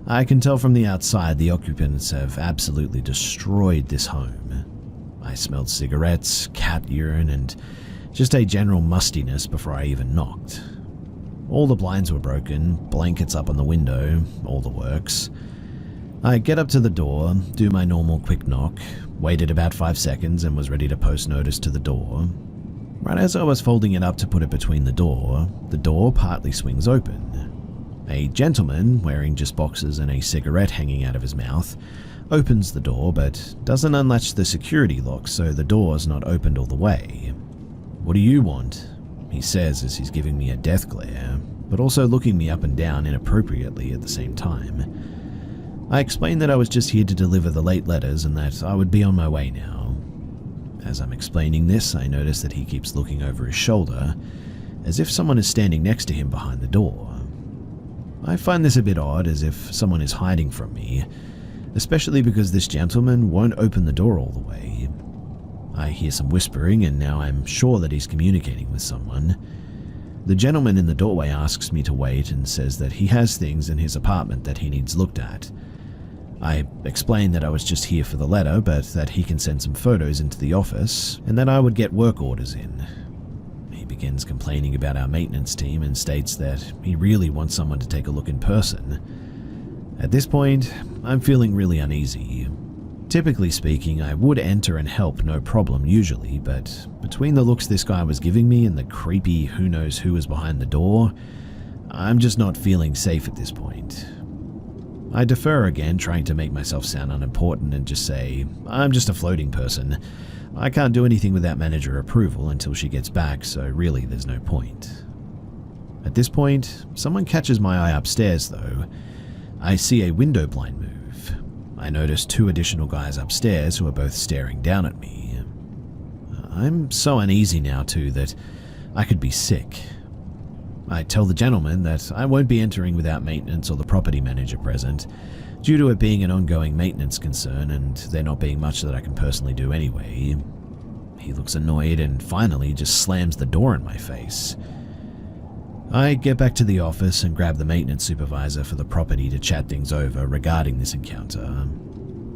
I can tell from the outside the occupants have absolutely destroyed this home. I smelled cigarettes, cat urine, and just a general mustiness before I even knocked. All the blinds were broken, blankets up on the window, all the works. I get up to the door, do my normal quick knock, waited about 5 seconds and was ready to post notice to the door. Right as I was folding it up to put it between the door partly swings open. A gentleman, wearing just boxers and a cigarette hanging out of his mouth, opens the door but doesn't unlatch the security lock, so the door's not opened all the way. "What do you want?" he says as he's giving me a death glare, but also looking me up and down inappropriately at the same time. I explain that I was just here to deliver the late letters and that I would be on my way now. As I'm explaining this, I notice that he keeps looking over his shoulder, as if someone is standing next to him behind the door. I find this a bit odd, as if someone is hiding from me, especially because this gentleman won't open the door all the way. I hear some whispering, and now I'm sure that he's communicating with someone. The gentleman in the doorway asks me to wait and says that he has things in his apartment that he needs looked at. I explain that I was just here for the letter, but that he can send some photos into the office, and that I would get work orders in. He begins complaining about our maintenance team and states that he really wants someone to take a look in person. At this point, I'm feeling really uneasy. Typically speaking, I would enter and help no problem usually, but between the looks this guy was giving me and the creepy who knows who is behind the door, I'm just not feeling safe at this point. I defer again, trying to make myself sound unimportant and just say, "I'm just a floating person. I can't do anything without manager approval until she gets back, so really there's no point." At this point, someone catches my eye upstairs though. I see a window blind move. I notice 2 additional guys upstairs who are both staring down at me. I'm so uneasy now too that I could be sick. I tell the gentleman that I won't be entering without maintenance or the property manager present, due to it being an ongoing maintenance concern and there not being much that I can personally do anyway. He looks annoyed and finally just slams the door in my face. I get back to the office and grab the maintenance supervisor for the property to chat things over regarding this encounter.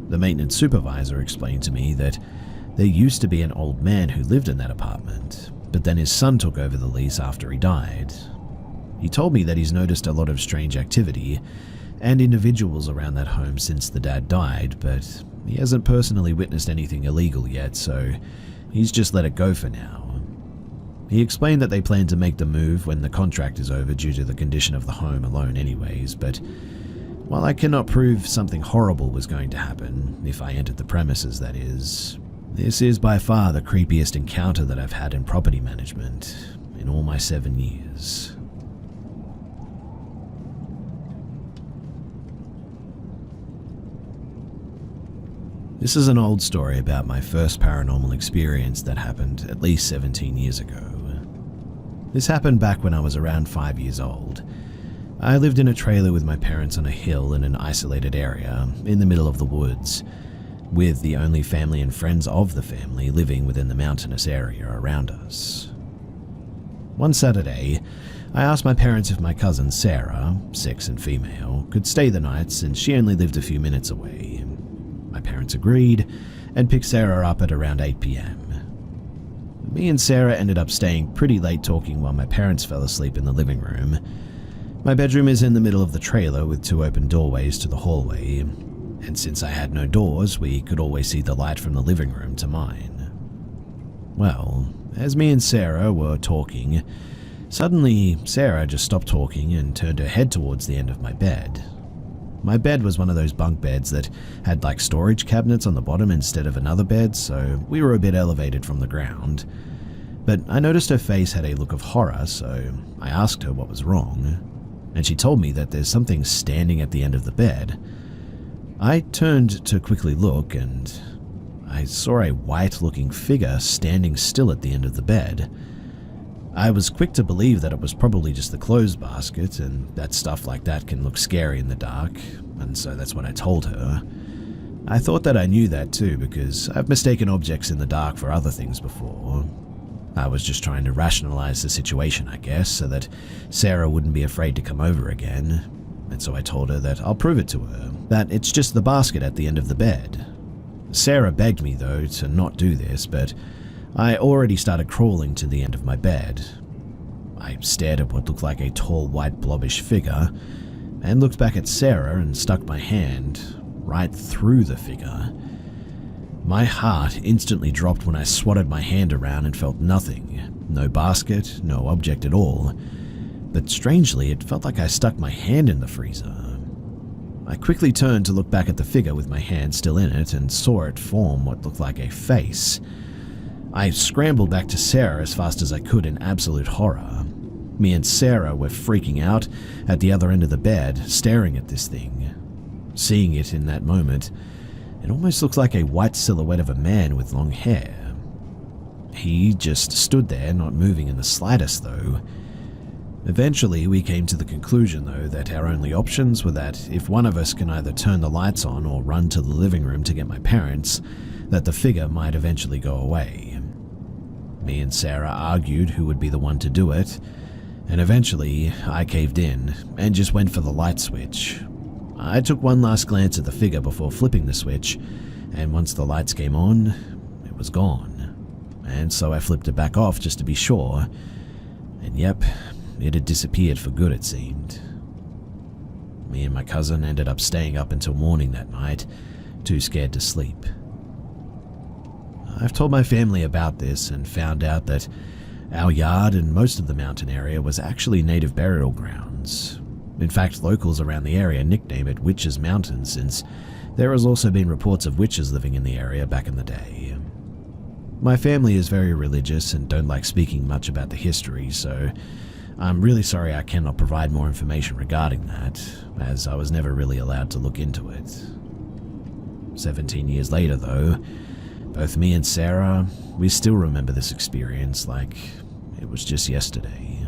The maintenance supervisor explained to me that there used to be an old man who lived in that apartment, but then his son took over the lease after he died. He told me that he's noticed a lot of strange activity and individuals around that home since the dad died, but he hasn't personally witnessed anything illegal yet, so he's just let it go for now. He explained that they plan to make the move when the contract is over due to the condition of the home alone anyways, but while I cannot prove something horrible was going to happen, if I entered the premises that is, this is by far the creepiest encounter that I've had in property management in all my 7 years. This is an old story about my first paranormal experience that happened at least 17 years ago. This happened back when I was around 5 years old. I lived in a trailer with my parents on a hill in an isolated area in the middle of the woods, with the only family and friends of the family living within the mountainous area around us. One Saturday, I asked my parents if my cousin Sarah, 6 and female, could stay the night since she only lived a few minutes away. My parents agreed and picked Sarah up at around 8 p.m. Me and Sarah ended up staying pretty late talking while my parents fell asleep in the living room. My bedroom is in the middle of the trailer with 2 open doorways to the hallway, and since I had no doors, we could always see the light from the living room to mine. Well, as me and Sarah were talking, suddenly Sarah just stopped talking and turned her head towards the end of my bed. My bed was one of those bunk beds that had like storage cabinets on the bottom instead of another bed, so we were a bit elevated from the ground. But I noticed her face had a look of horror, so I asked her what was wrong, and she told me that there's something standing at the end of the bed. I turned to quickly look, and I saw a white-looking figure standing still at the end of the bed. I was quick to believe that it was probably just the clothes basket, and that stuff like that can look scary in the dark, and so that's what I told her. I thought that I knew that too, because I've mistaken objects in the dark for other things before. I was just trying to rationalize the situation, I guess, so that Sarah wouldn't be afraid to come over again. And so I told her that I'll prove it to her, that it's just the basket at the end of the bed. Sarah begged me, though, to not do this, but I already started crawling to the end of my bed. I stared at what looked like a tall, white, blobbish figure, and looked back at Sarah and stuck my hand right through the figure. My heart instantly dropped when I swatted my hand around and felt nothing. No basket, no object at all. But strangely, it felt like I stuck my hand in the freezer. I quickly turned to look back at the figure with my hand still in it and saw it form what looked like a face. I scrambled back to Sarah as fast as I could in absolute horror. Me and Sarah were freaking out at the other end of the bed, staring at this thing. Seeing it in that moment, it almost looked like a white silhouette of a man with long hair. He just stood there, not moving in the slightest, though. Eventually, we came to the conclusion, though, that our only options were that if one of us can either turn the lights on or run to the living room to get my parents, that the figure might eventually go away. Me and Sarah argued who would be the one to do it, and eventually I caved in and just went for the light switch. I took one last glance at the figure before flipping the switch, and once the lights came on, it was gone. And so I flipped it back off just to be sure, and yep, it had disappeared for good, it seemed. Me and my cousin ended up staying up until morning that night, too scared to sleep. I've told my family about this and found out that our yard and most of the mountain area was actually native burial grounds. In fact, locals around the area nickname it Witches' Mountain since there has also been reports of witches living in the area back in the day. My family is very religious and don't like speaking much about the history, so I'm really sorry I cannot provide more information regarding that, as I was never really allowed to look into it. 17 years later, though, both me and Sarah, we still remember this experience like it was just yesterday.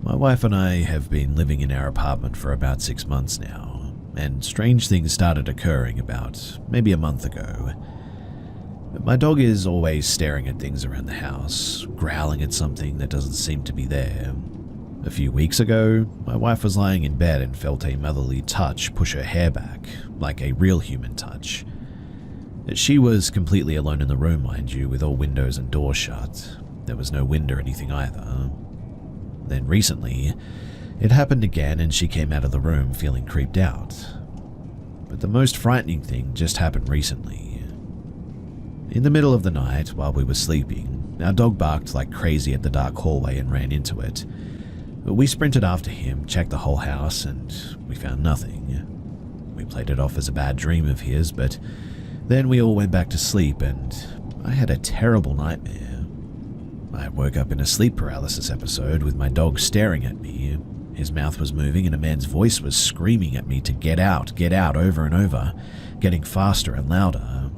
My wife and I have been living in our apartment for about 6 months now, and strange things started occurring about maybe a month ago. My dog is always staring at things around the house, growling at something that doesn't seem to be there. A few weeks ago, my wife was lying in bed and felt a motherly touch push her hair back, like a real human touch. She was completely alone in the room, mind you, with all windows and doors shut. There was no wind or anything either. Then recently, It happened again and she came out of the room feeling creeped out. But the most frightening thing just happened recently. In the middle of the night, while we were sleeping, our dog barked like crazy at the dark hallway and ran into it. We sprinted after him, checked the whole house, and we found nothing. We played it off as a bad dream of his, but then we all went back to sleep and I had a terrible nightmare. I woke up in a sleep paralysis episode with my dog staring at me. His mouth was moving and a man's voice was screaming at me to get out, over and over, getting faster and louder.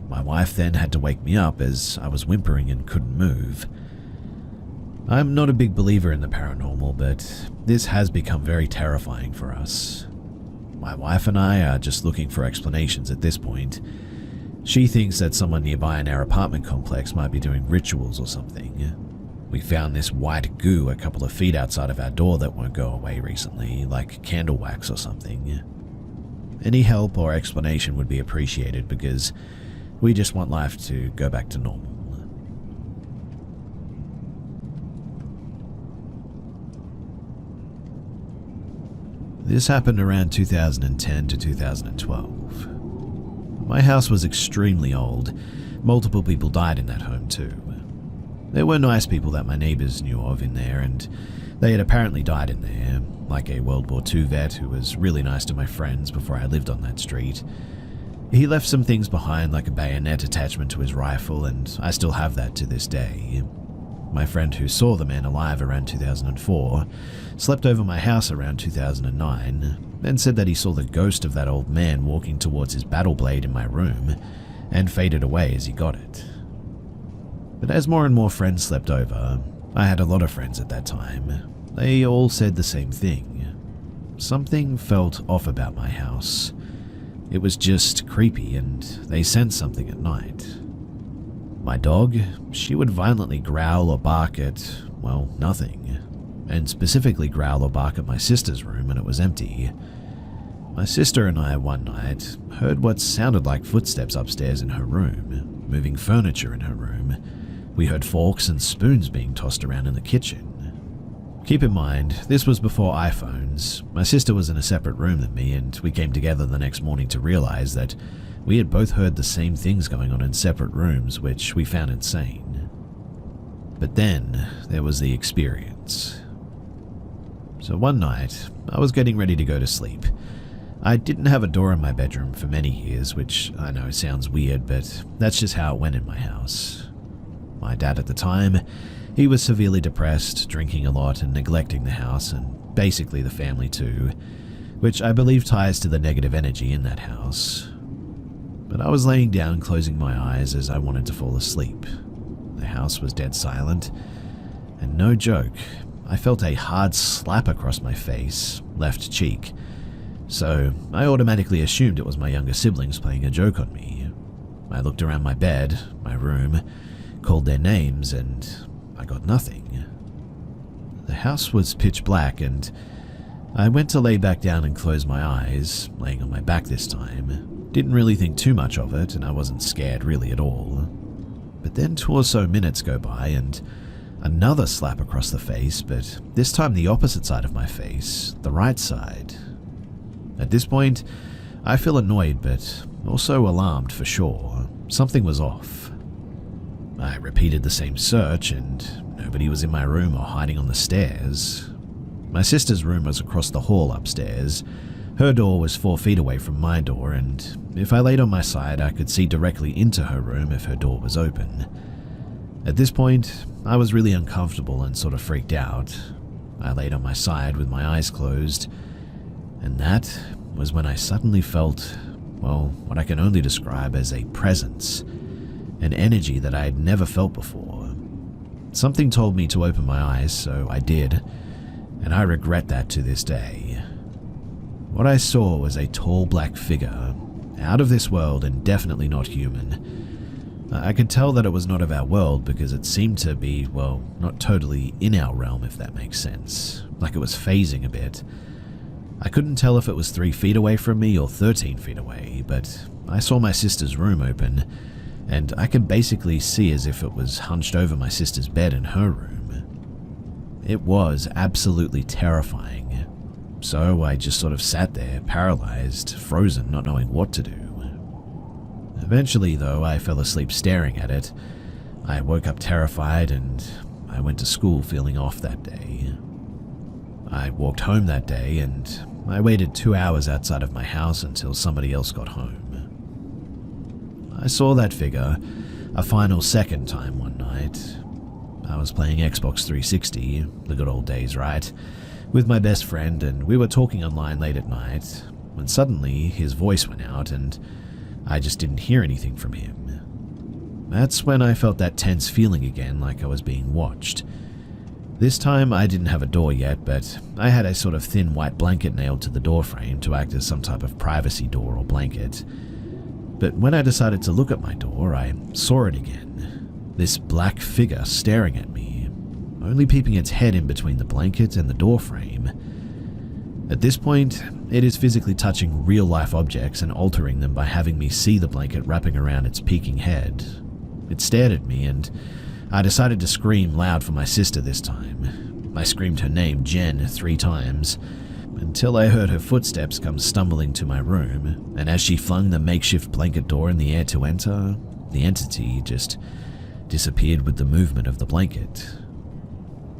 My wife then had to wake me up as I was whimpering and couldn't move. I'm not a big believer in the paranormal, but this has become very terrifying for us. My wife and I are just looking for explanations at this point. She thinks that someone nearby in our apartment complex might be doing rituals or something. We found this white goo a couple of feet outside of our door that won't go away recently, like candle wax or something. Any help or explanation would be appreciated because we just want life to go back to normal. This happened around 2010 to 2012. My house was extremely old. Multiple people died in that home too. There were nice people that my neighbors knew of in there, and they had apparently died in there, like a World War II vet who was really nice to my friends before I lived on that street. He left some things behind, like a bayonet attachment to his rifle, and I still have that to this day. My friend who saw the man alive around 2004 slept over my house around 2009 and said that he saw the ghost of that old man walking towards his battle blade in my room and faded away as he got it. But as more and more friends slept over, I had a lot of friends at that time, they all said the same thing. Something felt off about my house. It was just creepy and they sensed something at night. My dog, she would violently growl or bark at, well, nothing, and specifically growl or bark at my sister's room when it was empty. My sister and I one night heard what sounded like footsteps upstairs in her room, moving furniture in her room. We heard forks and spoons being tossed around in the kitchen. Keep in mind, this was before iPhones. My sister was in a separate room than me, and we came together the next morning to realize that we had both heard the same things going on in separate rooms, which we found insane. But then there was the experience. So one night, I was getting ready to go to sleep. I didn't have a door in my bedroom for many years, which I know sounds weird, but that's just how it went in my house. My dad at the time, he was severely depressed, drinking a lot and neglecting the house and basically the family too, which I believe ties to the negative energy in that house. But I was laying down closing my eyes as I wanted to fall asleep. The house was dead silent, and no joke, I felt a hard slap across my face, left cheek, so I automatically assumed it was my younger siblings playing a joke on me. I looked around my bed, my room, called their names, and I got nothing. The house was pitch black, and I went to lay back down and close my eyes, laying on my back this time. Didn't really think too much of it, and I wasn't scared really at all. But then 2 or so minutes go by, and another slap across the face, but this time the opposite side of my face, the right side. At this point, I feel annoyed, but also alarmed for sure. Something was off. I repeated the same search, and nobody was in my room or hiding on the stairs. My sister's room was across the hall upstairs. Her door was 4 feet away from my door, and if I laid on my side, I could see directly into her room if her door was open. At this point, I was really uncomfortable and sort of freaked out. I laid on my side with my eyes closed, and that was when I suddenly felt, well, what I can only describe as a presence. An energy that I had never felt before. Something told me to open my eyes, so I did, and I regret that to this day. What I saw was a tall black figure, out of this world and definitely not human. I could tell that it was not of our world because it seemed to be, well, not totally in our realm, if that makes sense, like it was phasing a bit. I couldn't tell if it was 3 feet away from me or 13 feet away, but I saw my sister's room open, and I could basically see as if it was hunched over my sister's bed in her room. It was absolutely terrifying. So I just sort of sat there, paralyzed, frozen, not knowing what to do. Eventually, though, I fell asleep staring at it. I woke up terrified and I went to school feeling off that day. I walked home that day and I waited 2 hours outside of my house until somebody else got home. I saw that figure a final second time one night. I was playing Xbox 360, the good old days, right, with my best friend, and we were talking online late at night when suddenly his voice went out and I just didn't hear anything from him. That's when I felt that tense feeling again, like I was being watched. This time I didn't have a door yet, but I had a sort of thin white blanket nailed to the door frame to act as some type of privacy door or blanket. But when I decided to look at my door, I saw it again. This black figure staring at me, only peeping its head in between the blanket and the door frame. At this point, it is physically touching real-life objects and altering them by having me see the blanket wrapping around its peeking head. It stared at me, and I decided to scream loud for my sister this time. I screamed her name, Jen, 3 times, until I heard her footsteps come stumbling to my room, and as she flung the makeshift blanket door in the air to enter, the entity just disappeared with the movement of the blanket.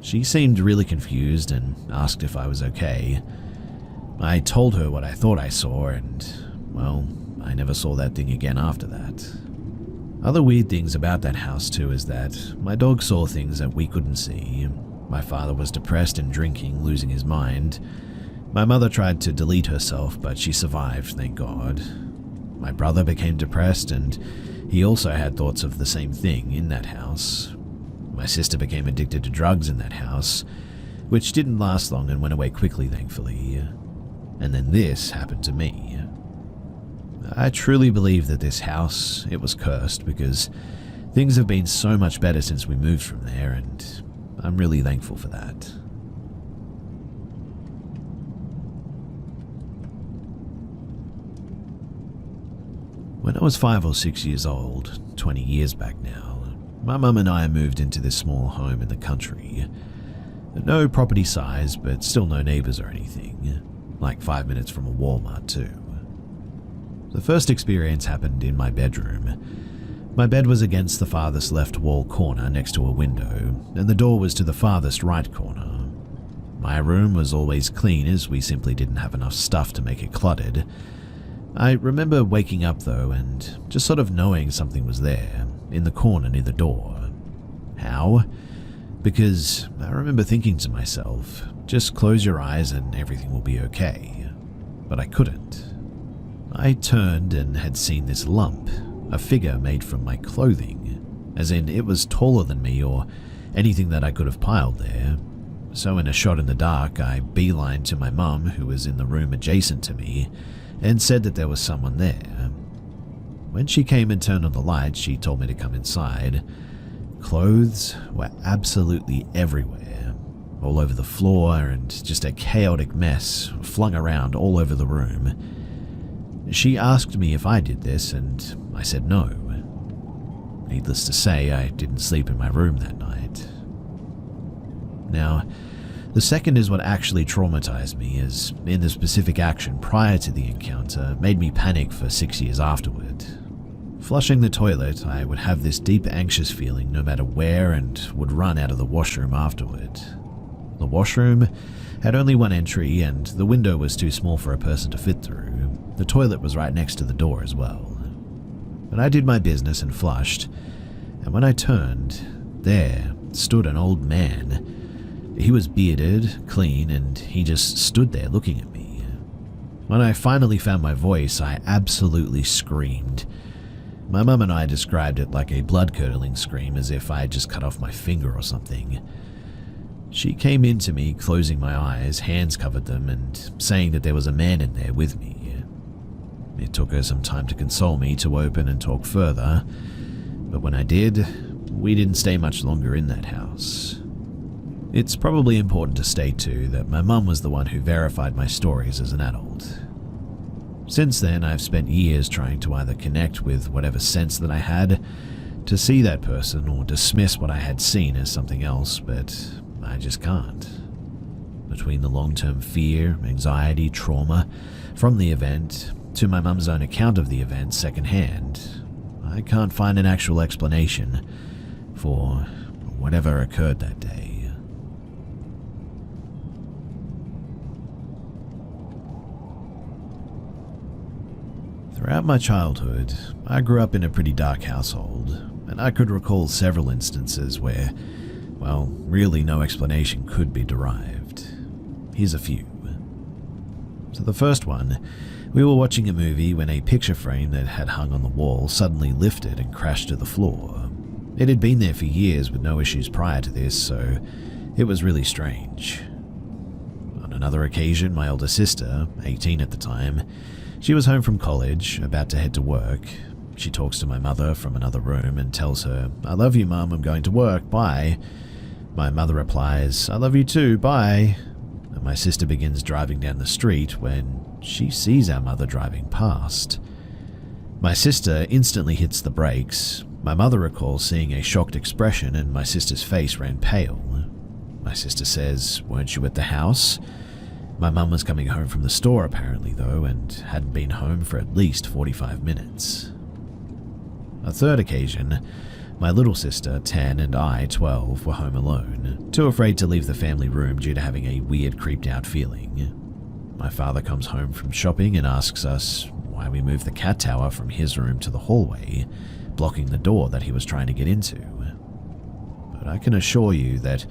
She seemed really confused and asked if I was okay. I told her what I thought I saw, and, well, I never saw that thing again after that. Other weird things about that house too is that my dog saw things that we couldn't see. My father was depressed and drinking, losing his mind. My mother tried to delete herself, but she survived, thank God. My brother became depressed, and he also had thoughts of the same thing in that house. My sister became addicted to drugs in that house, which didn't last long and went away quickly, thankfully. And then this happened to me. I truly believe that this house, it was cursed, because things have been so much better since we moved from there, and I'm really thankful for that. When I was 5 or 6 years old, 20 years back now, my mum and I moved into this small home in the country. No property size, but still no neighbors or anything. Like 5 minutes from a Walmart too. The first experience happened in my bedroom. My bed was against the farthest left wall corner next to a window, and the door was to the farthest right corner. My room was always clean as we simply didn't have enough stuff to make it cluttered. I remember waking up though and just sort of knowing something was there, in the corner near the door. How? Because I remember thinking to myself, just close your eyes and everything will be okay. But I couldn't. I turned and had seen this lump, a figure made from my clothing, as in it was taller than me or anything that I could have piled there. So in a shot in the dark, I beelined to my mum, who was in the room adjacent to me, and said that there was someone there. When she came and turned on the light, she told me to come inside. Clothes were absolutely everywhere, all over the floor, and just a chaotic mess flung around all over the room. She asked me if I did this, and I said no. Needless to say, I didn't sleep in my room that night. Now, the second is what actually traumatized me, as in the specific action prior to the encounter made me panic for 6 years afterward. Flushing the toilet, I would have this deep anxious feeling no matter where and would run out of the washroom afterward. The washroom had only one entry and the window was too small for a person to fit through. The toilet was right next to the door as well. But I did my business and flushed, and when I turned, there stood an old man. He was bearded, clean, and he just stood there looking at me. When I finally found my voice, I absolutely screamed. My mum and I described it like a blood-curdling scream, as if I had just cut off my finger or something. She came in to me, closing my eyes, hands covered them, and saying that there was a man in there with me. It took her some time to console me, to open and talk further, but when I did, we didn't stay much longer in that house. It's probably important to state too that my mum was the one who verified my stories as an adult. Since then, I've spent years trying to either connect with whatever sense that I had, to see that person or dismiss what I had seen as something else, but I just can't. Between the long-term fear, anxiety, trauma from the event to my mum's own account of the event secondhand, I can't find an actual explanation for whatever occurred that day. Throughout my childhood, I grew up in a pretty dark household, and I could recall several instances where, well, really no explanation could be derived. Here's a few. So the first one, we were watching a movie when a picture frame that had hung on the wall suddenly lifted and crashed to the floor. It had been there for years with no issues prior to this, so it was really strange. On another occasion, my older sister, 18 at the time, she was home from college, about to head to work. She talks to my mother from another room and tells her, "I love you, Mum, I'm going to work, bye." My mother replies, "I love you too, bye." And my sister begins driving down the street when she sees our mother driving past. My sister instantly hits the brakes. My mother recalls seeing a shocked expression and my sister's face ran pale. My sister says, "Weren't you at the house?" My mum was coming home from the store apparently though, and hadn't been home for at least 45 minutes. A third occasion, my little sister, 10, and I, 12, were home alone, too afraid to leave the family room due to having a weird creeped out feeling. My father comes home from shopping and asks us why we moved the cat tower from his room to the hallway, blocking the door that he was trying to get into. But I can assure you that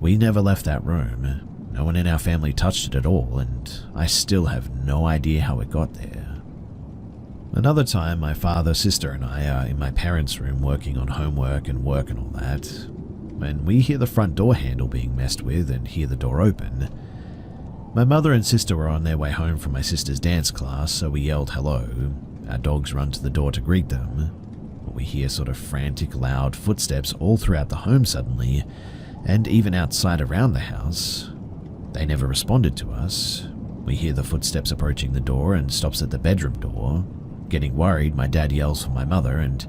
we never left that room. No one in our family touched it at all, and I still have no idea how it got there. Another time, my father, sister, and I are in my parents' room working on homework and work and all that, when we hear the front door handle being messed with and hear the door open. My mother and sister were on their way home from my sister's dance class, so we yelled hello. Our dogs run to the door to greet them. We hear sort of frantic, loud footsteps all throughout the home suddenly, and even outside around the house. They never responded to us. We hear the footsteps approaching the door and stops at the bedroom door. Getting worried, my dad yells for my mother, and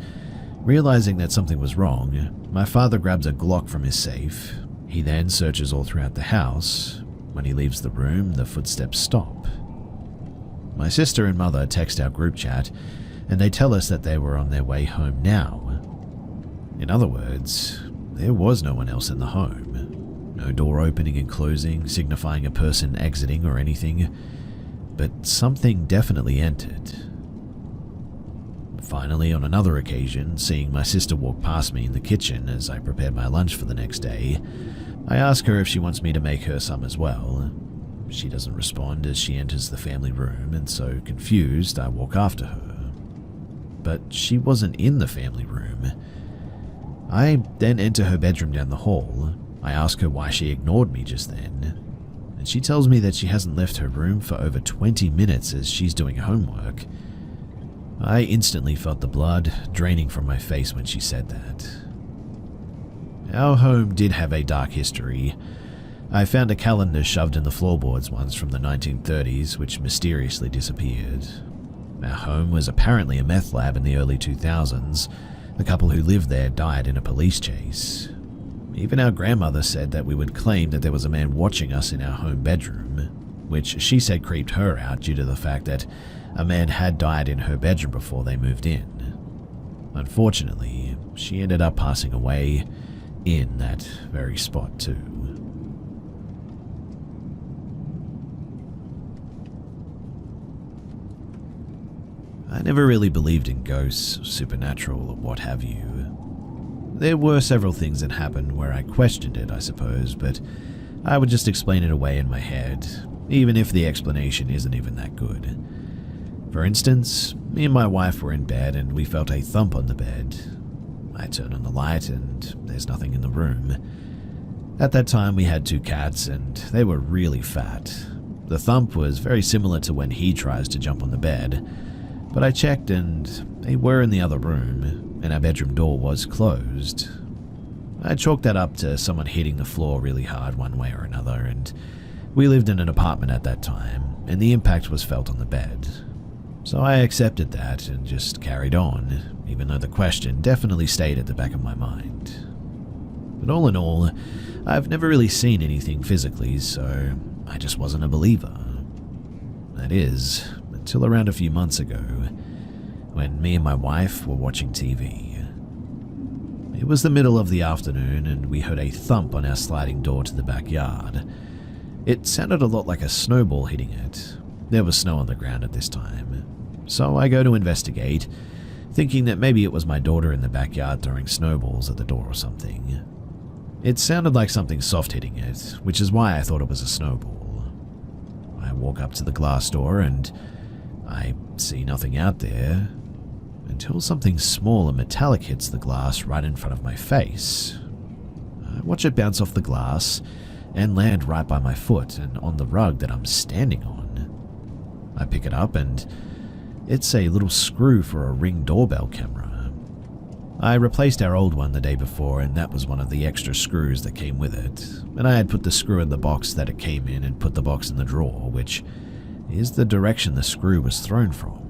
realizing that something was wrong, my father grabs a Glock from his safe. He then searches all throughout the house. When he leaves the room, the footsteps stop. My sister and mother text our group chat, and they tell us that they were on their way home now. In other words, there was no one else in the home. No door opening and closing, signifying a person exiting or anything, but something definitely entered. Finally, on another occasion, seeing my sister walk past me in the kitchen as I prepared my lunch for the next day, I ask her if she wants me to make her some as well. She doesn't respond as she enters the family room, and so confused, I walk after her. But she wasn't in the family room. I then enter her bedroom down the hall. I ask her why she ignored me just then, and she tells me that she hasn't left her room for over 20 minutes as she's doing homework. I instantly felt the blood draining from my face when she said that. Our home did have a dark history. I found a calendar shoved in the floorboards once from the 1930s, which mysteriously disappeared. Our home was apparently a meth lab in the early 2000s. The couple who lived there died in a police chase. Even our grandmother said that we would claim that there was a man watching us in our home bedroom, which she said creeped her out due to the fact that a man had died in her bedroom before they moved in. Unfortunately, she ended up passing away in that very spot too. I never really believed in ghosts, supernatural, or what have you. There were several things that happened where I questioned it, I suppose, but I would just explain it away in my head, even if the explanation isn't even that good. For instance, me and my wife were in bed and we felt a thump on the bed. I turn on the light and there's nothing in the room. At that time we had 2 cats and they were really fat. The thump was very similar to when he tries to jump on the bed, but I checked and they were in the other room, and our bedroom door was closed. I chalked that up to someone hitting the floor really hard one way or another, and we lived in an apartment at that time, and the impact was felt on the bed. So I accepted that and just carried on, even though the question definitely stayed at the back of my mind. But all in all, I've never really seen anything physically, so I just wasn't a believer. That is, until around a few months ago, when me and my wife were watching TV. It was the middle of the afternoon and we heard a thump on our sliding door to the backyard. It sounded a lot like a snowball hitting it. There was snow on the ground at this time. So I go to investigate, thinking that maybe it was my daughter in the backyard throwing snowballs at the door or something. It sounded like something soft hitting it, which is why I thought it was a snowball. I walk up to the glass door and I see nothing out there, until something small and metallic hits the glass right in front of my face. I watch it bounce off the glass and land right by my foot and on the rug that I'm standing on. I pick it up and it's a little screw for a Ring doorbell camera. I replaced our old one the day before and that was one of the extra screws that came with it, and I had put the screw in the box that it came in and put the box in the drawer, which is the direction the screw was thrown from.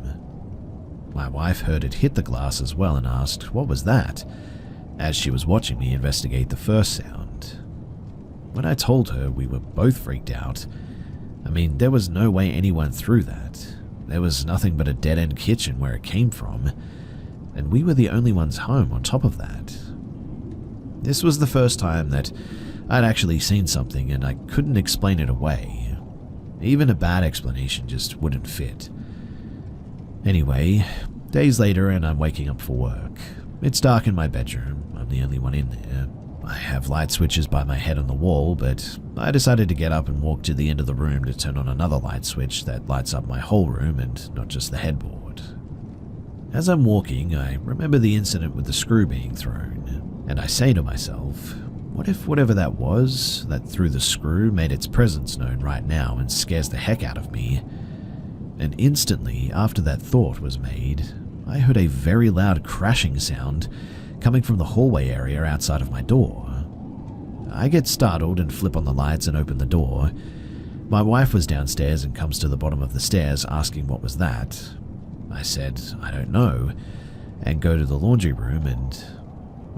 My wife heard it hit the glass as well and asked, "What was that?" as she was watching me investigate the first sound. When I told her, we were both freaked out. I mean, there was no way anyone threw that. There was nothing but a dead-end kitchen where it came from, and we were the only ones home on top of that. This was the first time that I'd actually seen something and I couldn't explain it away. Even a bad explanation just wouldn't fit. Anyway, days later and I'm waking up for work. It's dark in my bedroom, I'm the only one in there. I have light switches by my head on the wall, but I decided to get up and walk to the end of the room to turn on another light switch that lights up my whole room and not just the headboard. As I'm walking, I remember the incident with the screw being thrown, and I say to myself, what if whatever that was that threw the screw made its presence known right now and scares the heck out of me? And instantly, after that thought was made, I heard a very loud crashing sound coming from the hallway area outside of my door. I get startled and flip on the lights and open the door. My wife was downstairs and comes to the bottom of the stairs asking what was that. I said, I don't know, and go to the laundry room and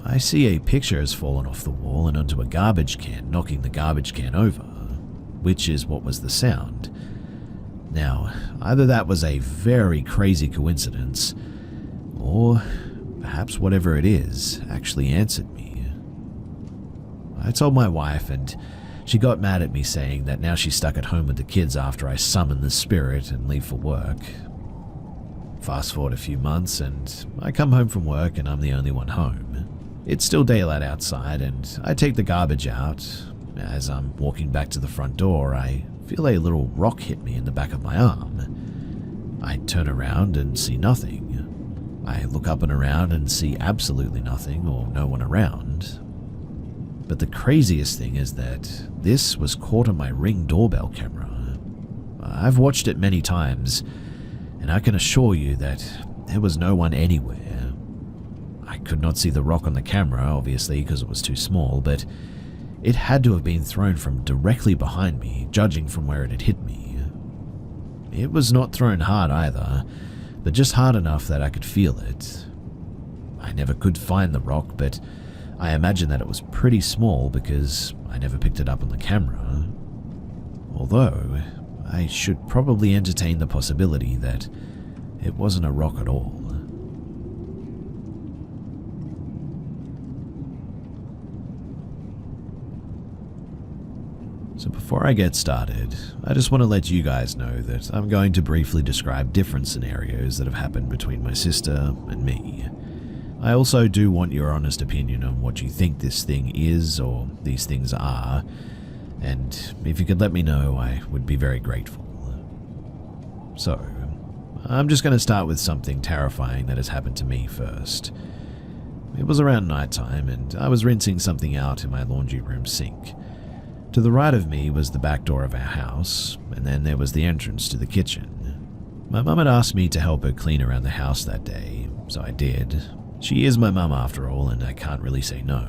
I see a picture has fallen off the wall and onto a garbage can, knocking the garbage can over, which is what was the sound. Now, either that was a very crazy coincidence, or perhaps whatever it is actually answered me. I told my wife and she got mad at me saying that now she's stuck at home with the kids after I summon the spirit and leave for work. Fast forward a few months and I come home from work and I'm the only one home. It's still daylight outside and I take the garbage out. As I'm walking back to the front door, I feel a little rock hit me in the back of my arm. I turn around and see nothing. I look up and around and see absolutely nothing or no one around. But the craziest thing is that this was caught on my Ring doorbell camera. I've watched it many times, and I can assure you that there was no one anywhere. I could not see the rock on the camera, obviously, because it was too small, but it had to have been thrown from directly behind me, judging from where it had hit me. It was not thrown hard either, but just hard enough that I could feel it. I never could find the rock, but I imagine that it was pretty small because I never picked it up on the camera. Although, I should probably entertain the possibility that it wasn't a rock at all. So before I get started, I just want to let you guys know that I'm going to briefly describe different scenarios that have happened between my sister and me. I also do want your honest opinion on what you think this thing is or these things are, and if you could let me know, I would be very grateful. So, I'm just going to start with something terrifying that has happened to me first. It was around nighttime and I was rinsing something out in my laundry room sink. To the right of me was the back door of our house, and then there was the entrance to the kitchen. My mum had asked me to help her clean around the house that day, so I did. She is my mum after all, and I can't really say no.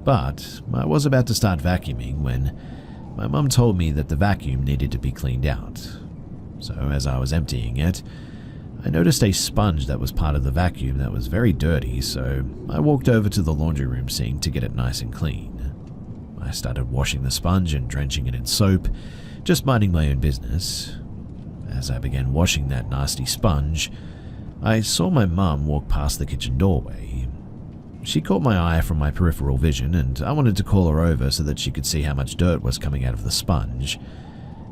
But I was about to start vacuuming when my mum told me that the vacuum needed to be cleaned out. So as I was emptying it, I noticed a sponge that was part of the vacuum that was very dirty, so I walked over to the laundry room sink to get it nice and clean. I started washing the sponge and drenching it in soap, just minding my own business. As I began washing that nasty sponge, I saw my mum walk past the kitchen doorway. She caught my eye from my peripheral vision, and I wanted to call her over so that she could see how much dirt was coming out of the sponge.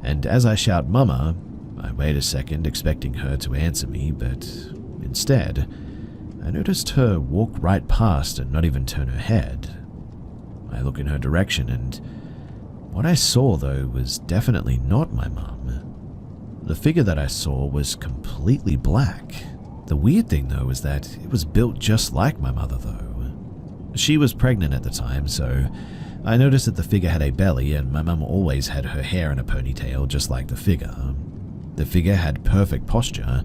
And as I shout "Mama," I wait a second, expecting her to answer me, but instead, I noticed her walk right past and not even turn her head. I look in her direction, and what I saw, though, was definitely not my mum. The figure that I saw was completely black. The weird thing, though, is that it was built just like my mother, though. She was pregnant at the time, so I noticed that the figure had a belly, and my mum always had her hair in a ponytail just like the figure. The figure had perfect posture,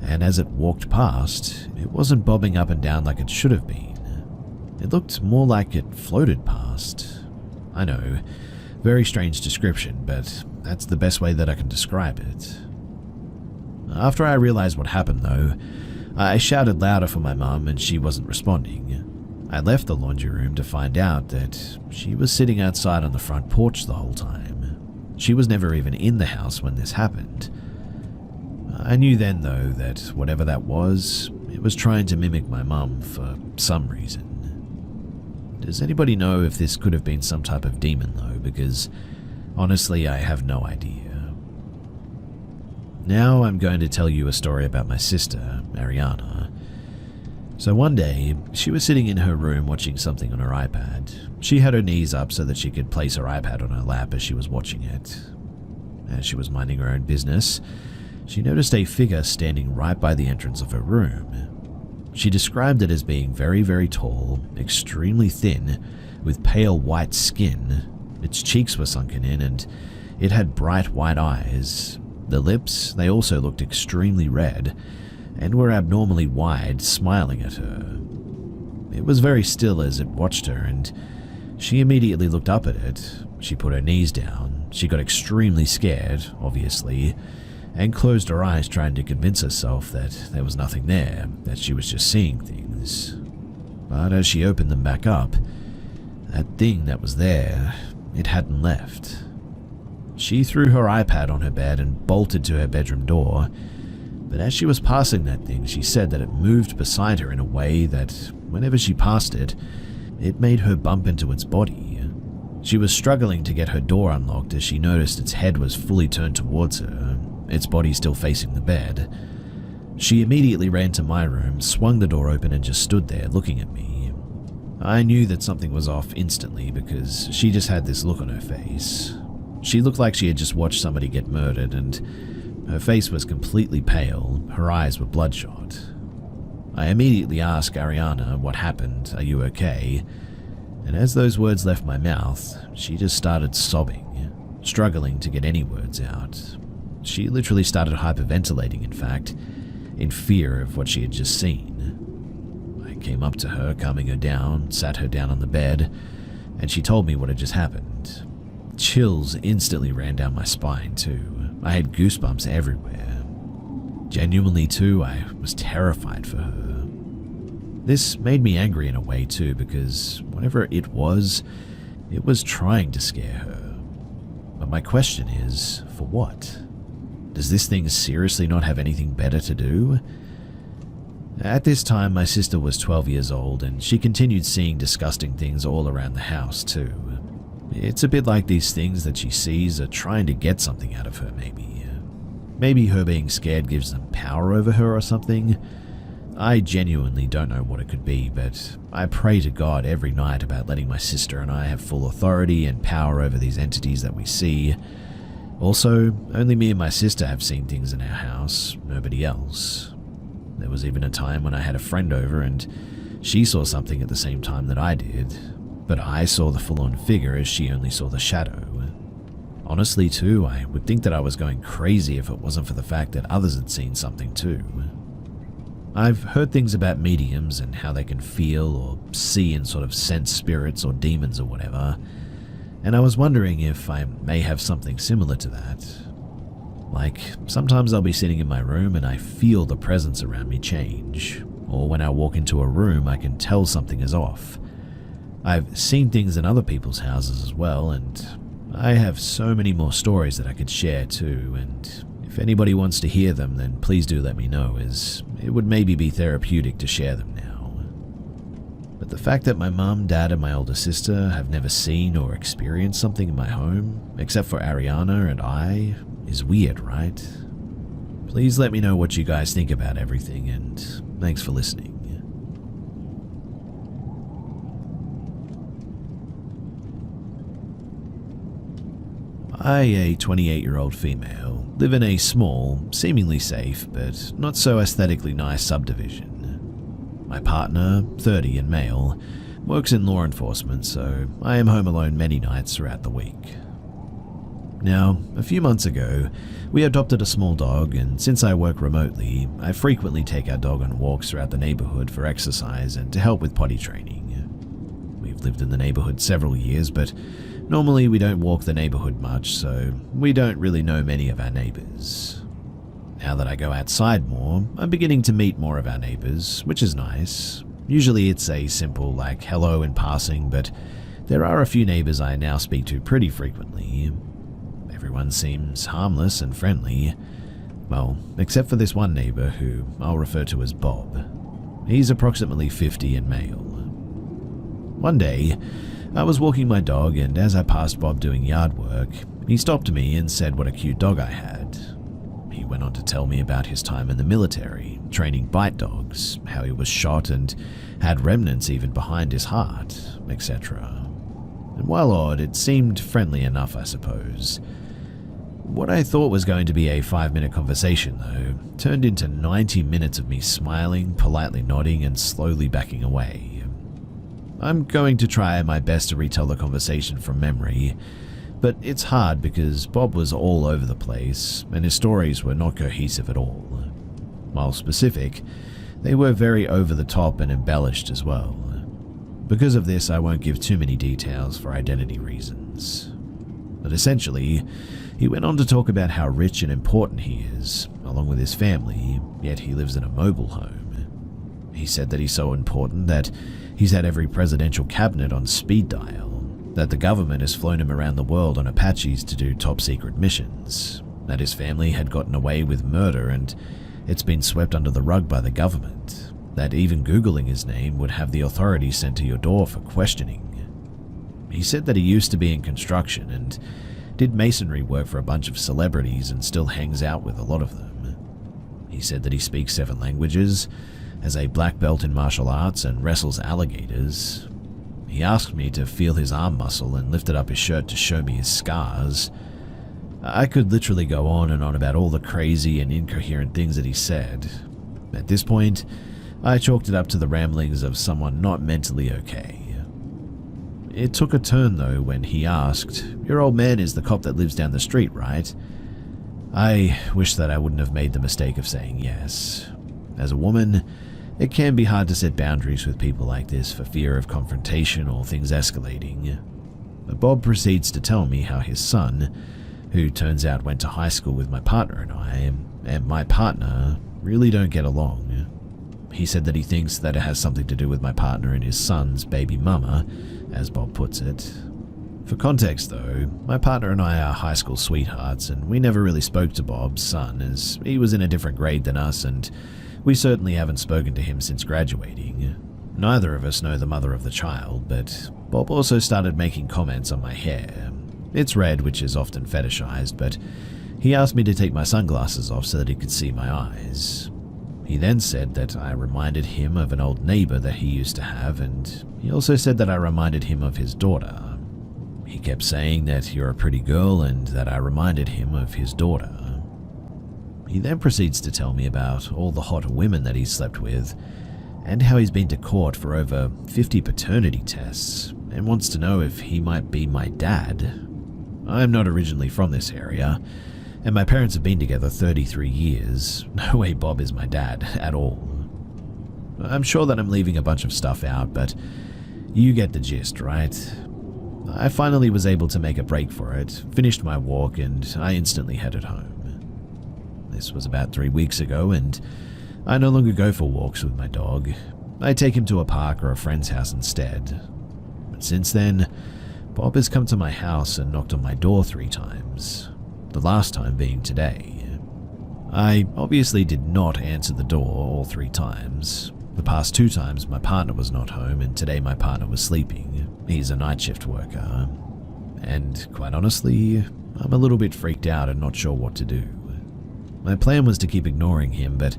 and as it walked past, it wasn't bobbing up and down like it should have been. It looked more like it floated past. I know, very strange description, but that's the best way that I can describe it. After I realized what happened, though, I shouted louder for my mum and she wasn't responding. I left the laundry room to find out that she was sitting outside on the front porch the whole time. She was never even in the house when this happened. I knew then, though, that whatever that was, it was trying to mimic my mum for some reason. Does anybody know if this could have been some type of demon, though? Because honestly, I have no idea. Now I'm going to tell you a story about my sister, Ariana. So one day, she was sitting in her room watching something on her iPad. She had her knees up so that she could place her iPad on her lap as she was watching it. As she was minding her own business, she noticed a figure standing right by the entrance of her room. She described it as being very, very tall, extremely thin, with pale white skin. Its cheeks were sunken in, and it had bright white eyes. The lips, they also looked extremely red, and were abnormally wide, smiling at her. It was very still as it watched her, and she immediately looked up at it. She put her knees down. She got extremely scared, obviously, and closed her eyes trying to convince herself that there was nothing there, that she was just seeing things. But as she opened them back up, that thing that was there, it hadn't left. She threw her iPad on her bed and bolted to her bedroom door, but as she was passing that thing, she said that it moved beside her in a way that, whenever she passed it, it made her bump into its body. She was struggling to get her door unlocked as she noticed its head was fully turned towards her, its body still facing the bed. She immediately ran to my room, swung the door open, and just stood there looking at me. I knew that something was off instantly because she just had this look on her face. She looked like she had just watched somebody get murdered, and her face was completely pale, her eyes were bloodshot. I immediately asked Ariana, "What happened? Are you okay?" And as those words left my mouth, she just started sobbing, struggling to get any words out. She literally started hyperventilating, in fact, in fear of what she had just seen. I came up to her, calming her down, sat her down on the bed, and she told me what had just happened. Chills instantly ran down my spine, too. I had goosebumps everywhere. Genuinely, too, I was terrified for her. This made me angry in a way, too, because whatever it was trying to scare her. But my question is, for what? Does this thing seriously not have anything better to do? At this time, my sister was 12 years old, and she continued seeing disgusting things all around the house, too. It's a bit like these things that she sees are trying to get something out of her, maybe. Maybe her being scared gives them power over her or something. I genuinely don't know what it could be, but I pray to God every night about letting my sister and I have full authority and power over these entities that we see. Also, only me and my sister have seen things in our house, nobody else. There was even a time when I had a friend over and she saw something at the same time that I did, but I saw the full-on figure as she only saw the shadow. Honestly, too, I would think that I was going crazy if it wasn't for the fact that others had seen something too. I've heard things about mediums and how they can feel or see and sort of sense spirits or demons or whatever, and I was wondering if I may have something similar to that. Like, sometimes I'll be sitting in my room and I feel the presence around me change, or when I walk into a room I can tell something is off. I've seen things in other people's houses as well, and I have so many more stories that I could share too, and if anybody wants to hear them, then please do let me know, as it would maybe be therapeutic to share them now. But the fact that my mum, dad, and my older sister have never seen or experienced something in my home, except for Ariana and I, is weird, right? Please let me know what you guys think about everything, and thanks for listening. I, a 28-year-old female, live in a small, seemingly safe, but not so aesthetically nice subdivision. My partner, 30 and male, works in law enforcement, so I am home alone many nights throughout the week. Now, a few months ago, we adopted a small dog, and since I work remotely, I frequently take our dog on walks throughout the neighborhood for exercise and to help with potty training. We've lived in the neighborhood several years, but normally we don't walk the neighborhood much, so we don't really know many of our neighbors. Now that I go outside more, I'm beginning to meet more of our neighbors, which is nice. Usually it's a simple like hello in passing, but there are a few neighbors I now speak to pretty frequently. Everyone seems harmless and friendly. Well, except for this one neighbor who I'll refer to as Bob. He's approximately 50 and male. One day, I was walking my dog, and as I passed Bob doing yard work, he stopped me and said what a cute dog I had. He went on to tell me about his time in the military, training bite dogs, how he was shot and had remnants even behind his heart, etc. And while odd, it seemed friendly enough, I suppose. What I thought was going to be a 5-minute conversation, though, turned into 90 minutes of me smiling, politely nodding, and slowly backing away. I'm going to try my best to retell the conversation from memory, but it's hard because Bob was all over the place, and his stories were not cohesive at all. While specific, they were very over the top and embellished as well. Because of this, I won't give too many details for identity reasons. But essentially, he went on to talk about how rich and important he is, along with his family, yet he lives in a mobile home. He said that he's so important that he's had every presidential cabinet on speed dial, that the government has flown him around the world on Apaches to do top-secret missions, that his family had gotten away with murder and it's been swept under the rug by the government, that even Googling his name would have the authorities sent to your door for questioning. He said that he used to be in construction and did masonry work for a bunch of celebrities and still hangs out with a lot of them. He said that he speaks 7 languages, has a black belt in martial arts, and wrestles alligators. He asked me to feel his arm muscle and lifted up his shirt to show me his scars. I could literally go on and on about all the crazy and incoherent things that he said. At this point, I chalked it up to the ramblings of someone not mentally okay. It took a turn though when he asked, "Your old man is the cop that lives down the street, right?" I wish that I wouldn't have made the mistake of saying yes. As a woman, it can be hard to set boundaries with people like this for fear of confrontation or things escalating. But Bob proceeds to tell me how his son, who turns out went to high school with my partner and my partner really don't get along. He said that he thinks that it has something to do with my partner and his son's baby mama, as Bob puts it. For context though, my partner and I are high school sweethearts, and we never really spoke to Bob's son as he was in a different grade than us, and we certainly haven't spoken to him since graduating. Neither of us know the mother of the child, but Bob also started making comments on my hair. It's red, which is often fetishized, but he asked me to take my sunglasses off so that he could see my eyes. He then said that I reminded him of an old neighbor that he used to have, and he also said that I reminded him of his daughter. He kept saying that you're a pretty girl and that I reminded him of his daughter. He then proceeds to tell me about all the hot women that he's slept with, and how he's been to court for over 50 paternity tests, and wants to know if he might be my dad. I'm not originally from this area, and my parents have been together 33 years. No way Bob is my dad at all. I'm sure that I'm leaving a bunch of stuff out, but you get the gist, right? I finally was able to make a break for it, finished my walk, and I instantly headed home. This was about 3 weeks ago, and I no longer go for walks with my dog. I take him to a park or a friend's house instead. But since then, Bob has come to my house and knocked on my door 3 times, the last time being today. I obviously did not answer the door all 3 times. The past 2 times my partner was not home, and today my partner was sleeping. He's a night shift worker. And quite honestly, I'm a little bit freaked out and not sure what to do. My plan was to keep ignoring him, but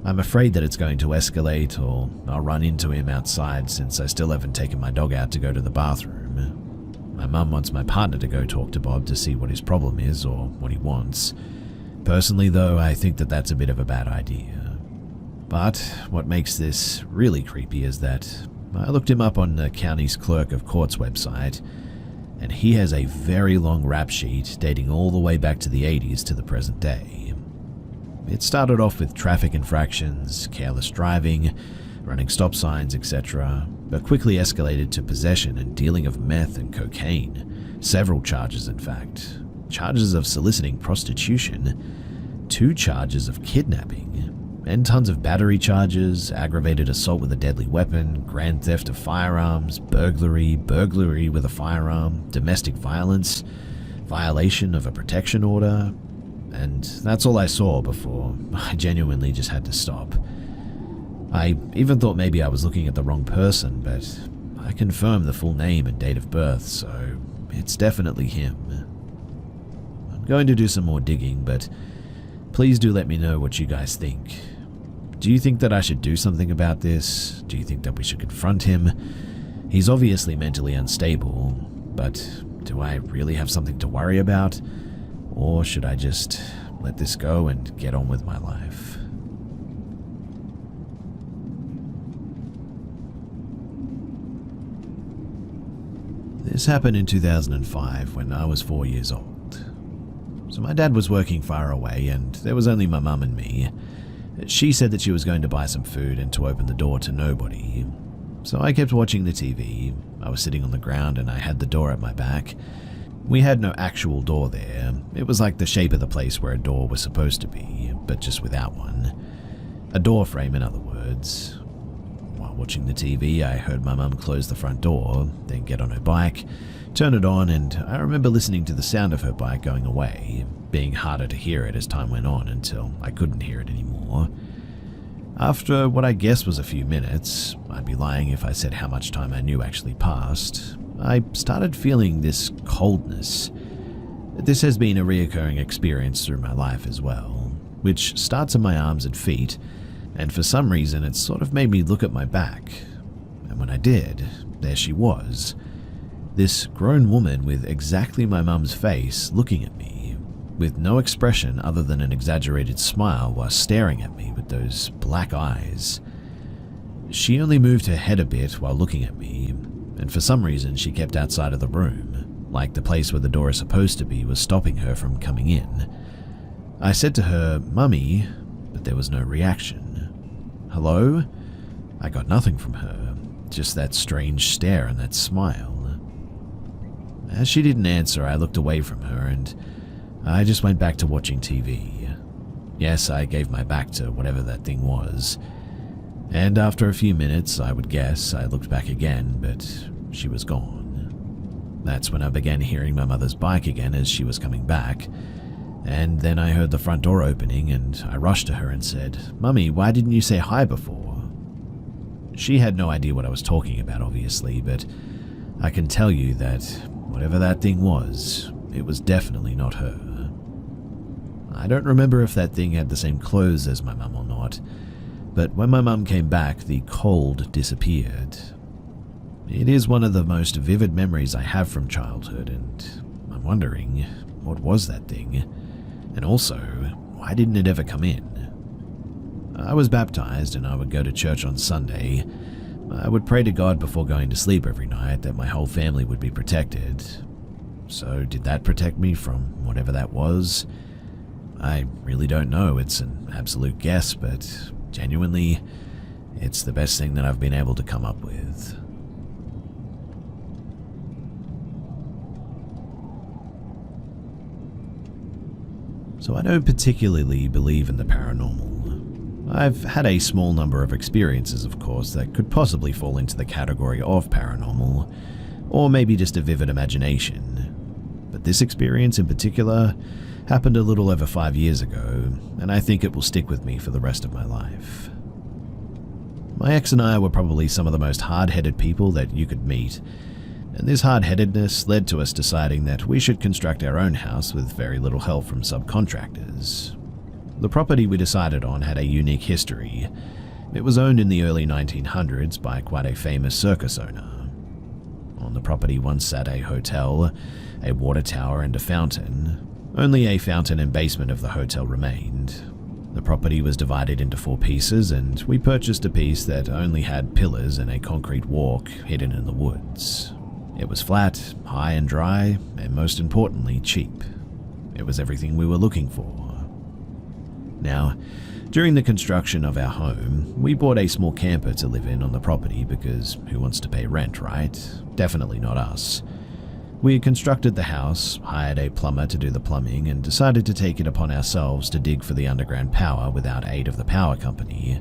I'm afraid that it's going to escalate, or I'll run into him outside since I still haven't taken my dog out to go to the bathroom. My mum wants my partner to go talk to Bob to see what his problem is or what he wants. Personally, though, I think that that's a bit of a bad idea. But what makes this really creepy is that I looked him up on the county's clerk of court's website, and he has a very long rap sheet dating all the way back to the 80s to the present day. It started off with traffic infractions, careless driving, running stop signs, etc., but quickly escalated to possession and dealing of meth and cocaine, several charges in fact, charges of soliciting prostitution, 2 charges of kidnapping, and tons of battery charges, aggravated assault with a deadly weapon, grand theft of firearms, burglary, burglary with a firearm, domestic violence, violation of a protection order, and that's all I saw before I genuinely just had to stop. I even thought maybe I was looking at the wrong person, but I confirmed the full name and date of birth, so it's definitely him. I'm going to do some more digging, but please do let me know what you guys think. Do you think that I should do something about this? Do you think that we should confront him? He's obviously mentally unstable, but do I really have something to worry about? Or should I just let this go and get on with my life? This happened in 2005 when I was 4 years old. So my dad was working far away and there was only my mum and me. She said that she was going to buy some food and to open the door to nobody. So I kept watching the TV. I was sitting on the ground and I had the door at my back. We had no actual door there. It was like the shape of the place where a door was supposed to be, but just without one. A door frame, in other words. While watching the TV, I heard my mum close the front door, then get on her bike, turn it on, and I remember listening to the sound of her bike going away, being harder to hear it as time went on until I couldn't hear it anymore. After what I guess was a few minutes, I'd be lying if I said how much time I knew actually passed, I started feeling this coldness. This has been a reoccurring experience through my life as well, which starts in my arms and feet, and for some reason it sort of made me look at my back. And when I did, there she was. This grown woman with exactly my mum's face looking at me, with no expression other than an exaggerated smile while staring at me with those black eyes. She only moved her head a bit while looking at me, and for some reason she kept outside of the room, like the place where the door is supposed to be was stopping her from coming in. I said to her, "Mummy," but there was no reaction. "Hello?" I got nothing from her, just that strange stare and that smile. As she didn't answer, I looked away from her and I just went back to watching TV. Yes, I gave my back to whatever that thing was. And after a few minutes, I would guess, I looked back again, but she was gone. That's when I began hearing my mother's bike again as she was coming back, and then I heard the front door opening and I rushed to her and said, "Mummy, why didn't you say hi before?" She had no idea what I was talking about, obviously, but I can tell you that whatever that thing was, it was definitely not her. I don't remember if that thing had the same clothes as my mum or not, but when my mum came back, the cold disappeared. It is one of the most vivid memories I have from childhood, and I'm wondering, what was that thing? And also, why didn't it ever come in? I was baptized and I would go to church on Sunday. I would pray to God before going to sleep every night that my whole family would be protected. So did that protect me from whatever that was? I really don't know, it's an absolute guess, but genuinely, it's the best thing that I've been able to come up with. So I don't particularly believe in the paranormal. I've had a small number of experiences, of course, that could possibly fall into the category of paranormal, or maybe just a vivid imagination. But this experience in particular happened a little over 5 years ago, and I think it will stick with me for the rest of my life. My ex and I were probably some of the most hard-headed people that you could meet, and this hard-headedness led to us deciding that we should construct our own house with very little help from subcontractors. The property we decided on had a unique history. It was owned in the early 1900s by quite a famous circus owner. On the property once sat a hotel, a water tower and a fountain. Only a fountain and basement of the hotel remained. The property was divided into 4 pieces, and we purchased a piece that only had pillars and a concrete walk hidden in the woods. It was flat, high and dry, and most importantly, cheap. It was everything we were looking for. Now, during the construction of our home, we bought a small camper to live in on the property because who wants to pay rent, right? Definitely not us. We constructed the house, hired a plumber to do the plumbing, and decided to take it upon ourselves to dig for the underground power without aid of the power company.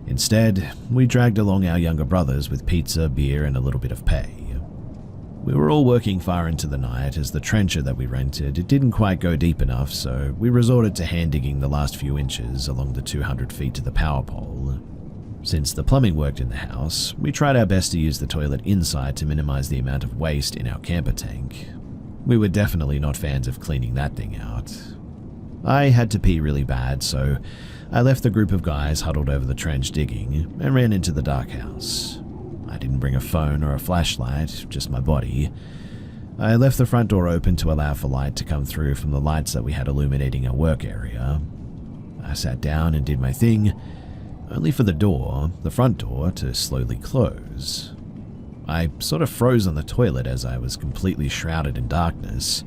Instead, we dragged along our younger brothers with pizza, beer, and a little bit of pay. We were all working far into the night as the trencher that we rented, it didn't quite go deep enough, so we resorted to hand digging the last few inches along the 200 feet to the power pole. Since the plumbing worked in the house, we tried our best to use the toilet inside to minimize the amount of waste in our camper tank. We were definitely not fans of cleaning that thing out. I had to pee really bad, so I left the group of guys huddled over the trench digging and ran into the dark house. I didn't bring a phone or a flashlight, just my body. I left the front door open to allow for light to come through from the lights that we had illuminating our work area. I sat down and did my thing, only for the front door, to slowly close. I sort of froze on the toilet as I was completely shrouded in darkness.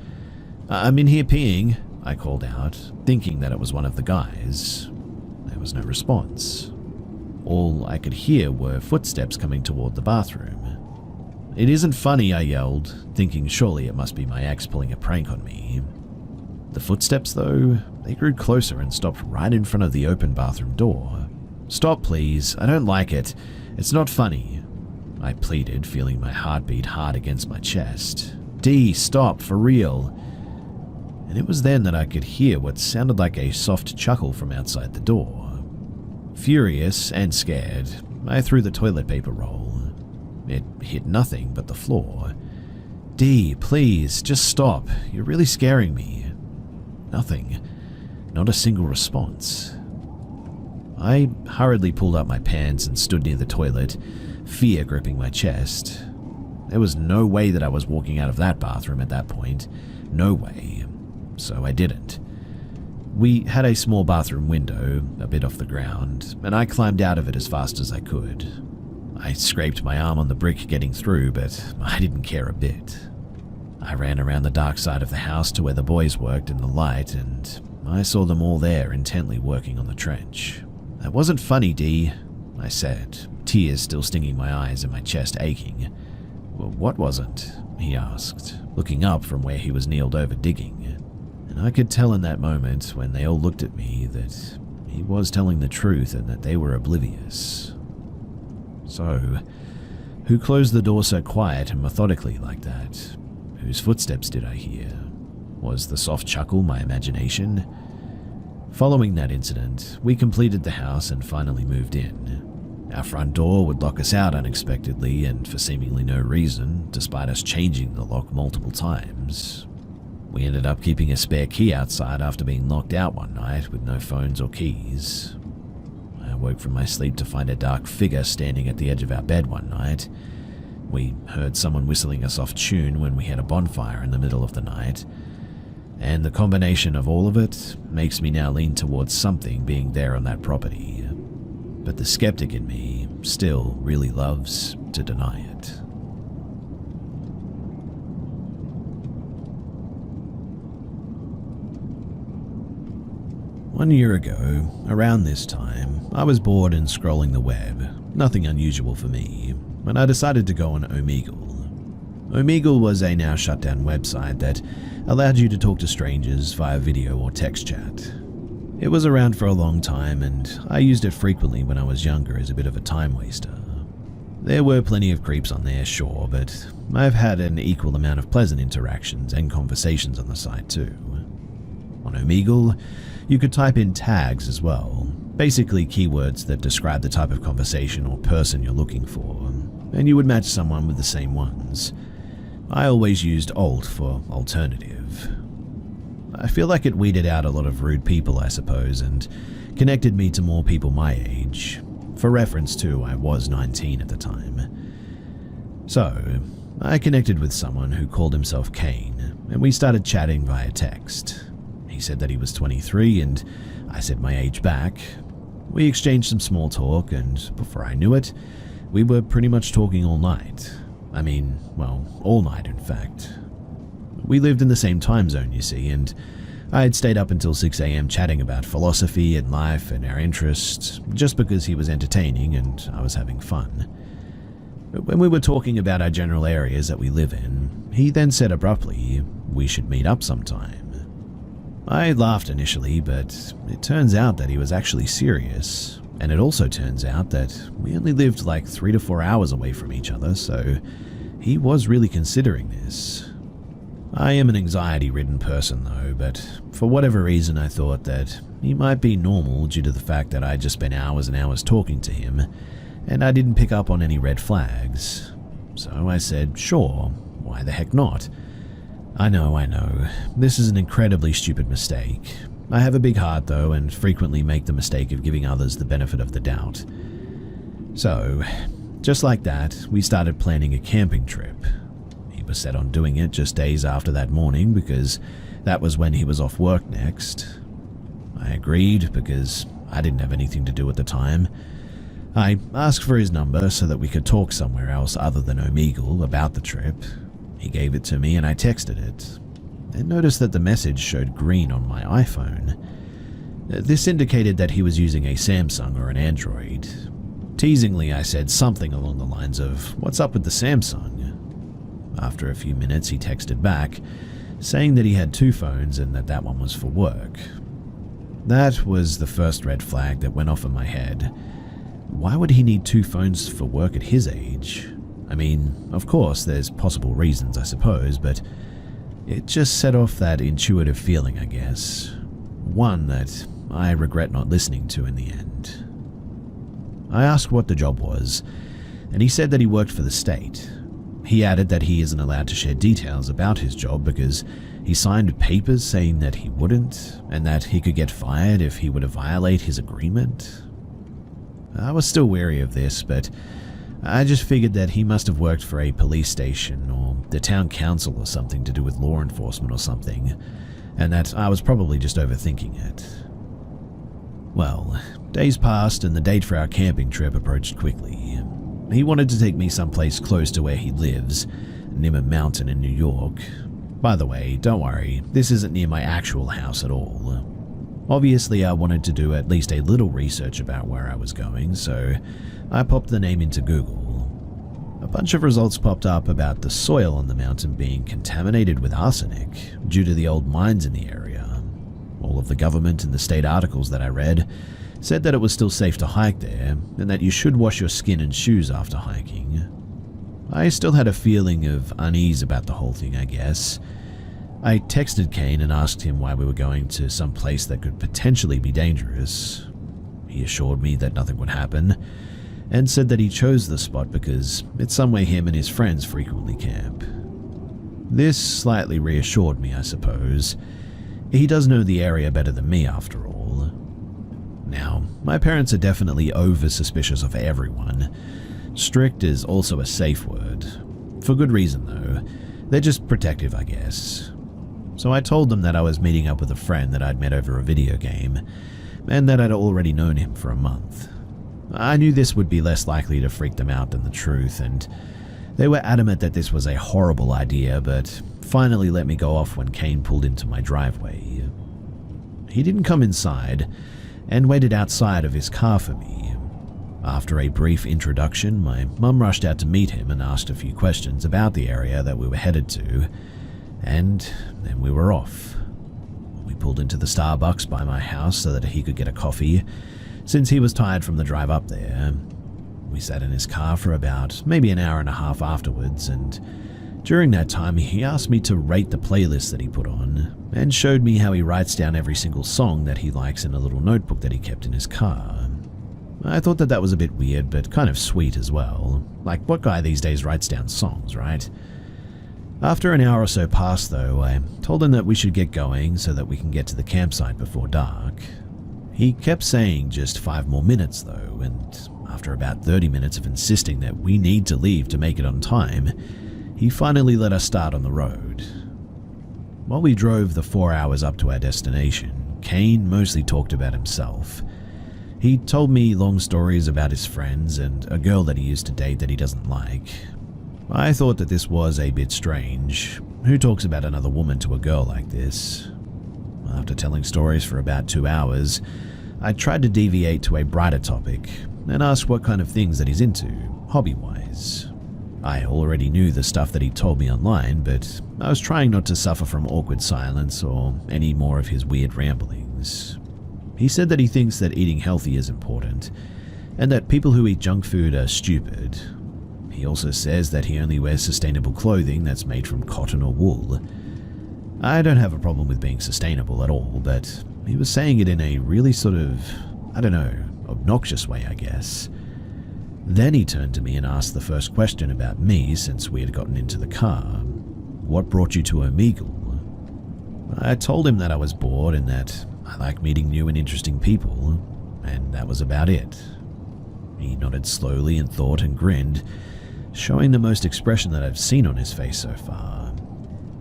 "I'm in here peeing," I called out, thinking that it was one of the guys. There was no response. All I could hear were footsteps coming toward the bathroom. "It isn't funny," I yelled, thinking surely it must be my ex pulling a prank on me. The footsteps, though, they grew closer and stopped right in front of the open bathroom door. "Stop, please. I don't like it. It's not funny," I pleaded, feeling my heartbeat hard against my chest. "D, stop, for real." And it was then that I could hear what sounded like a soft chuckle from outside the door. Furious and scared, I threw the toilet paper roll. It hit nothing but the floor. "D, please, just stop. You're really scaring me." Nothing. Not a single response. I hurriedly pulled up my pants and stood near the toilet, fear gripping my chest. There was no way that I was walking out of that bathroom at that point. No way. So I didn't. We had a small bathroom window, a bit off the ground, and I climbed out of it as fast as I could. I scraped my arm on the brick getting through, but I didn't care a bit. I ran around the dark side of the house to where the boys worked in the light, and I saw them all there intently working on the trench. "That wasn't funny, D," I said, tears still stinging my eyes and my chest aching. "Well, what wasn't?" he asked, looking up from where he was kneeled over digging. And I could tell in that moment, when they all looked at me, that he was telling the truth and that they were oblivious. So, who closed the door so quiet and methodically like that? Whose footsteps did I hear? Was the soft chuckle my imagination? Following that incident, we completed the house and finally moved in. Our front door would lock us out unexpectedly and for seemingly no reason, despite us changing the lock multiple times. We ended up keeping a spare key outside after being locked out one night with no phones or keys. I awoke from my sleep to find a dark figure standing at the edge of our bed one night. We heard someone whistling a soft tune when we had a bonfire in the middle of the night, and the combination of all of it makes me now lean towards something being there on that property. But the skeptic in me still really loves to deny it. One year ago, around this time, I was bored and scrolling the web, nothing unusual for me, and I decided to go on Omegle. Omegle was a now shut down website that allowed you to talk to strangers via video or text chat. It was around for a long time, and I used it frequently when I was younger as a bit of a time waster. There were plenty of creeps on there, sure, but I've had an equal amount of pleasant interactions and conversations on the site too. On Omegle, you could type in tags as well, basically keywords that describe the type of conversation or person you're looking for, and you would match someone with the same ones. I always used alt for alternative. I feel like it weeded out a lot of rude people, I suppose, and connected me to more people my age. For reference too, I was 19 at the time. So, I connected with someone who called himself Kane, and we started chatting via text. He said that he was 23, and I said my age back. We exchanged some small talk, and before I knew it, we were pretty much talking all night. I mean, well, all night in fact. We lived in the same time zone, you see, and I had stayed up until 6 a.m. chatting about philosophy and life and our interests, just because he was entertaining and I was having fun. But when we were talking about our general areas that we live in, he then said abruptly, we should meet up sometime. I laughed initially, but it turns out that he was actually serious. And it also turns out that we only lived like 3 to 4 hours away from each other, so he was really considering this. I am an anxiety-ridden person though, but for whatever reason I thought that he might be normal due to the fact that I'd just spent hours and hours talking to him, and I didn't pick up on any red flags. So I said, sure, why the heck not? I know, this is an incredibly stupid mistake. I have a big heart though, and frequently make the mistake of giving others the benefit of the doubt. So, just like that, we started planning a camping trip. He was set on doing it just days after that morning because that was when he was off work next. I agreed because I didn't have anything to do at the time. I asked for his number so that we could talk somewhere else other than Omegle about the trip. He gave it to me and I texted it, and noticed that the message showed green on my iPhone. This indicated that he was using a Samsung or an Android. Teasingly, I said something along the lines of, "What's up with the Samsung?" After a few minutes, he texted back, saying that he had 2 phones and that one was for work. That was the first red flag that went off in my head. Why would he need 2 phones for work at his age? I mean, of course, there's possible reasons, I suppose, but it just set off that intuitive feeling, I guess. One that I regret not listening to in the end. I asked what the job was, and he said that he worked for the state. He added that he isn't allowed to share details about his job because he signed papers saying that he wouldn't, and that he could get fired if he were to violate his agreement. I was still wary of this, but I just figured that he must have worked for a police station or the town council or something to do with law enforcement or something, and that I was probably just overthinking it. Well, days passed and the date for our camping trip approached quickly. He wanted to take me someplace close to where he lives, near a mountain in New York. By the way, don't worry, this isn't near my actual house at all. Obviously, I wanted to do at least a little research about where I was going, so I popped the name into Google. A bunch of results popped up about the soil on the mountain being contaminated with arsenic due to the old mines in the area. All of the government and the state articles that I read said that it was still safe to hike there and that you should wash your skin and shoes after hiking. I still had a feeling of unease about the whole thing, I guess. I texted Kane and asked him why we were going to some place that could potentially be dangerous. He assured me that nothing would happen, and said that he chose the spot because it's somewhere him and his friends frequently camp. This slightly reassured me, I suppose. He does know the area better than me, after all. Now, my parents are definitely over-suspicious of everyone. Strict is also a safe word. For good reason, though. They're just protective, I guess. So I told them that I was meeting up with a friend that I'd met over a video game, and that I'd already known him for a month. I knew this would be less likely to freak them out than the truth, and they were adamant that this was a horrible idea, but finally let me go off when Kane pulled into my driveway. He didn't come inside, and waited outside of his car for me. After a brief introduction, my mum rushed out to meet him and asked a few questions about the area that we were headed to, and then we were off. We pulled into the Starbucks by my house so that he could get a coffee, since he was tired from the drive up there. We sat in his car for about maybe an hour and a half afterwards, and during that time he asked me to rate the playlist that he put on, and showed me how he writes down every single song that he likes in a little notebook that he kept in his car. I thought that was a bit weird, but kind of sweet as well. Like, what guy these days writes down songs, right? After an hour or so passed, though, I told him that we should get going so that we can get to the campsite before dark. He kept saying just 5 more minutes, though, and after about 30 minutes of insisting that we need to leave to make it on time, he finally let us start on the road. While we drove the 4 hours up to our destination, Kane mostly talked about himself. He told me long stories about his friends and a girl that he used to date that he doesn't like. I thought that this was a bit strange. Who talks about another woman to a girl like this? After telling stories for about 2 hours, I tried to deviate to a brighter topic and asked what kind of things that he's into, hobby-wise. I already knew the stuff that he told me online, but I was trying not to suffer from awkward silence or any more of his weird ramblings. He said that he thinks that eating healthy is important, and that people who eat junk food are stupid. He also says that he only wears sustainable clothing that's made from cotton or wool. I don't have a problem with being sustainable at all, but he was saying it in a really sort of, obnoxious way, I guess. Then he turned to me and asked the first question about me since we had gotten into the car. What brought you to Omegle? I told him that I was bored and that I like meeting new and interesting people, and that was about it. He nodded slowly in thought and grinned, showing the most expression that I've seen on his face so far.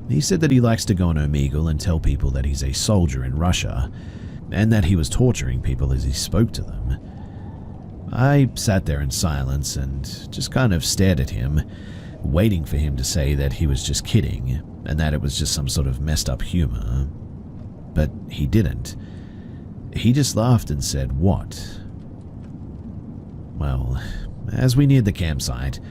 He said that he likes to go on Omegle and tell people that he's a soldier in Russia, and that he was torturing people as he spoke to them. I sat there in silence and just kind of stared at him, waiting for him to say that he was just kidding, and that it was just some sort of messed up humor. But he didn't. He just laughed and said, "What?" Well, as we neared the campsite,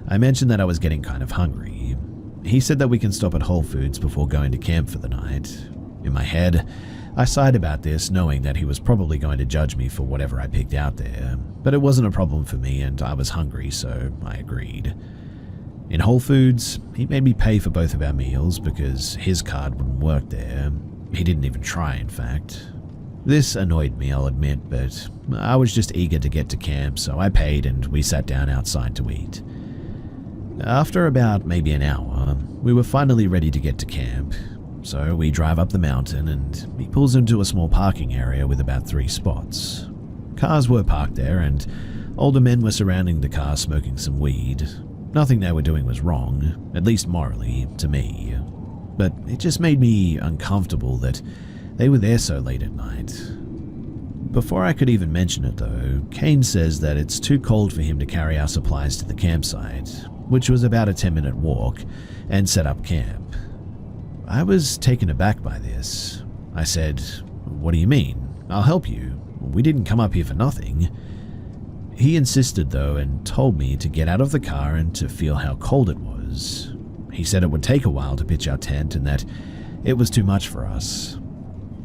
I mentioned that I was getting kind of hungry. He said that we can stop at Whole Foods before going to camp for the night. In my head, I sighed about this, knowing that he was probably going to judge me for whatever I picked out there, but it wasn't a problem for me and I was hungry, so I agreed. In Whole Foods, he made me pay for both of our meals because his card wouldn't work there. He didn't even try, in fact. This annoyed me, I'll admit, but I was just eager to get to camp, so I paid and we sat down outside to eat. After about maybe an hour, we were finally ready to get to camp, so we drive up the mountain and he pulls into a small parking area with about 3 spots. Cars were parked there and older men were surrounding the car smoking some weed. Nothing they were doing was wrong, at least morally, to me. But it just made me uncomfortable that they were there so late at night. Before I could even mention it though, Kane says that it's too cold for him to carry our supplies to the campsite, which was about a 10-minute walk, and set up camp. I was taken aback by this. I said, "What do you mean? I'll help you. We didn't come up here for nothing." He insisted though and told me to get out of the car and to feel how cold it was. He said it would take a while to pitch our tent and that it was too much for us.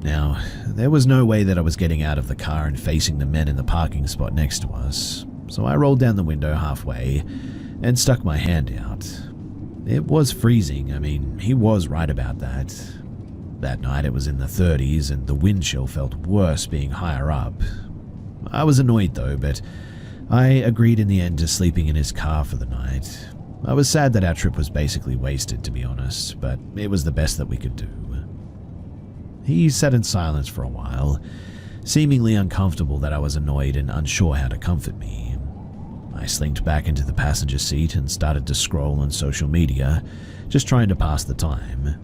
Now, there was no way that I was getting out of the car and facing the men in the parking spot next to us, so I rolled down the window halfway and stuck my hand out. It was freezing, he was right about that. That night it was in the 30s and the wind chill felt worse being higher up. I was annoyed though, but I agreed in the end to sleeping in his car for the night. I was sad that our trip was basically wasted, to be honest, but it was the best that we could do. He sat in silence for a while, seemingly uncomfortable that I was annoyed and unsure how to comfort me. I slinked back into the passenger seat and started to scroll on social media, just trying to pass the time.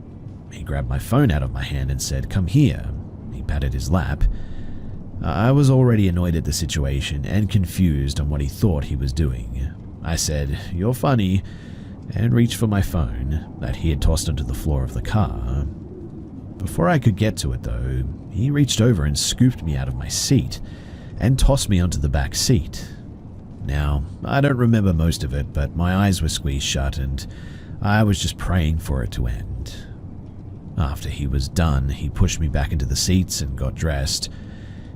He grabbed my phone out of my hand and said, "Come here." He patted his lap. I was already annoyed at the situation and confused on what he thought he was doing. I said, "You're funny," and reached for my phone that he had tossed onto the floor of the car. Before I could get to it though, he reached over and scooped me out of my seat and tossed me onto the back seat. Now, I don't remember most of it, but my eyes were squeezed shut and I was just praying for it to end. After he was done, he pushed me back into the seats and got dressed.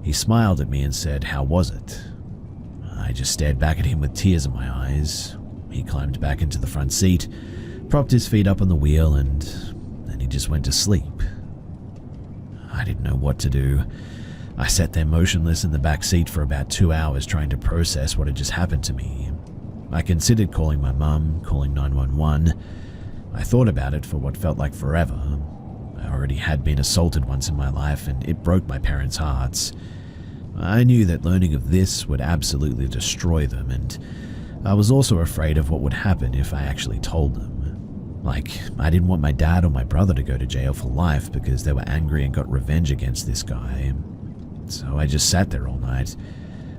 He smiled at me and said, "How was it?" I just stared back at him with tears in my eyes. He climbed back into the front seat, propped his feet up on the wheel, and then he just went to sleep. I didn't know what to do. I sat there motionless in the back seat for about 2 hours trying to process what had just happened to me. I considered calling my mum, calling 911. I thought about it for what felt like forever. I already had been assaulted once in my life, and it broke my parents' hearts. I knew that learning of this would absolutely destroy them, and I was also afraid of what would happen if I actually told them. Like, I didn't want my dad or my brother to go to jail for life because they were angry and got revenge against this guy. So I just sat there all night,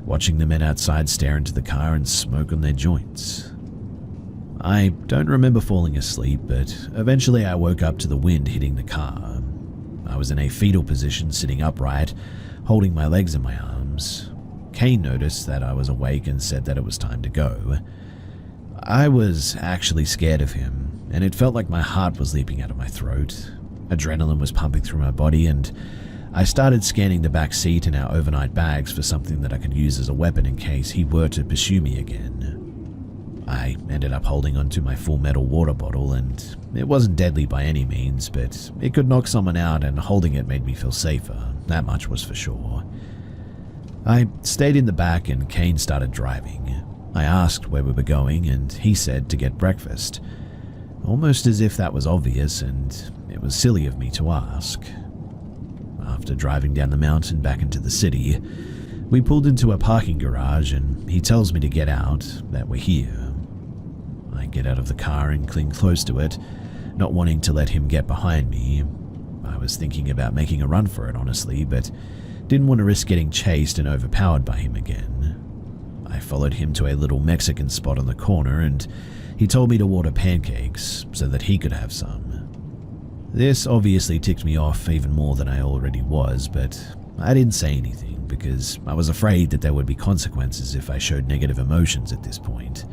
watching the men outside stare into the car and smoke on their joints. I don't remember falling asleep, but eventually I woke up to the wind hitting the car. I was in a fetal position, sitting upright, holding my legs in my arms. Kane noticed that I was awake and said that it was time to go. I was actually scared of him, and it felt like my heart was leaping out of my throat. Adrenaline was pumping through my body, and I started scanning the back seat and our overnight bags for something that I could use as a weapon in case he were to pursue me again. I ended up holding onto my full metal water bottle, and it wasn't deadly by any means, but it could knock someone out, and holding it made me feel safer. That much was for sure. I stayed in the back and Kane started driving. I asked where we were going, and he said to get breakfast. Almost as if that was obvious, and it was silly of me to ask. After driving down the mountain back into the city, we pulled into a parking garage and he tells me to get out, that we're here. I get out of the car and cling close to it, not wanting to let him get behind me. I was thinking about making a run for it, honestly, but didn't want to risk getting chased and overpowered by him again. I followed him to a little Mexican spot on the corner and he told me to order pancakes so that he could have some. This obviously ticked me off even more than I already was, but I didn't say anything because I was afraid that there would be consequences if I showed negative emotions at this point.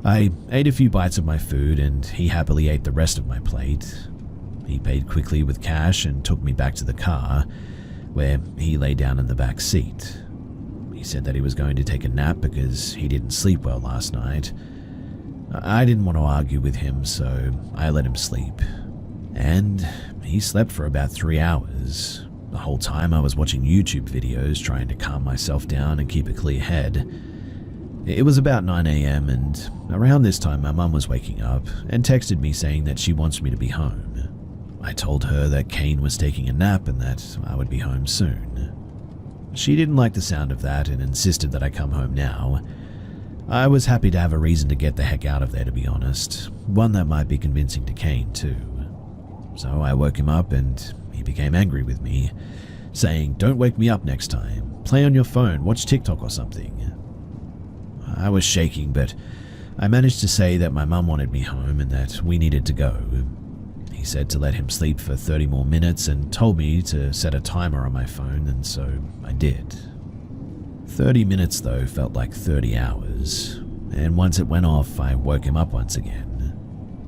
I ate a few bites of my food and he happily ate the rest of my plate. He paid quickly with cash and took me back to the car, where he lay down in the back seat. He said that he was going to take a nap because he didn't sleep well last night. I didn't want to argue with him, so I let him sleep. And he slept for about 3 hours. The whole time I was watching YouTube videos trying to calm myself down and keep a clear head. It was about 9 a.m. and around this time my mum was waking up and texted me saying that she wants me to be home. I told her that Kane was taking a nap and that I would be home soon. She didn't like the sound of that and insisted that I come home now. I was happy to have a reason to get the heck out of there, to be honest, one that might be convincing to Kane too. So I woke him up and he became angry with me, saying, "Don't wake me up next time. Play on your phone, watch TikTok or something." I was shaking, but I managed to say that my mum wanted me home and that we needed to go. He said to let him sleep for 30 more minutes and told me to set a timer on my phone, and so I did. 30 minutes though felt like 30 hours, and once it went off, I woke him up once again.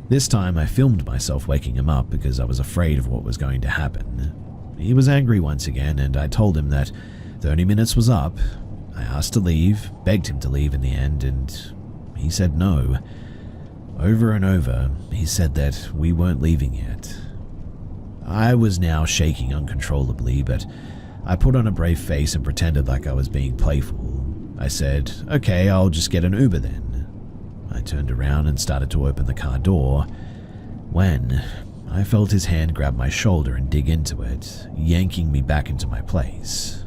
This time I filmed myself waking him up because I was afraid of what was going to happen. He was angry once again, and I told him that 30 minutes was up. I asked to leave, begged him to leave in the end, and he said no. Over and over, he said that we weren't leaving yet. I was now shaking uncontrollably, but I put on a brave face and pretended like I was being playful. I said, "Okay, I'll just get an Uber then." I turned around and started to open the car door when I felt his hand grab my shoulder and dig into it, yanking me back into my place.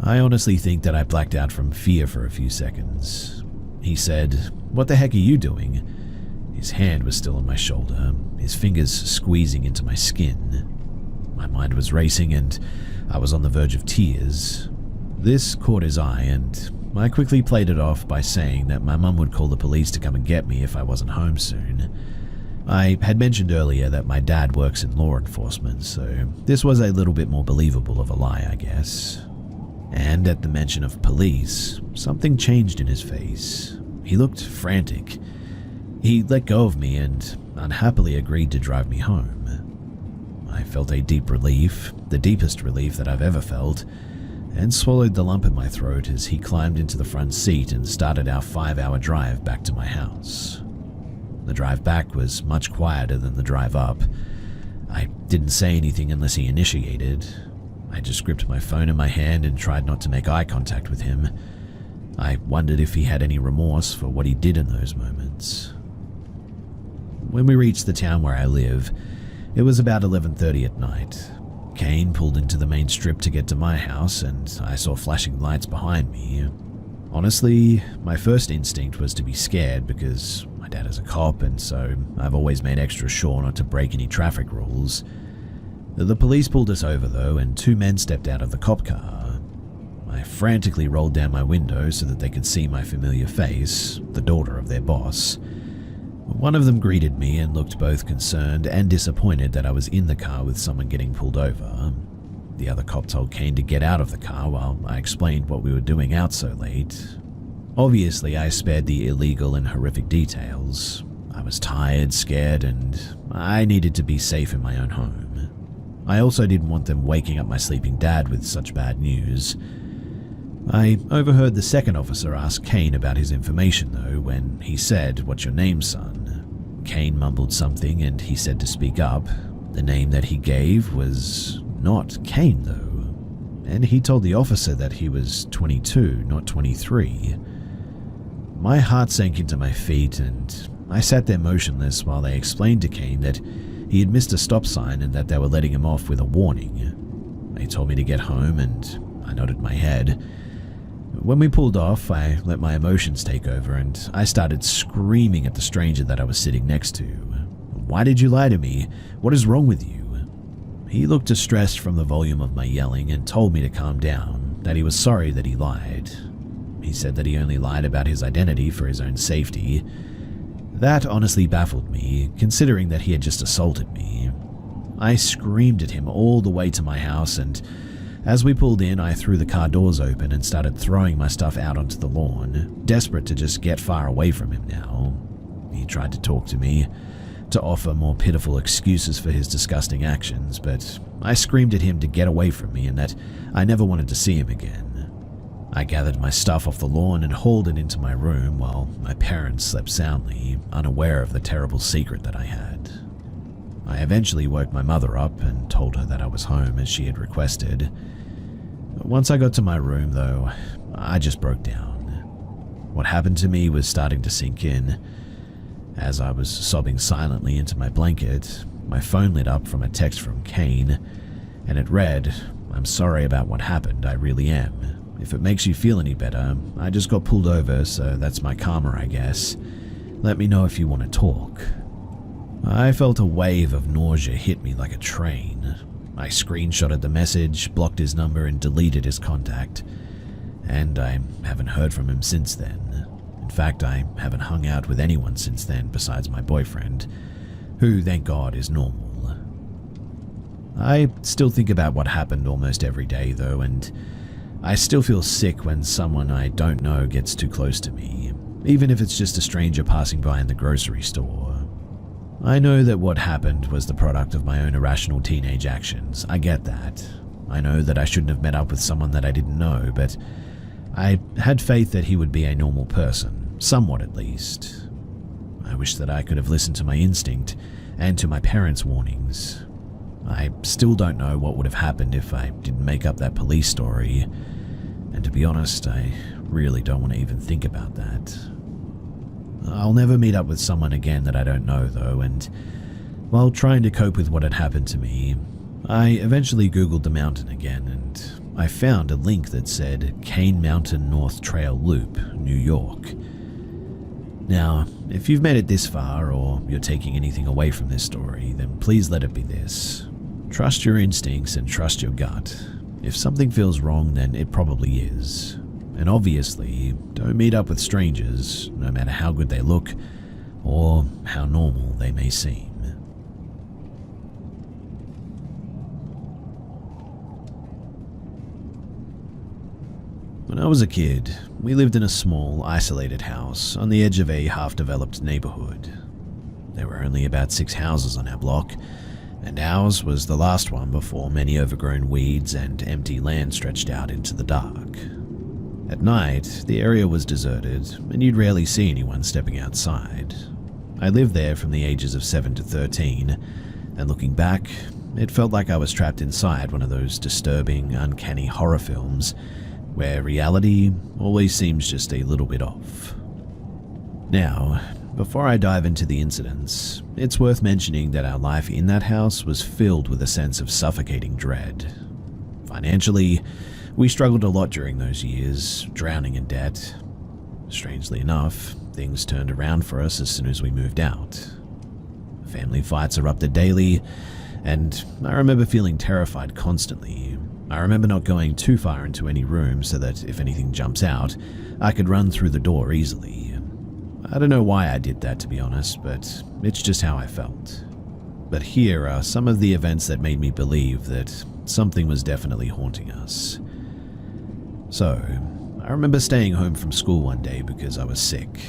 I honestly think that I blacked out from fear for a few seconds. He said, "What the heck are you doing?" His hand was still on my shoulder, his fingers squeezing into my skin. My mind was racing and I was on the verge of tears. This caught his eye and I quickly played it off by saying that my mum would call the police to come and get me if I wasn't home soon. I had mentioned earlier that my dad works in law enforcement, so this was a little bit more believable of a lie, I guess. And at the mention of police, something changed in his face. He looked frantic. He let go of me and unhappily agreed to drive me home. I felt a deep relief, the deepest relief that I've ever felt, and swallowed the lump in my throat as he climbed into the front seat and started our 5-hour drive back to my house. The drive back was much quieter than the drive up. I didn't say anything unless he initiated. I just gripped my phone in my hand and tried not to make eye contact with him. I wondered if he had any remorse for what he did in those moments. When we reached the town where I live, it was about 11:30 at night. Kane pulled into the main strip to get to my house, and I saw flashing lights behind me. Honestly, my first instinct was to be scared because my dad is a cop, and so I've always made extra sure not to break any traffic rules. The police pulled us over though, and 2 men stepped out of the cop car. I frantically rolled down my window so that they could see my familiar face, the daughter of their boss. One of them greeted me and looked both concerned and disappointed that I was in the car with someone getting pulled over. The other cop told Kane to get out of the car while I explained what we were doing out so late. Obviously, I spared the illegal and horrific details. I was tired, scared, and I needed to be safe in my own home. I also didn't want them waking up my sleeping dad with such bad news. I overheard the second officer ask Kane about his information though when he said, "What's your name, son?" Kane mumbled something and he said to speak up. The name that he gave was not Kane though, and he told the officer that he was 22, not 23. My heart sank into my feet and I sat there motionless while they explained to Kane that he had missed a stop sign and that they were letting him off with a warning. They told me to get home and I nodded my head. When we pulled off, I let my emotions take over and I started screaming at the stranger that I was sitting next to. "Why did you lie to me? What is wrong with you?" He looked distressed from the volume of my yelling and told me to calm down, that he was sorry that he lied. He said that he only lied about his identity for his own safety. That honestly baffled me, considering that he had just assaulted me. I screamed at him all the way to my house, and as we pulled in, I threw the car doors open and started throwing my stuff out onto the lawn, desperate to just get far away from him now. He tried to talk to me, to offer more pitiful excuses for his disgusting actions, but I screamed at him to get away from me and that I never wanted to see him again. I gathered my stuff off the lawn and hauled it into my room while my parents slept soundly, unaware of the terrible secret that I had. I eventually woke my mother up and told her that I was home as she had requested. Once I got to my room, though, I just broke down. What happened to me was starting to sink in. As I was sobbing silently into my blanket, my phone lit up from a text from Kane, and it read, "I'm sorry about what happened, I really am. If it makes you feel any better, I just got pulled over, so that's my karma, I guess. Let me know if you want to talk." I felt a wave of nausea hit me like a train. I screenshotted the message, blocked his number, and deleted his contact. And I haven't heard from him since then. In fact, I haven't hung out with anyone since then besides my boyfriend, who, thank God, is normal. I still think about what happened almost every day, though, and I still feel sick when someone I don't know gets too close to me, even if it's just a stranger passing by in the grocery store. I know that what happened was the product of my own irrational teenage actions. I get that. I know that I shouldn't have met up with someone that I didn't know, but I had faith that he would be a normal person, somewhat at least. I wish that I could have listened to my instinct and to my parents' warnings. I still don't know what would have happened if I didn't make up that police story, and to be honest, I really don't want to even think about that. I'll never meet up with someone again that I don't know, though, and while trying to cope with what had happened to me, I eventually Googled the mountain again, and I found a link that said Cane Mountain North Trail Loop, New York. Now, if you've made it this far, or you're taking anything away from this story, then please let it be this. Trust your instincts and trust your gut. If something feels wrong, then it probably is. And obviously, don't meet up with strangers, no matter how good they look or how normal they may seem. When I was a kid, we lived in a small, isolated house on the edge of a half-developed neighborhood. There were only about 6 houses on our block, and ours was the last one before many overgrown weeds and empty land stretched out into the dark. At night, the area was deserted, and you'd rarely see anyone stepping outside. I lived there from the ages of 7 to 13, and looking back, it felt like I was trapped inside one of those disturbing, uncanny horror films where reality always seems just a little bit off. Now, before I dive into the incidents, it's worth mentioning that our life in that house was filled with a sense of suffocating dread. Financially, we struggled a lot during those years, drowning in debt. Strangely enough, things turned around for us as soon as we moved out. Family fights erupted daily, and I remember feeling terrified constantly. I remember not going too far into any room so that if anything jumps out, I could run through the door easily. I don't know why I did that, to be honest, but it's just how I felt. But here are some of the events that made me believe that something was definitely haunting us. So, I remember staying home from school one day because I was sick.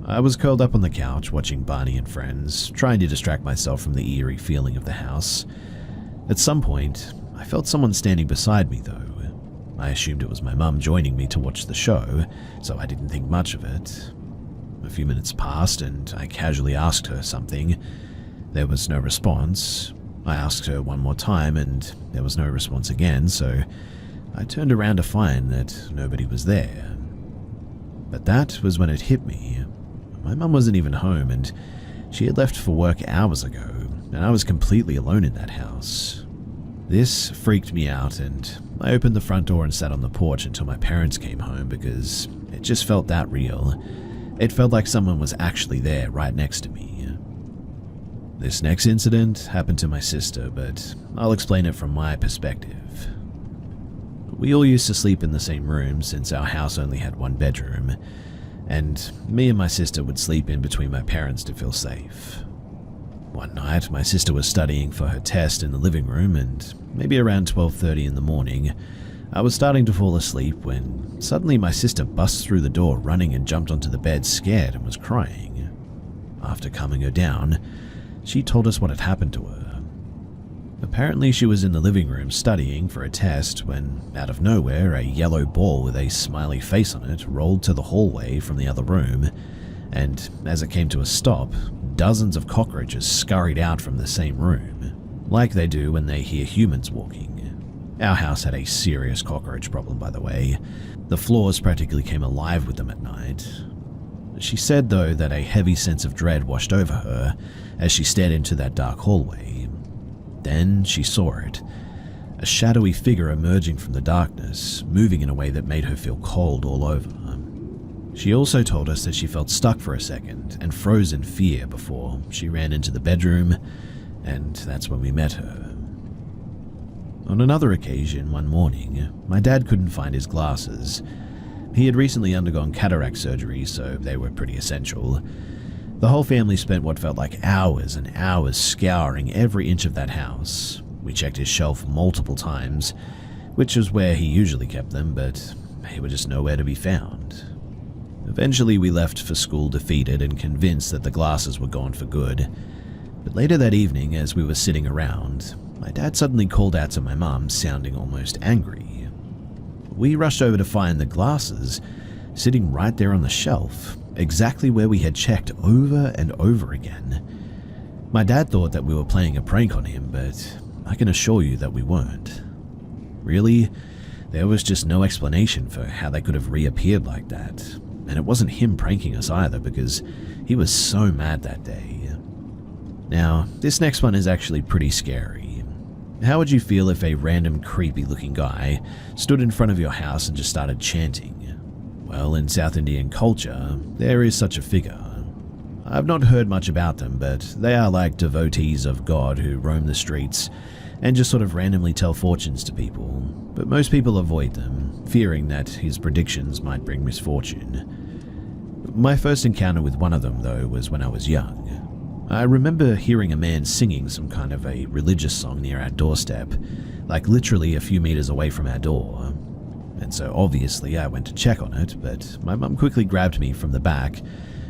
I was curled up on the couch watching Barney and Friends, trying to distract myself from the eerie feeling of the house. At some point, I felt someone standing beside me though. I assumed it was my mum joining me to watch the show, so I didn't think much of it. A few minutes passed and I casually asked her something. There was no response. I asked her one more time and there was no response again, so I turned around to find that nobody was there. But that was when it hit me. My mum wasn't even home and she had left for work hours ago, and I was completely alone in that house. This freaked me out, and I opened the front door and sat on the porch until my parents came home because it just felt that real. It felt like someone was actually there right next to me. This next incident happened to my sister, but I'll explain it from my perspective. We all used to sleep in the same room since our house only had one bedroom, and me and my sister would sleep in between my parents to feel safe. One night, my sister was studying for her test in the living room, and maybe around 12:30 in the morning, I was starting to fall asleep when suddenly my sister busts through the door running and jumped onto the bed scared and was crying. After calming her down, she told us what had happened to her. Apparently she was in the living room studying for a test when, out of nowhere, a yellow ball with a smiley face on it rolled to the hallway from the other room, and as it came to a stop, dozens of cockroaches scurried out from the same room, like they do when they hear humans walking. Our house had a serious cockroach problem, by the way. The floors practically came alive with them at night. She said, though, that a heavy sense of dread washed over her as she stared into that dark hallway. Then she saw it, a shadowy figure emerging from the darkness, moving in a way that made her feel cold all over. She also told us that she felt stuck for a second and froze in fear before she ran into the bedroom, and that's when we met her. On another occasion, one morning, my dad couldn't find his glasses. He had recently undergone cataract surgery, so they were pretty essential. The whole family spent what felt like hours and hours scouring every inch of that house. We checked his shelf multiple times, which was where he usually kept them, but they were just nowhere to be found. Eventually, we left for school defeated and convinced that the glasses were gone for good. But later that evening, as we were sitting around, my dad suddenly called out to my mum, sounding almost angry. We rushed over to find the glasses sitting right there on the shelf, exactly where we had checked over and over again. My dad thought that we were playing a prank on him, but I can assure you that we weren't. Really, there was just no explanation for how they could have reappeared like that. And it wasn't him pranking us either, because he was so mad that day. Now, this next one is actually pretty scary. How would you feel if a random creepy-looking guy stood in front of your house and just started chanting? Well, in South Indian culture, there is such a figure. I've not heard much about them, but they are like devotees of God who roam the streets and just sort of randomly tell fortunes to people, but most people avoid them, fearing that his predictions might bring misfortune. My first encounter with one of them, though, was when I was young. I remember hearing a man singing some kind of a religious song near our doorstep, like literally a few meters away from our door. and so obviously I went to check on it, but my mum quickly grabbed me from the back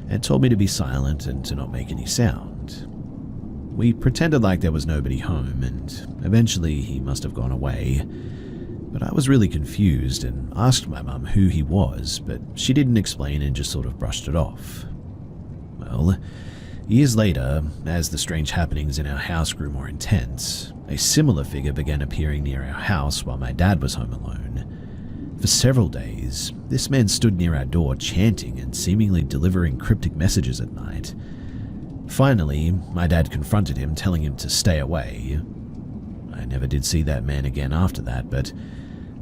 and told me to be silent and to not make any sound. We pretended like there was nobody home, and eventually he must have gone away, but I was really confused and asked my mum who he was, but she didn't explain and just sort of brushed it off. Well, years later, as the strange happenings in our house grew more intense, a similar figure began appearing near our house while my dad was home alone. For several days, this man stood near our door chanting and seemingly delivering cryptic messages at night. Finally, my dad confronted him, telling him to stay away. I never did see that man again after that, but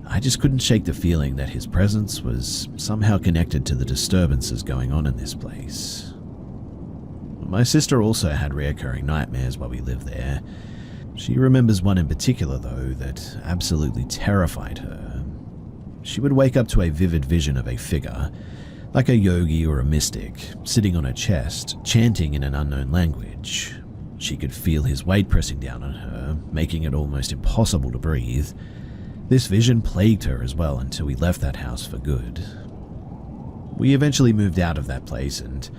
I just couldn't shake the feeling that his presence was somehow connected to the disturbances going on in this place. My sister also had reoccurring nightmares while we lived there. She remembers one in particular, though, that absolutely terrified her. She would wake up to a vivid vision of a figure, like a yogi or a mystic, sitting on her chest, chanting in an unknown language. She could feel his weight pressing down on her, making it almost impossible to breathe. This vision plagued her as well until we left that house for good. We eventually moved out of that place, and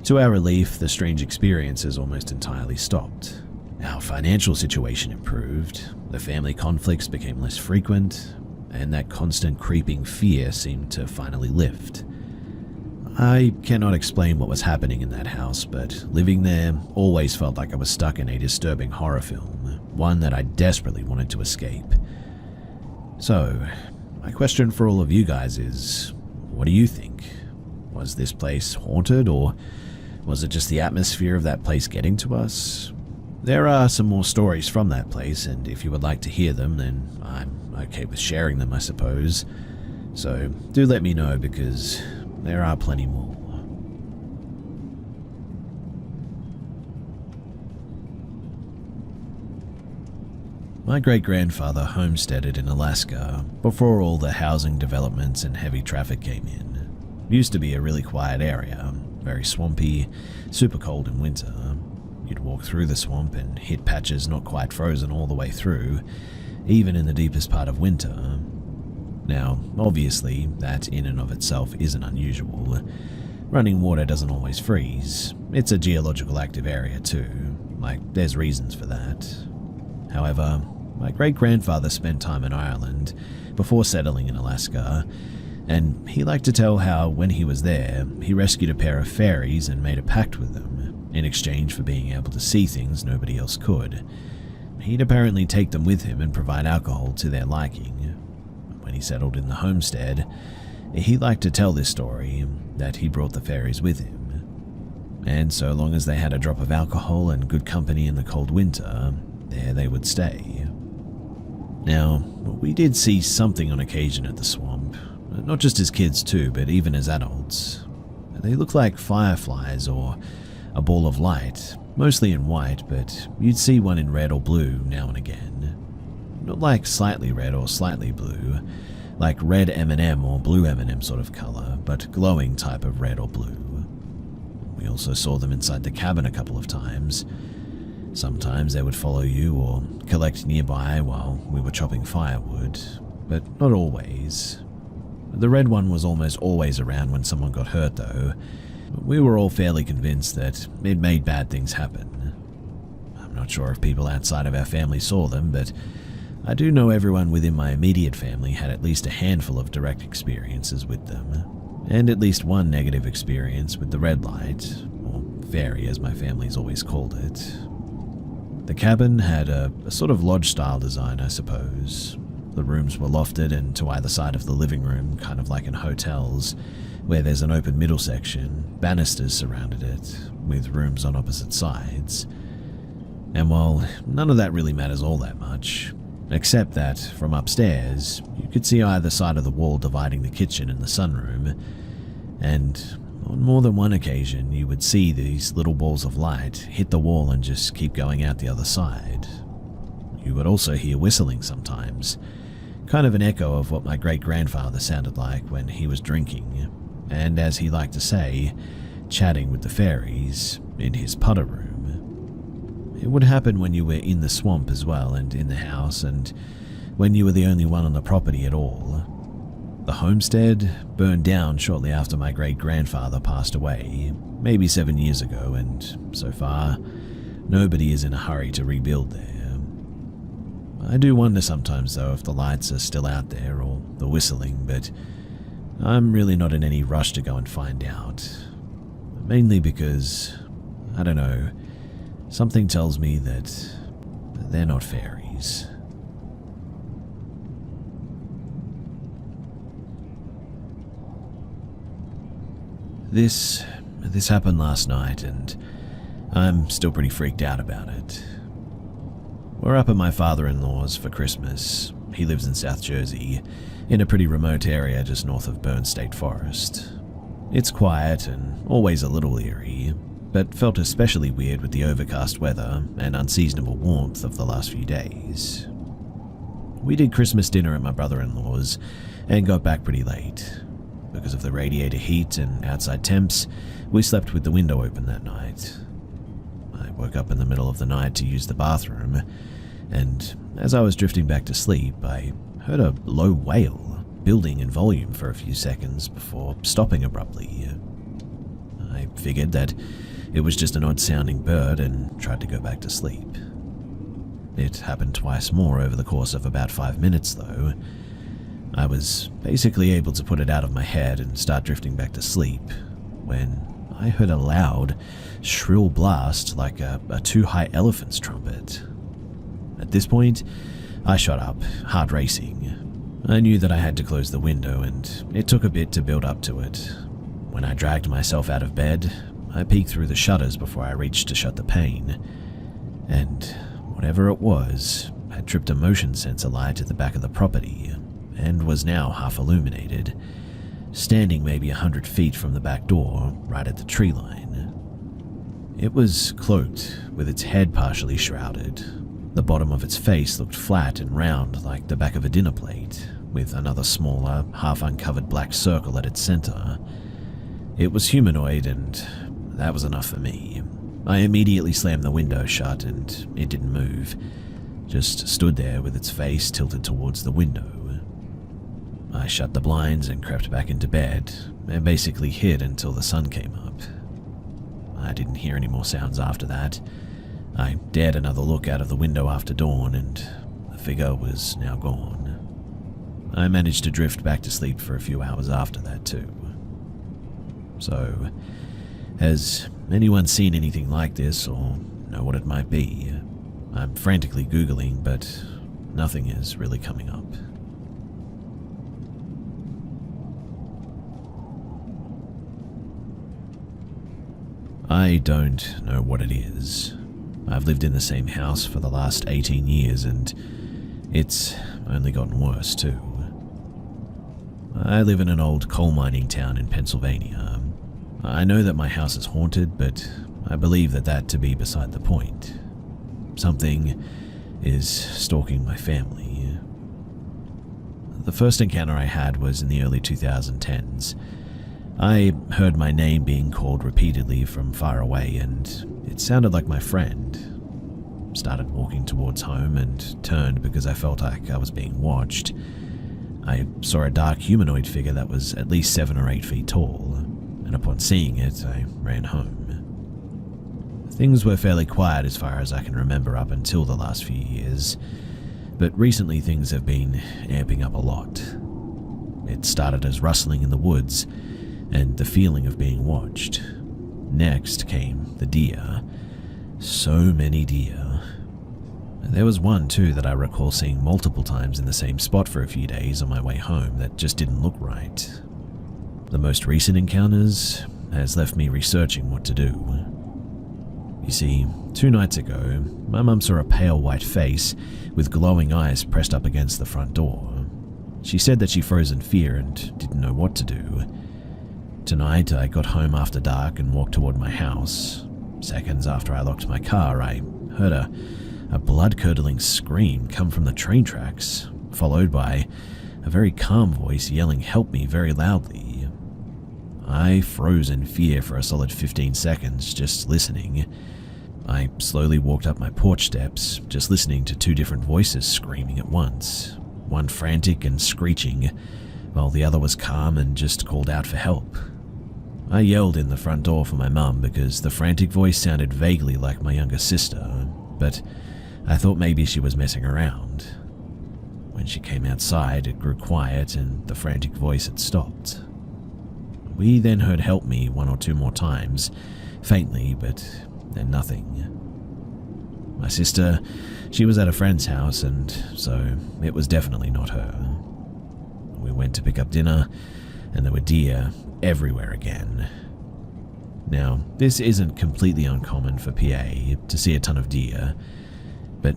to our relief, the strange experiences almost entirely stopped. Our financial situation improved, the family conflicts became less frequent, and that constant creeping fear seemed to finally lift. I cannot explain what was happening in that house, but living there always felt like I was stuck in a disturbing horror film, one that I desperately wanted to escape. So, my question for all of you guys is, what do you think? Was this place haunted, or was it just the atmosphere of that place getting to us? There are some more stories from that place, and if you would like to hear them, then I'm okay with sharing them, I suppose. So, do let me know, because there are plenty more. My great-grandfather homesteaded in Alaska before all the housing developments and heavy traffic came in. It used to be a really quiet area, very swampy, super cold in winter. You'd walk through the swamp and hit patches not quite frozen all the way through, even in the deepest part of winter. Now, obviously, that in and of itself isn't unusual. Running water doesn't always freeze. It's a geological active area too, like there's reasons for that. However, my great-grandfather spent time in Ireland before settling in Alaska, and he liked to tell how when he was there, he rescued a pair of fairies and made a pact with them, in exchange for being able to see things nobody else could. He'd apparently take them with him and provide alcohol to their liking. When he settled in the homestead, he liked to tell this story, that he brought the fairies with him. And so long as they had a drop of alcohol and good company in the cold winter, there they would stay. Now, we did see something on occasion at the swamp, not just as kids too, but even as adults. They looked like fireflies or a ball of light, mostly in white, but you'd see one in red or blue now and again. Not like slightly red or slightly blue, like red M&M or blue M&M sort of color, but glowing type of red or blue. We also saw them inside the cabin a couple of times. Sometimes they would follow you or collect nearby while we were chopping firewood, but not always. The red one was almost always around when someone got hurt though. We were all fairly convinced that it made bad things happen. I'm not sure if people outside of our family saw them, but I do know everyone within my immediate family had at least a handful of direct experiences with them, and at least one negative experience with the red light, or fairy as my family's always called it. The cabin had a sort of lodge-style design, I suppose. The rooms were lofted and to either side of the living room, kind of like in hotels, where there's an open middle section, banisters surrounded it, with rooms on opposite sides. And while none of that really matters all that much, except that from upstairs, you could see either side of the wall dividing the kitchen and the sunroom, and on more than one occasion you would see these little balls of light hit the wall and just keep going out the other side. You would also hear whistling sometimes, kind of an echo of what my great-grandfather sounded like when he was drinking, and as he liked to say, chatting with the fairies in his putter room. It would happen when you were in the swamp as well, and in the house, and when you were the only one on the property at all. The homestead burned down shortly after my great-grandfather passed away, maybe 7 years ago, and so far, nobody is in a hurry to rebuild there. I do wonder sometimes, though, if the lights are still out there or the whistling, but I'm really not in any rush to go and find out. Mainly because, I don't know, something tells me that they're not fairies. This happened last night, and I'm still pretty freaked out about it. We're up at my father-in-law's for Christmas. He lives in South Jersey, in a pretty remote area just north of Bern State Forest. It's quiet and always a little eerie, but felt especially weird with the overcast weather and unseasonable warmth of the last few days. We did Christmas dinner at my brother-in-law's and got back pretty late. Because of the radiator heat and outside temps, we slept with the window open that night. I woke up in the middle of the night to use the bathroom, and as I was drifting back to sleep, I heard a low wail, building in volume for a few seconds before stopping abruptly. I figured that it was just an odd-sounding bird and tried to go back to sleep. It happened twice more over the course of about 5 minutes, though. I was basically able to put it out of my head and start drifting back to sleep when I heard a loud, shrill blast like a two-high elephant's trumpet. At this point, I shot up, heart racing. I knew that I had to close the window, and it took a bit to build up to it. When I dragged myself out of bed, I peeked through the shutters before I reached to shut the pane, and whatever it was had tripped a motion sensor light at the back of the property and was now half illuminated, standing maybe 100 feet from the back door, right at the tree line. It was cloaked, with its head partially shrouded. The bottom of its face looked flat and round like the back of a dinner plate, with another smaller, half-uncovered black circle at its center. It was humanoid, and that was enough for me. I immediately slammed the window shut, and it didn't move, just stood there with its face tilted towards the window. I shut the blinds and crept back into bed, and basically hid until the sun came up. I didn't hear any more sounds after that. I dared another look out of the window after dawn, and the figure was now gone. I managed to drift back to sleep for a few hours after that too. So, has anyone seen anything like this or know what it might be? I'm frantically Googling, but nothing is really coming up. I don't know what it is. I've lived in the same house for the last 18 years, and it's only gotten worse too. I live in an old coal mining town in Pennsylvania. I know that my house is haunted, but I believe that to be beside the point. Something is stalking my family. The first encounter I had was in the early 2010s. I heard my name being called repeatedly from far away, and it sounded like my friend. Started walking towards home and turned because I felt like I was being watched. I saw a dark humanoid figure that was at least 7 or 8 feet tall, and upon seeing it, I ran home. Things were fairly quiet as far as I can remember up until the last few years, but recently things have been amping up a lot. It started as rustling in the woods, and the feeling of being watched. Next came the deer. So many deer. There was one too that I recall seeing multiple times in the same spot for a few days on my way home that just didn't look right. The most recent encounters has left me researching what to do. You see, 2 nights ago, my mum saw a pale white face with glowing eyes pressed up against the front door. She said that she froze in fear and didn't know what to do. Tonight, I got home after dark and walked toward my house. Seconds after I locked my car, I heard a blood-curdling scream come from the train tracks, followed by a very calm voice yelling "help me" very loudly. I froze in fear for a solid 15 seconds, just listening. I slowly walked up my porch steps, just listening to 2 different voices screaming at once, one frantic and screeching, while the other was calm and just called out for help. I yelled in the front door for my mum because the frantic voice sounded vaguely like my younger sister, but I thought maybe she was messing around. When she came outside, it grew quiet and the frantic voice had stopped. We then heard "help me" 1 or 2 more times, faintly, but then nothing. My sister, she was at a friend's house, and so it was definitely not her. We went to pick up dinner, and there were deer everywhere again. Now, this isn't completely uncommon for PA to see a ton of deer, but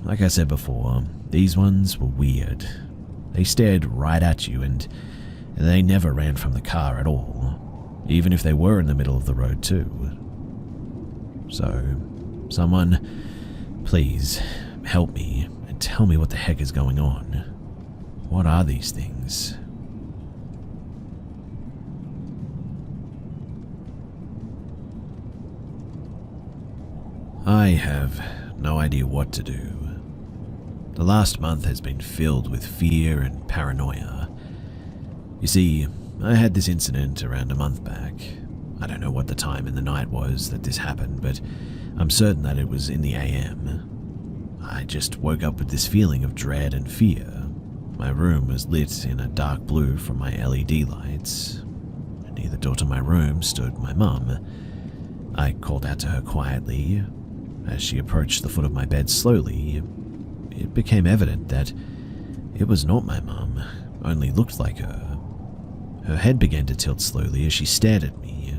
like I said before, these ones were weird. They stared right at you, and they never ran from the car at all, even if they were in the middle of the road too. So, someone, please help me and tell me what the heck is going on. What are these things? I have no idea what to do. The last month has been filled with fear and paranoia. You see, I had this incident around a month back. I don't know what the time in the night was that this happened, but I'm certain that it was in the AM. I just woke up with this feeling of dread and fear. My room was lit in a dark blue from my LED lights. Near the door to my room stood my mum. I called out to her quietly. As she approached the foot of my bed slowly, it became evident that it was not my mum, only looked like her. Her head began to tilt slowly as she stared at me.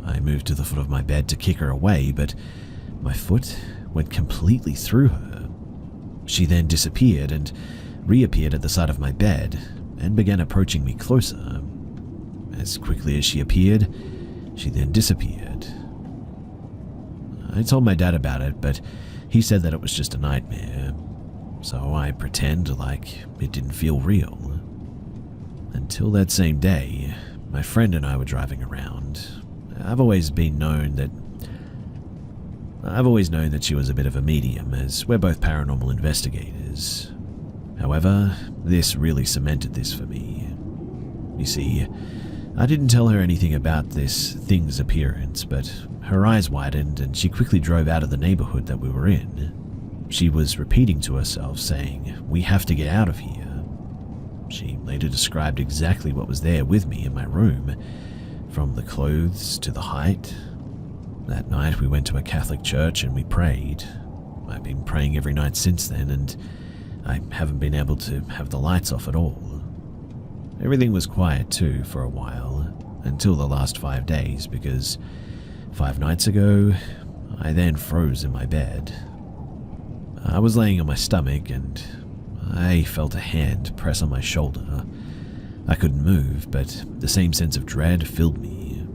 I moved to the foot of my bed to kick her away, but my foot went completely through her. She then disappeared and reappeared at the side of my bed and began approaching me closer. As quickly as she appeared, she then disappeared. I told my dad about it, but he said that it was just a nightmare, so I pretend like it didn't feel real. Until that same day, my friend and I were driving around. I've always known that she was a bit of a medium, as we're both paranormal investigators. However, this really cemented this for me. You see, I didn't tell her anything about this thing's appearance, but her eyes widened and she quickly drove out of the neighborhood that we were in. She was repeating to herself, saying, "We have to get out of here." She later described exactly what was there with me in my room, from the clothes to the height. That night we went to a Catholic church and we prayed. I've been praying every night since then, and I haven't been able to have the lights off at all. Everything was quiet too for a while, until the last 5 days, because 5 nights ago, I then froze in my bed. I was laying on my stomach and I felt a hand press on my shoulder. I couldn't move, but the same sense of dread filled me.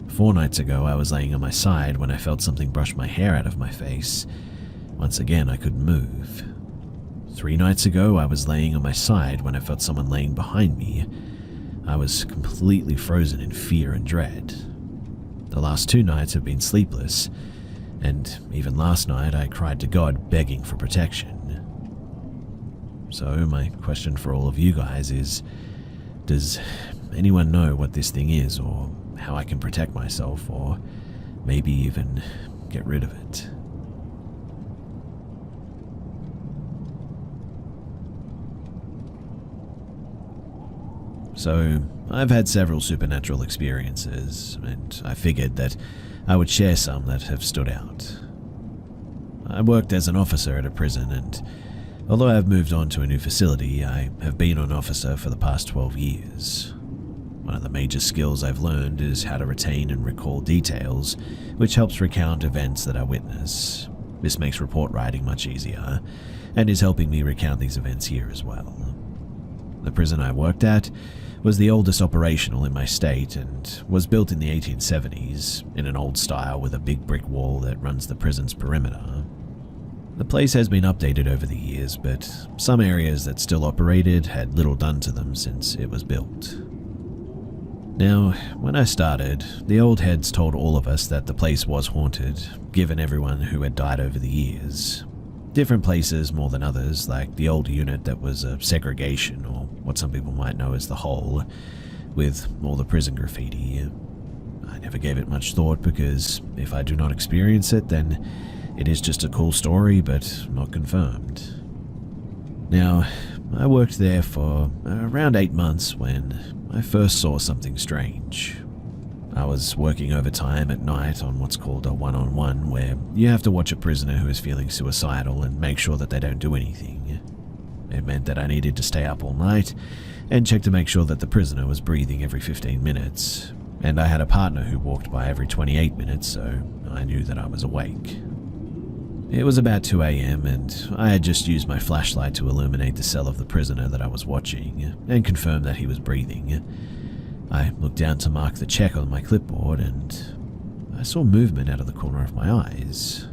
4 nights ago, I was laying on my side when I felt something brush my hair out of my face. Once again, I couldn't move. 3 nights ago, I was laying on my side when I felt someone laying behind me. I was completely frozen in fear and dread. The last 2 nights have been sleepless, and even last night I cried to God begging for protection. So my question for all of you guys is, does anyone know what this thing is, or how I can protect myself, or maybe even get rid of it? So, I've had several supernatural experiences, and I figured that I would share some that have stood out. I worked as an officer at a prison, and although I've moved on to a new facility, I have been an officer for the past 12 years. One of the major skills I've learned is how to retain and recall details, which helps recount events that I witness. This makes report writing much easier, and is helping me recount these events here as well. The prison I worked at was the oldest operational in my state and was built in the 1870s in an old style with a big brick wall that runs the prison's perimeter. The place has been updated over the years, but some areas that still operated had little done to them since it was built. Now, when I started, the old heads told all of us that the place was haunted, given everyone who had died over the years. Different places more than others, like the old unit that was a segregation or what some people might know as the Hole, with all the prison graffiti. I never gave it much thought because if I do not experience it, then it is just a cool story, but not confirmed. Now, I worked there for around 8 months when I first saw something strange. I was working overtime at night on what's called a one-on-one, where you have to watch a prisoner who is feeling suicidal and make sure that they don't do anything. It meant that I needed to stay up all night and check to make sure that the prisoner was breathing every 15 minutes, and I had a partner who walked by every 28 minutes, so I knew that I was awake. It was about 2 a.m. and I had just used my flashlight to illuminate the cell of the prisoner that I was watching and confirm that he was breathing. I looked down to mark the check on my clipboard and I saw movement out of the corner of my eyes.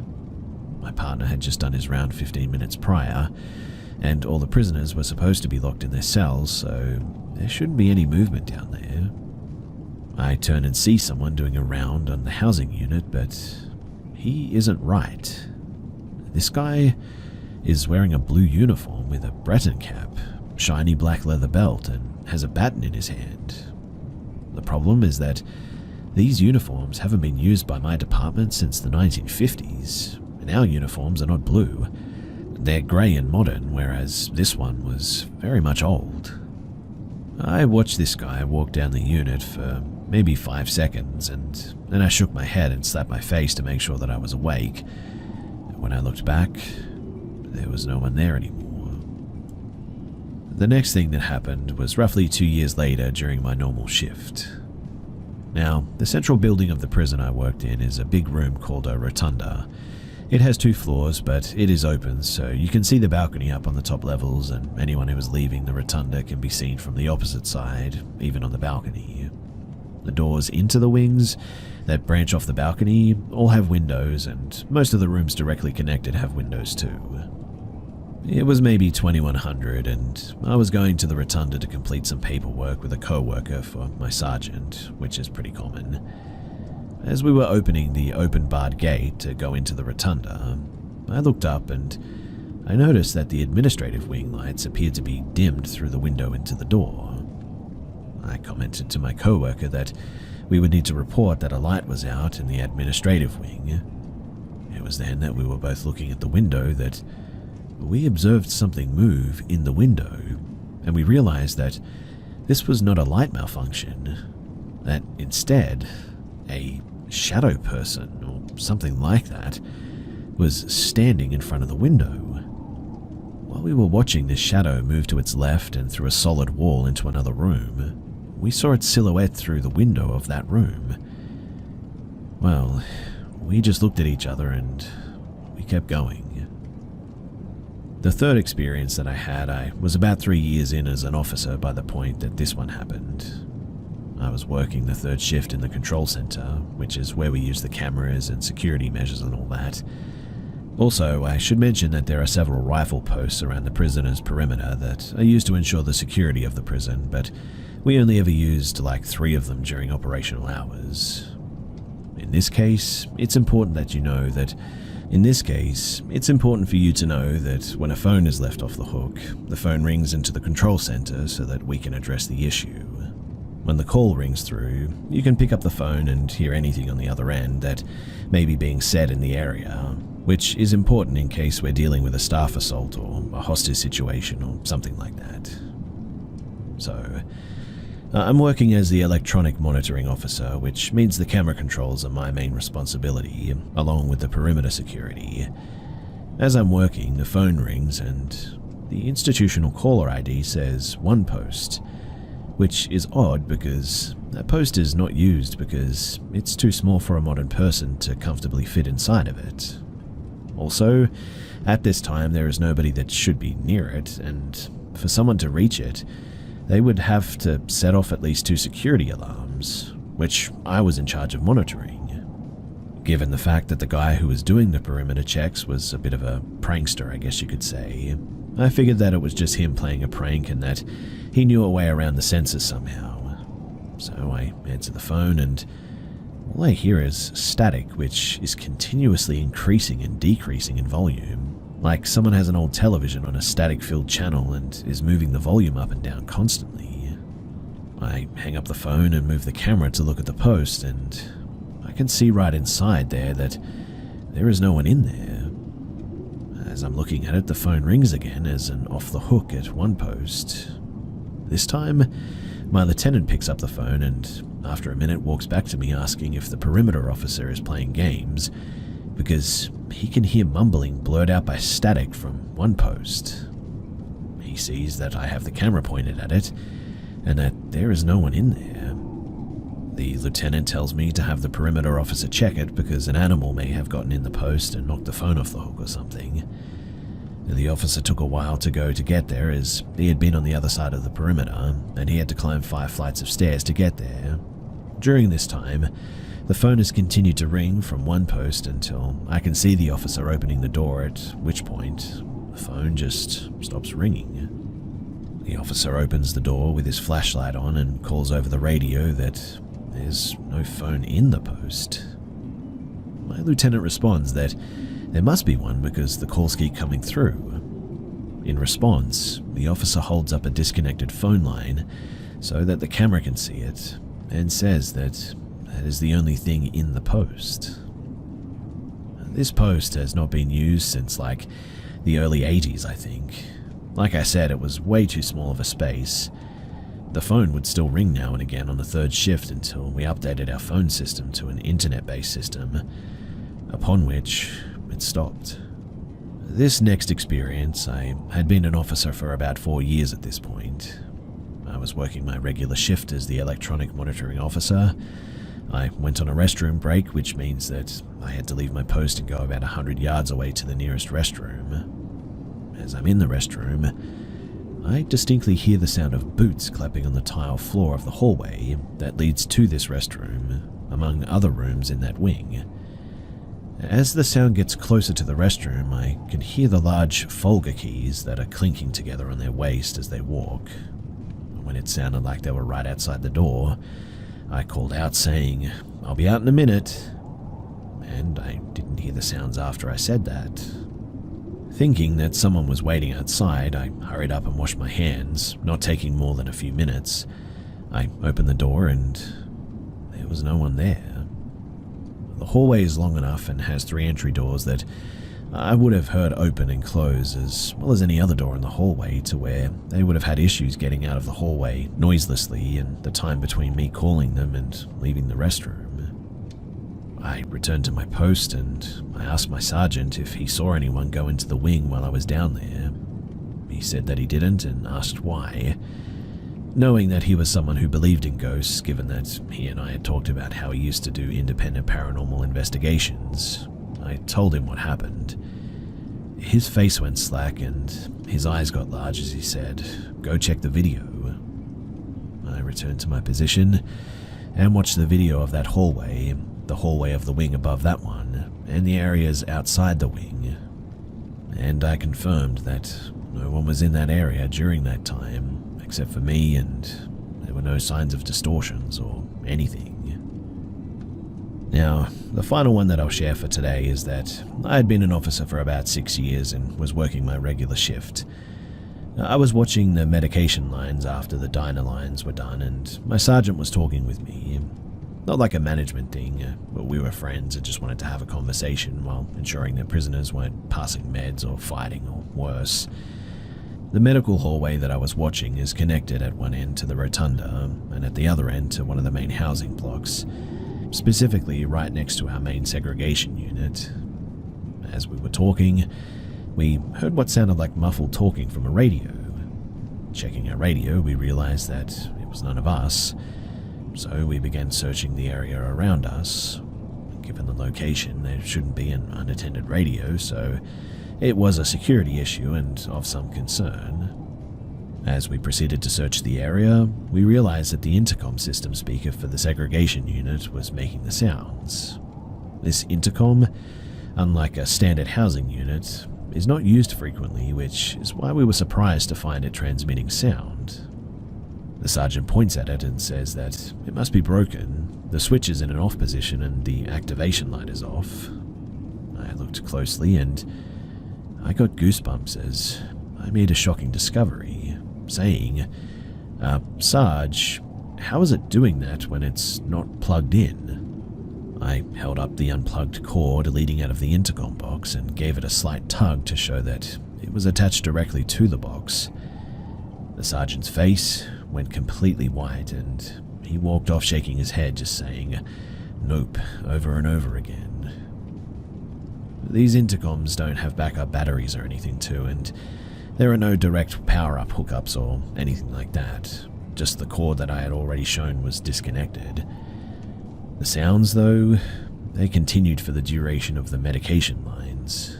My partner had just done his round 15 minutes prior, and all the prisoners were supposed to be locked in their cells, so there shouldn't be any movement down there. I turn and see someone doing a round on the housing unit, but he isn't right. This guy is wearing a blue uniform with a Breton cap, shiny black leather belt, and has a baton in his hand. The problem is that these uniforms haven't been used by my department since the 1950s, and our uniforms are not blue. They're grey and modern, whereas this one was very much old. I watched this guy walk down the unit for maybe 5 seconds, and then I shook my head and slapped my face to make sure that I was awake. When I looked back, there was no one there anymore. The next thing that happened was roughly 2 years later during my normal shift. Now, the central building of the prison I worked in is a big room called a rotunda. It has 2 floors, but it is open, so you can see the balcony up on the top levels, and anyone who is leaving the rotunda can be seen from the opposite side, even on the balcony. The doors into the wings that branch off the balcony all have windows, and most of the rooms directly connected have windows too. It was maybe 2100, and I was going to the rotunda to complete some paperwork with a co-worker for my sergeant, which is pretty common. As we were opening the open barred gate to go into the rotunda, I looked up and I noticed that the administrative wing lights appeared to be dimmed through the window into the door. I commented to my co-worker that we would need to report that a light was out in the administrative wing. It was then that we were both looking at the window that we observed something move in the window, and we realized that this was not a light malfunction, that instead a shadow person, or something like that, was standing in front of the window. While we were watching this shadow move to its left and through a solid wall into another room, we saw its silhouette through the window of that room. Well, we just looked at each other and we kept going. The third experience that I was about 3 years in as an officer by the point that this one happened. I was working the third shift in the control center, which is where we use the cameras and security measures and all that. Also, I should mention that there are several rifle posts around the prisoner's perimeter that are used to ensure the security of the prison, but we only ever used like 3 of them during operational hours. In this case, it's important for you to know that when a phone is left off the hook, the phone rings into the control center so that we can address the issue. When the call rings through, you can pick up the phone and hear anything on the other end that may be being said in the area, which is important in case we're dealing with a staff assault or a hostage situation or something like that. So, I'm working as the electronic monitoring officer, which means the camera controls are my main responsibility, along with the perimeter security. As I'm working, the phone rings and the institutional caller ID says 1 post, which is odd because that post is not used because it's too small for a modern person to comfortably fit inside of it. Also, at this time there is nobody that should be near it, and for someone to reach it, they would have to set off at least 2 security alarms, which I was in charge of monitoring. Given the fact that the guy who was doing the perimeter checks was a bit of a prankster, I guess you could say, I figured that it was just him playing a prank and that he knew a way around the sensors somehow. So I answer the phone and all I hear is static, which is continuously increasing and decreasing in volume, like someone has an old television on a static-filled channel and is moving the volume up and down constantly. I hang up the phone and move the camera to look at the post, and I can see right inside there that there is no one in there. As I'm looking at it, the phone rings again as an off-the-hook at one post. This time, my lieutenant picks up the phone and, after a minute, walks back to me asking if the perimeter officer is playing games, because he can hear mumbling blurred out by static from one post. He sees that I have the camera pointed at it, and that there is no one in there. The lieutenant tells me to have the perimeter officer check it because an animal may have gotten in the post and knocked the phone off the hook or something. The officer took a while to get there, as he had been on the other side of the perimeter, and he had to climb 5 flights of stairs to get there. During this time, the phone has continued to ring from one post until I can see the officer opening the door, at which point the phone just stops ringing. The officer opens the door with his flashlight on and calls over the radio that there's no phone in the post. My lieutenant responds that there must be one because the calls keep coming through. In response, the officer holds up a disconnected phone line so that the camera can see it, and says that is the only thing in the post. This post has not been used since like the early 80s, I think. Like I said, it was way too small of a space. The phone would still ring now and again on the third shift until we updated our phone system to an internet-based system, upon which it stopped. This next experience, I had been an officer for about 4 years at this point. I was working my regular shift as the electronic monitoring officer. I went on a restroom break, which means that I had to leave my post and go about 100 yards away to the nearest restroom. As I'm in the restroom, I distinctly hear the sound of boots clapping on the tile floor of the hallway that leads to this restroom, among other rooms in that wing. As the sound gets closer to the restroom, I can hear the large Folger keys that are clinking together on their waist as they walk. When it sounded like they were right outside the door, I called out saying, "I'll be out in a minute," and I didn't hear the sounds after I said that. Thinking that someone was waiting outside, I hurried up and washed my hands, not taking more than a few minutes. I opened the door and there was no one there. The hallway is long enough and has 3 entry doors that I would have heard open and close, as well as any other door in the hallway, to where they would have had issues getting out of the hallway noiselessly in the time between me calling them and leaving the restroom. I returned to my post and I asked my sergeant if he saw anyone go into the wing while I was down there. He said that he didn't and asked why. Knowing that he was someone who believed in ghosts, given that he and I had talked about how he used to do independent paranormal investigations, I told him what happened. His face went slack and his eyes got large as he said, "Go check the video." I returned to my position and watched the video of that hallway, the hallway of the wing above that one, and the areas outside the wing. And I confirmed that no one was in that area during that time, except for me, and there were no signs of distortions or anything. Now, the final one that I'll share for today is that I had been an officer for about 6 years and was working my regular shift. I was watching the medication lines after the diner lines were done, and my sergeant was talking with me. Not like a management thing, but we were friends and just wanted to have a conversation while ensuring that prisoners weren't passing meds or fighting or worse. The medical hallway that I was watching is connected at one end to the rotunda and at the other end to one of the main housing blocks, specifically right next to our main segregation unit. As we were talking, we heard what sounded like muffled talking from a radio. Checking our radio, we realized that it was none of us, so we began searching the area around us. Given the location, there shouldn't be an unattended radio, so it was a security issue and of some concern. As we proceeded to search the area, we realized that the intercom system speaker for the segregation unit was making the sounds. This intercom, unlike a standard housing unit, is not used frequently, which is why we were surprised to find it transmitting sound. The sergeant points at it and says that it must be broken. The switch is in an off position and the activation light is off. I looked closely and I got goosebumps as I made a shocking discovery, saying, Sarge, how is it doing that when it's not plugged in? I held up the unplugged cord leading out of the intercom box and gave it a slight tug to show that it was attached directly to the box. The sergeant's face went completely white and he walked off shaking his head, just saying, "Nope," over and over again. These intercoms don't have backup batteries or anything too, and there are no direct power-up hookups or anything like that. Just the cord that I had already shown was disconnected. The sounds, though, they continued for the duration of the medication lines.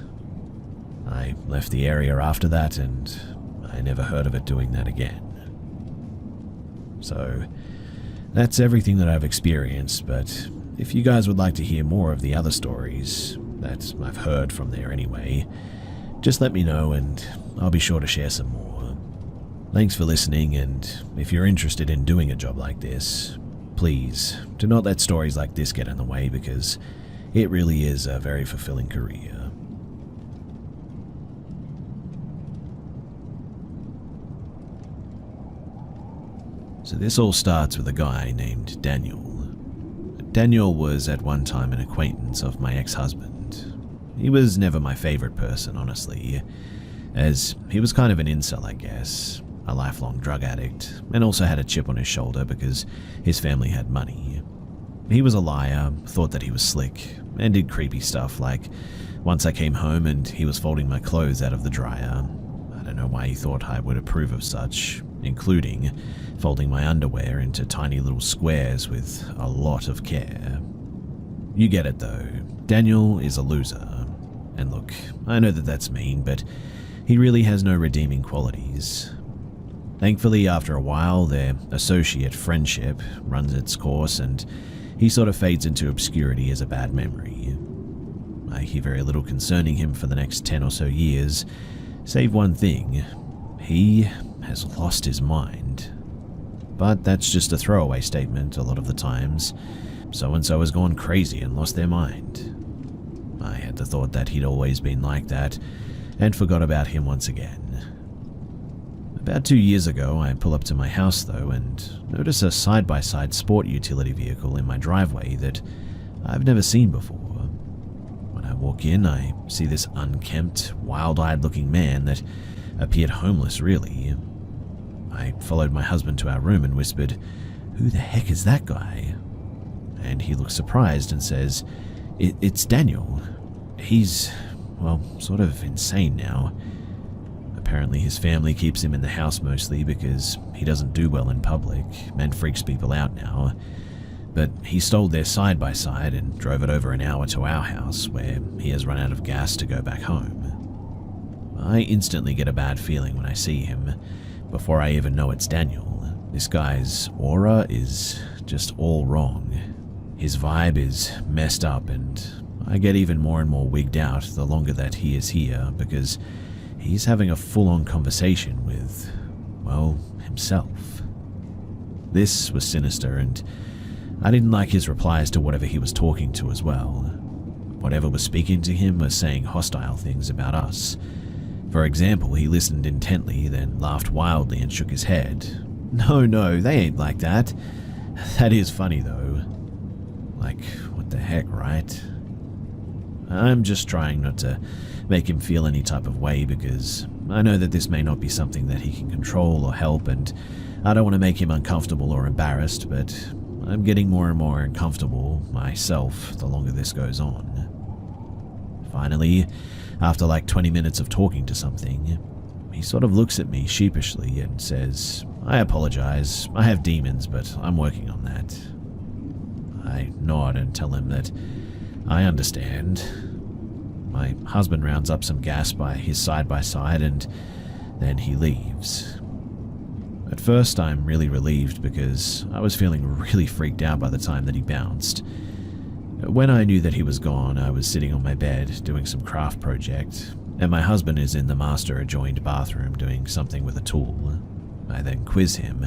I left the area after that, and I never heard of it doing that again. So, that's everything that I've experienced, but if you guys would like to hear more of the other stories that I've heard from there anyway, just let me know and I'll be sure to share some more. Thanks for listening, and if you're interested in doing a job like this, please do not let stories like this get in the way, because it really is a very fulfilling career. So this all starts with a guy named Daniel. Daniel was at one time an acquaintance of my ex-husband. He was never my favorite person, honestly, as he was kind of an incel, I guess, a lifelong drug addict, and also had a chip on his shoulder because his family had money. He was a liar, thought that he was slick, and did creepy stuff like once I came home and he was folding my clothes out of the dryer. I don't know why he thought I would approve of such, including folding my underwear into tiny little squares with a lot of care. You get it though, Daniel is a loser. And look, I know that that's mean, but he really has no redeeming qualities. Thankfully, after a while, their associate friendship runs its course and he sort of fades into obscurity as a bad memory. I hear very little concerning him for the next 10 or so years, save one thing: he has lost his mind. But that's just a throwaway statement a lot of the times. So-and-so has gone crazy and lost their mind. I had the thought that he'd always been like that, and forgot about him once again. About 2 years ago, I pull up to my house though, and notice a side-by-side sport utility vehicle in my driveway that I've never seen before. When I walk in, I see this unkempt, wild-eyed looking man that appeared homeless, really. I followed my husband to our room and whispered, "Who the heck is that guy?" And he looks surprised and says, It's Daniel. He's, well, sort of insane now. Apparently his family keeps him in the house mostly because he doesn't do well in public and freaks people out now. But he stole their side-by-side and drove it over an hour to our house, where he has run out of gas to go back home. I instantly get a bad feeling when I see him. Before I even know it's Daniel, this guy's aura is just all wrong. His vibe is messed up, and I get even more and more wigged out the longer that he is here, because he's having a full-on conversation with, well, himself. This was sinister, and I didn't like his replies to whatever he was talking to as well. Whatever was speaking to him was saying hostile things about us. For example, he listened intently, then laughed wildly and shook his head. No, they ain't like that. That is funny, though. Like, what the heck, right? I'm just trying not to make him feel any type of way, because I know that this may not be something that he can control or help, and I don't want to make him uncomfortable or embarrassed, but I'm getting more and more uncomfortable myself the longer this goes on. Finally, after like 20 minutes of talking to something, he sort of looks at me sheepishly and says, "I apologize, I have demons, but I'm working on that." I nod and tell him that I understand. My husband rounds up some gas by his side-by-side, and then he leaves. At first, I'm really relieved because I was feeling really freaked out by the time that he bounced. When I knew that he was gone, I was sitting on my bed doing some craft project, and my husband is in the master adjoined bathroom doing something with a tool. I then quiz him.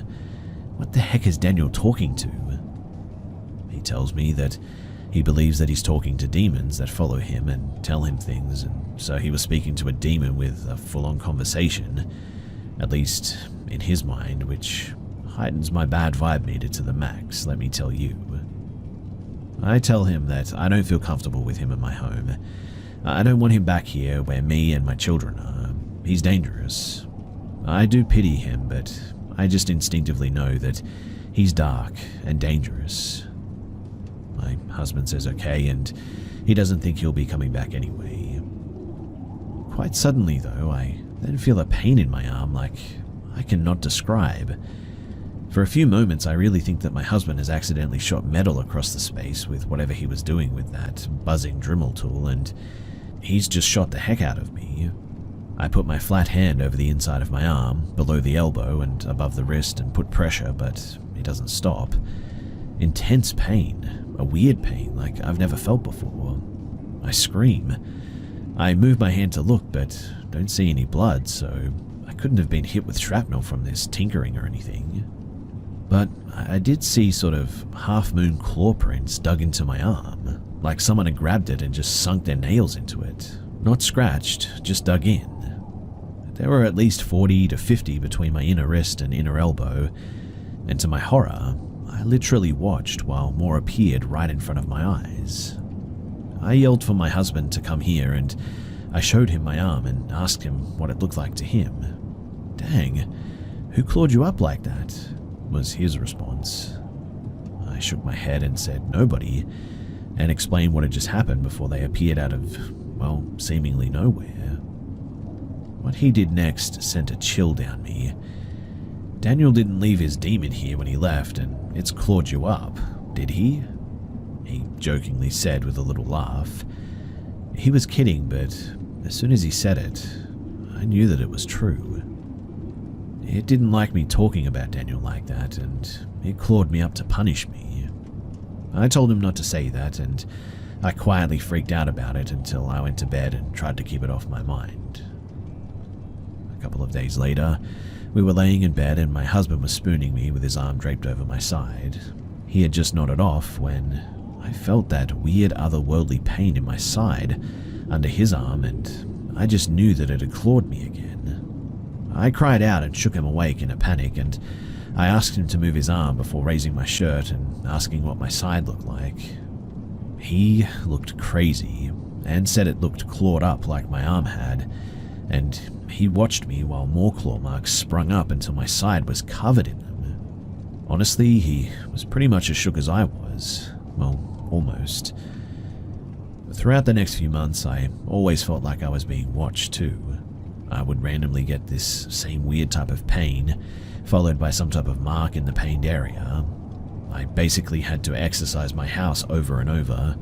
What the heck is Daniel talking to? He tells me that He believes that he's talking to demons that follow him and tell him things, and so he was speaking to a demon with a full-on conversation, at least in his mind, which heightens my bad vibe meter to the max, let me tell you. I tell him that I don't feel comfortable with him in my home. I don't want him back here where me and my children are. He's dangerous. I do pity him, but I just instinctively know that he's dark and dangerous. My husband says okay, and he doesn't think he'll be coming back anyway. Quite suddenly, though, I then feel a pain in my arm like I cannot describe. For a few moments, I really think that my husband has accidentally shot metal across the space with whatever he was doing with that buzzing Dremel tool, and he's just shot the heck out of me. I put my flat hand over the inside of my arm, below the elbow and above the wrist, and put pressure, but it doesn't stop. Intense pain, a weird pain like I've never felt before. I scream. I move my hand to look, but don't see any blood, so I couldn't have been hit with shrapnel from this tinkering or anything. But I did see sort of half-moon claw prints dug into my arm, like someone had grabbed it and just sunk their nails into it. Not scratched, just dug in. There were at least 40 to 50 between my inner wrist and inner elbow, and to my horror, I literally watched while more appeared right in front of my eyes. I yelled for my husband to come here, and I showed him my arm and asked him what it looked like to him. "Dang, who clawed you up like that?" was his response. I shook my head and said nobody, and explained what had just happened before they appeared out of, well, seemingly nowhere. What he did next sent a chill down me. "Daniel didn't leave his demon here when he left, and it's clawed you up, did he?" He jokingly said with a little laugh. He was kidding, but as soon as he said it, I knew that it was true. It didn't like me talking about Daniel like that, and it clawed me up to punish me. I told him not to say that, and I quietly freaked out about it until I went to bed and tried to keep it off my mind. A couple of days later, we were laying in bed and my husband was spooning me with his arm draped over my side. He had just nodded off when I felt that weird otherworldly pain in my side under his arm, and I just knew that it had clawed me again. I cried out and shook him awake in a panic, and I asked him to move his arm before raising my shirt and asking what my side looked like. He looked crazy and said it looked clawed up like my arm had, and he watched me while more claw marks sprung up until my side was covered in them. Honestly, he was pretty much as shook as I was. Well, almost. Throughout the next few months, I always felt like I was being watched too. I would randomly get this same weird type of pain, followed by some type of mark in the pained area. I basically had to exercise my house over and over.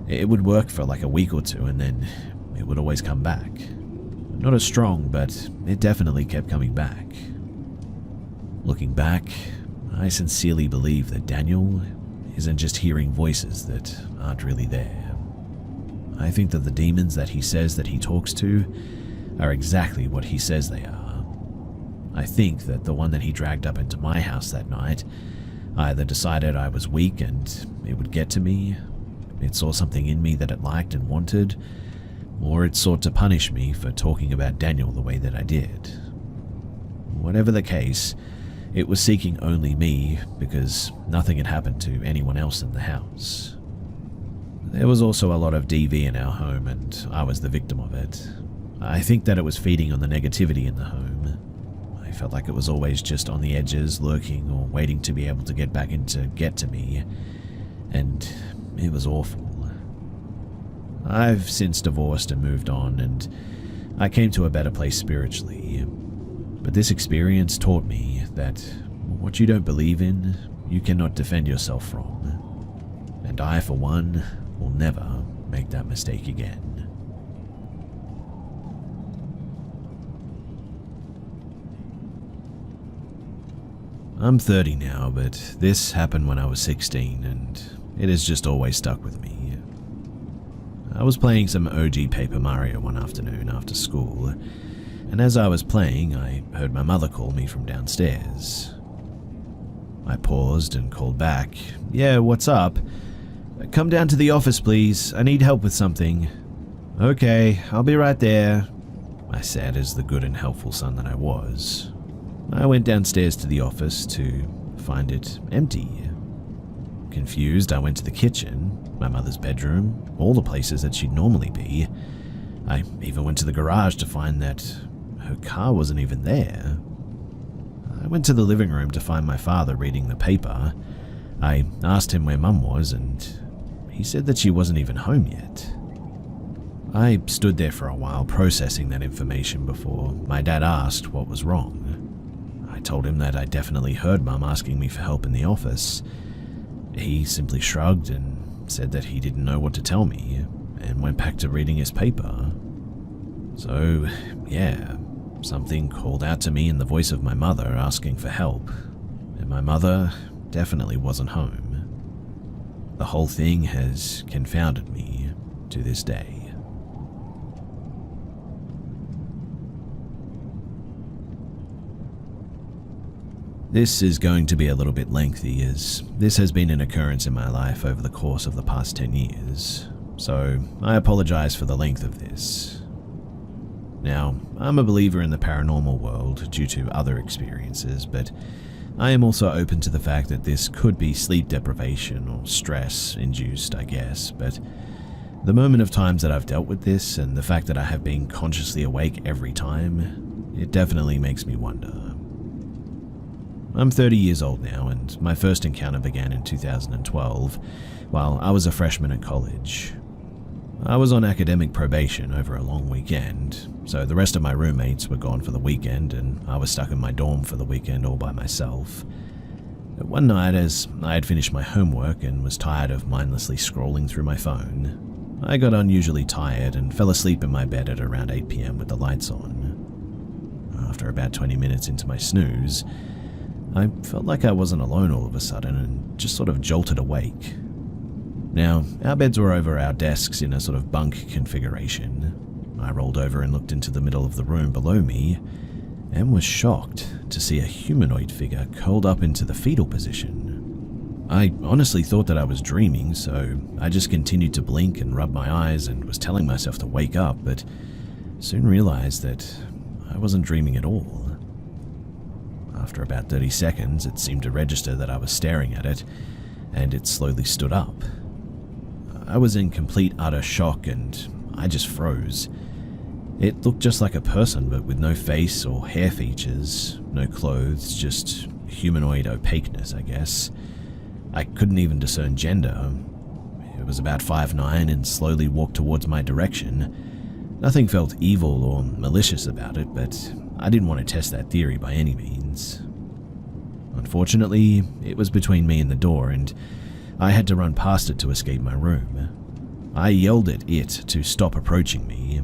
It would work for like a week or two, and then it would always come back. Not as strong, but it definitely kept coming back. Looking back, I sincerely believe that Daniel isn't just hearing voices that aren't really there. I think that the demons that he says that he talks to are exactly what he says they are. I think that the one that he dragged up into my house that night either decided I was weak and it would get to me, it saw something in me that it liked and wanted, or it sought to punish me for talking about Daniel the way that I did. Whatever the case, it was seeking only me because nothing had happened to anyone else in the house. There was also a lot of DV in our home, and I was the victim of it. I think that it was feeding on the negativity in the home. I felt like it was always just on the edges, lurking or waiting to be able to get back in to get to me, and it was awful. I've since divorced and moved on, and I came to a better place spiritually. But this experience taught me that what you don't believe in, you cannot defend yourself from. And I, for one, will never make that mistake again. I'm 30 now, but this happened when I was 16, and it has just always stuck with me. I was playing some OG Paper Mario one afternoon after school, and as I was playing, I heard my mother call me from downstairs. I paused and called back, "Yeah, what's up?" "Come down to the office, please. I need help with something." "Okay, I'll be right there," I said as the good and helpful son that I was. I went downstairs to the office to find it empty. Confused, I went to the kitchen, my mother's bedroom, all the places that she'd normally be. I even went to the garage to find that her car wasn't even there. I went to the living room to find my father reading the paper. I asked him where Mum was, and he said that she wasn't even home yet. I stood there for a while processing that information before my dad asked what was wrong. I told him that I definitely heard Mum asking me for help in the office. He simply shrugged and said that he didn't know what to tell me, and went back to reading his paper. So, yeah, something called out to me in the voice of my mother asking for help, and my mother definitely wasn't home. The whole thing has confounded me to this day. This is going to be a little bit lengthy, as this has been an occurrence in my life over the course of the past 10 years, so I apologize for the length of this. Now, I'm a believer in the paranormal world due to other experiences, but I am also open to the fact that this could be sleep deprivation or stress induced, I guess, but the moment of times that I've dealt with this and the fact that I have been consciously awake every time, it definitely makes me wonder. I'm 30 years old now, and my first encounter began in 2012 while I was a freshman at college. I was on academic probation over a long weekend, so the rest of my roommates were gone for the weekend and I was stuck in my dorm for the weekend all by myself. One night, as I had finished my homework and was tired of mindlessly scrolling through my phone, I got unusually tired and fell asleep in my bed at around 8 p.m. with the lights on. After about 20 minutes into my snooze, I felt like I wasn't alone all of a sudden and just sort of jolted awake. Now, our beds were over our desks in a sort of bunk configuration. I rolled over and looked into the middle of the room below me and was shocked to see a humanoid figure curled up into the fetal position. I honestly thought that I was dreaming, so I just continued to blink and rub my eyes and was telling myself to wake up, but soon realized that I wasn't dreaming at all. After about 30 seconds, it seemed to register that I was staring at it, and it slowly stood up. I was in complete utter shock and I just froze. It looked just like a person, but with no face or hair features, no clothes, just humanoid opaqueness, I guess. I couldn't even discern gender. It was about 5'9" and slowly walked towards my direction. Nothing felt evil or malicious about it, but I didn't want to test that theory by any means. Unfortunately, it was between me and the door, and I had to run past it to escape my room. I yelled at it to stop approaching me,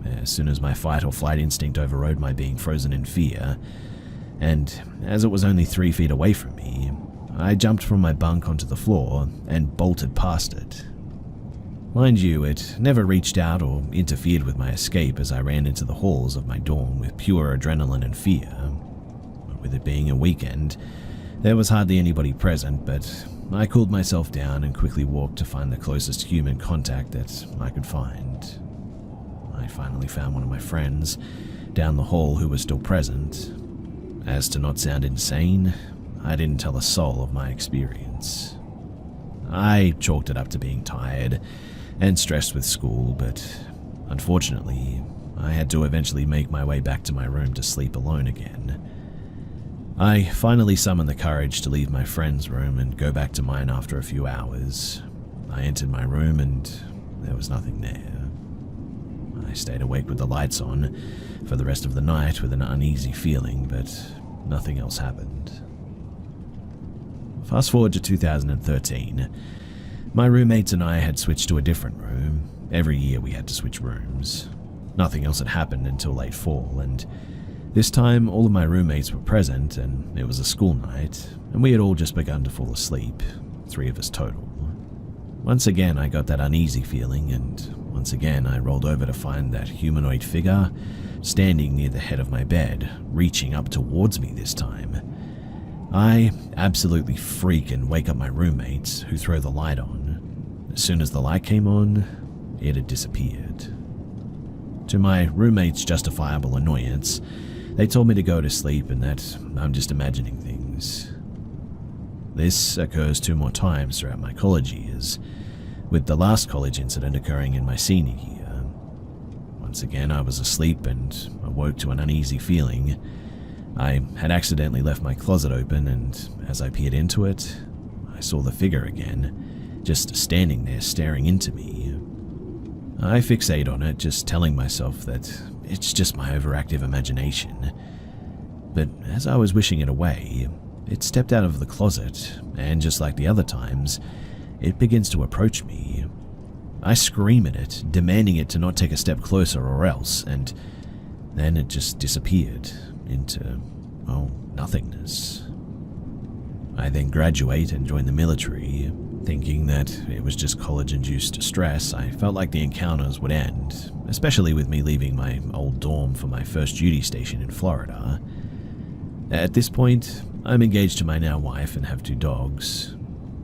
as soon as my fight or flight instinct overrode my being frozen in fear, and as it was only 3 feet away from me, I jumped from my bunk onto the floor and bolted past it. Mind you, it never reached out or interfered with my escape as I ran into the halls of my dorm with pure adrenaline and fear. With it being a weekend, there was hardly anybody present, but I cooled myself down and quickly walked to find the closest human contact that I could find. I finally found one of my friends down the hall who was still present. As to not sound insane, I didn't tell a soul of my experience. I chalked it up to being tired and stressed with school, but unfortunately, I had to eventually make my way back to my room to sleep alone again. I finally summoned the courage to leave my friend's room and go back to mine after a few hours. I entered my room and there was nothing there. I stayed awake with the lights on for the rest of the night with an uneasy feeling, but nothing else happened. Fast forward to 2013. My roommates and I had switched to a different room. Every year we had to switch rooms. Nothing else had happened until late fall, and this time all of my roommates were present, and it was a school night, and we had all just begun to fall asleep, 3 of us total. Once again I got that uneasy feeling, and once again I rolled over to find that humanoid figure standing near the head of my bed, reaching up towards me this time. I absolutely freak and wake up my roommates, who throw the light on. as soon as the light came on, it had disappeared. To my roommate's justifiable annoyance, they told me to go to sleep and that I'm just imagining things. This occurs 2 more times throughout my college years, with the last college incident occurring in my senior year. Once again, I was asleep and awoke to an uneasy feeling. I had accidentally left my closet open, and as I peered into it, I saw the figure again, just standing there staring into me. I fixate on it, just telling myself that it's just my overactive imagination. But as I was wishing it away, it stepped out of the closet, and just like the other times, it begins to approach me. I scream at it, demanding it to not take a step closer or else, and then it just disappeared into, nothingness. I then graduate and join the military. Thinking that it was just college-induced stress, I felt like the encounters would end, especially with me leaving my old dorm for my first duty station in Florida. At this point, I'm engaged to my now wife and have 2 dogs.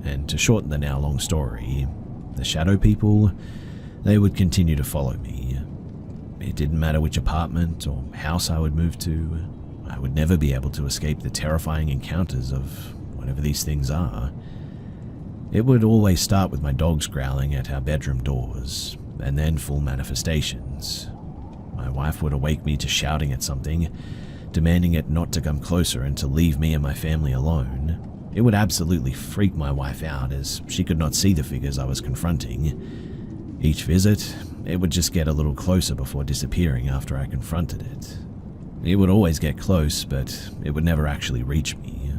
And to shorten the now long story, the shadow people, they would continue to follow me. It didn't matter which apartment or house I would move to, I would never be able to escape the terrifying encounters of whatever these things are. It would always start with my dogs growling at our bedroom doors, and then full manifestations. My wife would awake me to shouting at something, demanding it not to come closer and to leave me and my family alone. It would absolutely freak my wife out as she could not see the figures I was confronting. Each visit, it would just get a little closer before disappearing after I confronted it. It would always get close, but it would never actually reach me.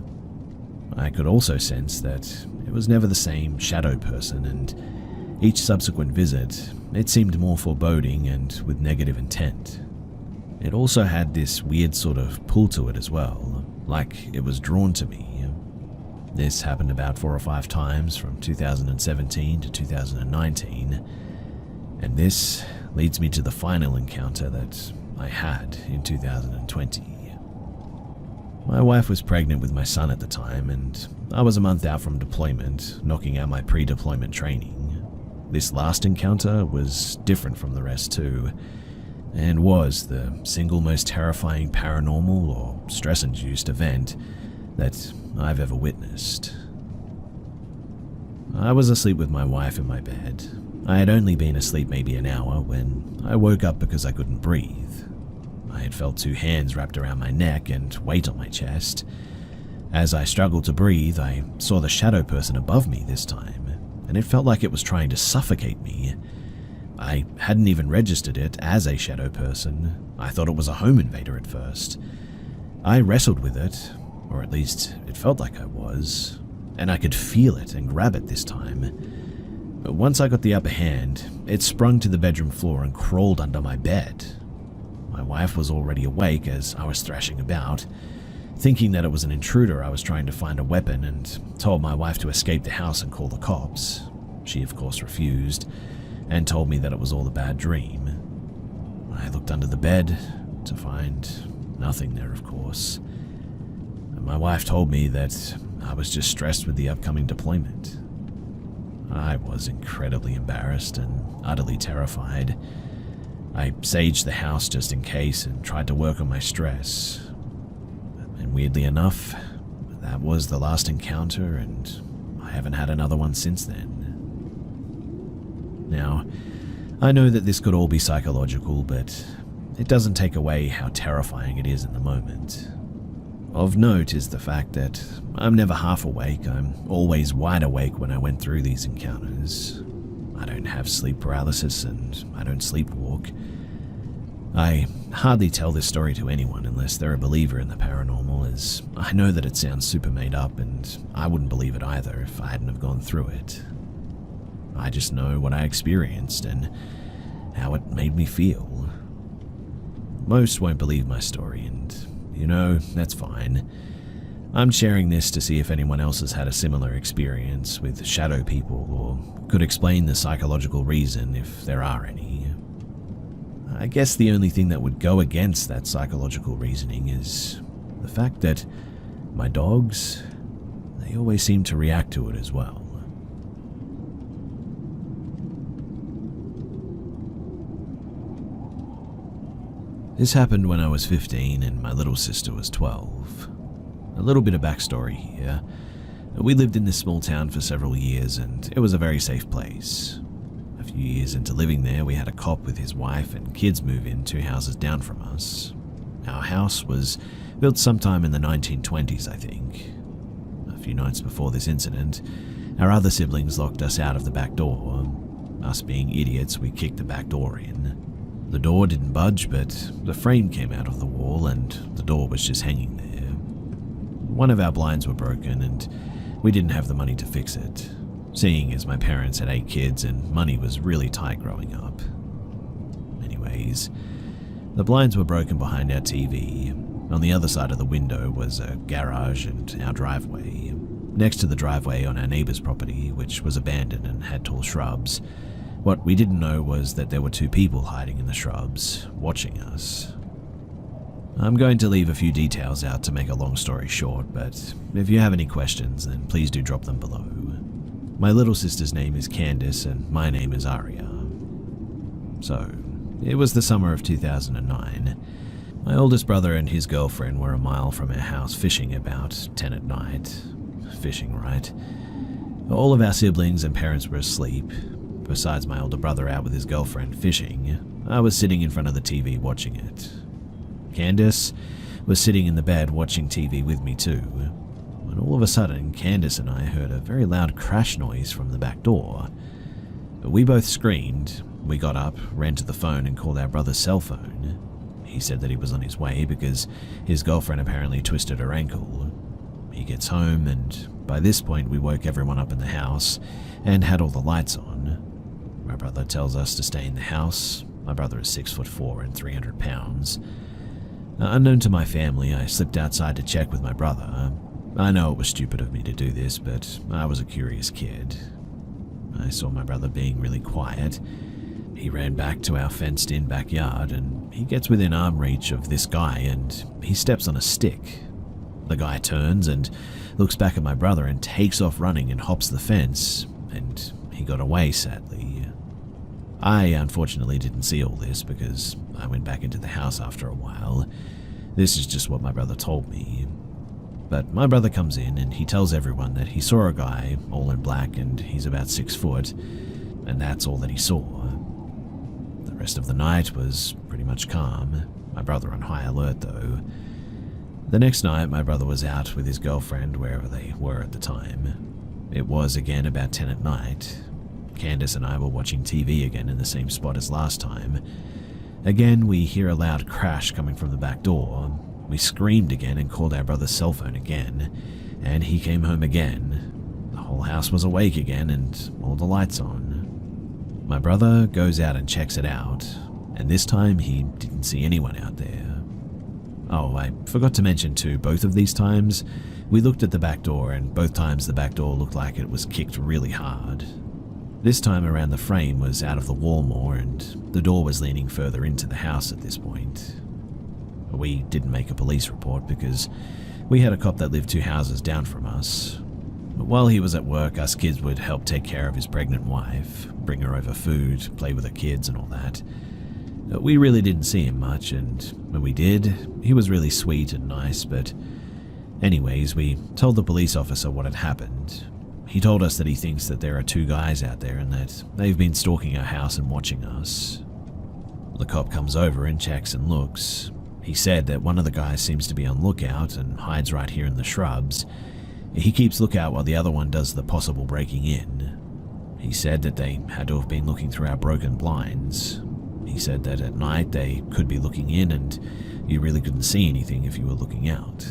I could also sense that it was never the same shadow person, and each subsequent visit, it seemed more foreboding and with negative intent. It also had this weird sort of pull to it as well, like it was drawn to me. This happened about 4 or 5 times from 2017 to 2019, and this leads me to the final encounter that I had in 2020. My wife was pregnant with my son at the time, and I was a month out from deployment, knocking out my pre-deployment training. This last encounter was different from the rest too, and was the single most terrifying paranormal or stress-induced event that I've ever witnessed. I was asleep with my wife in my bed. I had only been asleep maybe an hour when I woke up because I couldn't breathe. I had felt 2 hands wrapped around my neck and weight on my chest. As I struggled to breathe, I saw the shadow person above me this time, and it felt like it was trying to suffocate me. I hadn't even registered it as a shadow person. I thought it was a home invader at first. I wrestled with it, or at least it felt like I was, and I could feel it and grab it this time. But once I got the upper hand, it sprung to the bedroom floor and crawled under my bed. My wife was already awake as I was thrashing about. Thinking that it was an intruder, I was trying to find a weapon and told my wife to escape the house and call the cops. She, of course, refused and told me that it was all a bad dream. I looked under the bed to find nothing there, of course. And my wife told me that I was just stressed with the upcoming deployment. I was incredibly embarrassed and utterly terrified. I saged the house just in case and tried to work on my stress. And weirdly enough, that was the last encounter, and I haven't had another one since then. Now, I know that this could all be psychological, but it doesn't take away how terrifying it is in the moment. Of note is the fact that I'm never half awake. I'm always wide awake when I went through these encounters. I don't have sleep paralysis and I don't sleepwalk. I hardly tell this story to anyone unless they're a believer in the paranormal, as I know that it sounds super made up and I wouldn't believe it either if I hadn't have gone through it. I just know what I experienced and how it made me feel. Most won't believe my story, and that's fine. I'm sharing this to see if anyone else has had a similar experience with shadow people or could explain the psychological reason if there are any. I guess the only thing that would go against that psychological reasoning is the fact that my dogs, they always seem to react to it as well. This happened when I was 15 and my little sister was 12. A little bit of backstory here. We lived in this small town for several years and it was a very safe place. A few years into living there, we had a cop with his wife and kids move in 2 houses down from us. Our house was built sometime in the 1920s, I think. A few nights before this incident, our other siblings locked us out of the back door. Us being idiots, we kicked the back door in. The door didn't budge, but the frame came out of the wall and the door was just hanging there. One of our blinds were broken and we didn't have the money to fix it, seeing as my parents had 8 kids and money was really tight growing up. Anyways, the blinds were broken behind our TV. On the other side of the window was a garage and our driveway. Next to the driveway on our neighbor's property, which was abandoned and had tall shrubs. What we didn't know was that there were 2 people hiding in the shrubs, watching us. I'm going to leave a few details out to make a long story short, but if you have any questions, then please do drop them below. My little sister's name is Candace and my name is Aria. So, it was the summer of 2009. My oldest brother and his girlfriend were a mile from our house fishing about 10 at night. Fishing, right? All of our siblings and parents were asleep. Besides my older brother out with his girlfriend fishing, I was sitting in front of the TV watching it. Candace was sitting in the bed watching TV with me too, when all of a sudden Candace and I heard a very loud crash noise from the back door. We both screamed. We got up, ran to the phone and called our brother's cell phone. He said that he was on his way because his girlfriend apparently twisted her ankle. He gets home and by this point we woke everyone up in the house and had all the lights on. My brother tells us to stay in the house. My brother is 6'4" and 300 pounds. Unknown to my family, I slipped outside to check with my brother. I know it was stupid of me to do this, but I was a curious kid. I saw my brother being really quiet. He ran back to our fenced-in backyard, and he gets within arm reach of this guy, and he steps on a stick. The guy turns and looks back at my brother and takes off running and hops the fence, and he got away, sadly. I unfortunately didn't see all this because I went back into the house after a while. This is just what my brother told me. But my brother comes in and he tells everyone that he saw a guy all in black and he's about 6 foot, and that's all that he saw. The rest of the night was pretty much calm. My brother on high alert though. The next night my brother was out with his girlfriend wherever they were at the time. It was again about 10 at night. Candace and I were watching TV again in the same spot as last time. Again, we hear a loud crash coming from the back door. We screamed again and called our brother's cell phone again, and he came home again. The whole house was awake again and all the lights on. My brother goes out and checks it out, and this time he didn't see anyone out there. Oh, I forgot to mention too, both of these times, we looked at the back door and both times the back door looked like it was kicked really hard. This time around the frame was out of the wall more and the door was leaning further into the house at this point. We didn't make a police report because we had a cop that lived 2 houses down from us. But while he was at work, us kids would help take care of his pregnant wife, bring her over food, play with her kids and all that. We really didn't see him much, and when we did, he was really sweet and nice, but anyways, we told the police officer what had happened. He told us that he thinks that there are 2 guys out there and that they've been stalking our house and watching us. The cop comes over and checks and looks. He said that one of the guys seems to be on lookout and hides right here in the shrubs. He keeps lookout while the other one does the possible breaking in. He said that they had to have been looking through our broken blinds. He said that at night they could be looking in and you really couldn't see anything if you were looking out.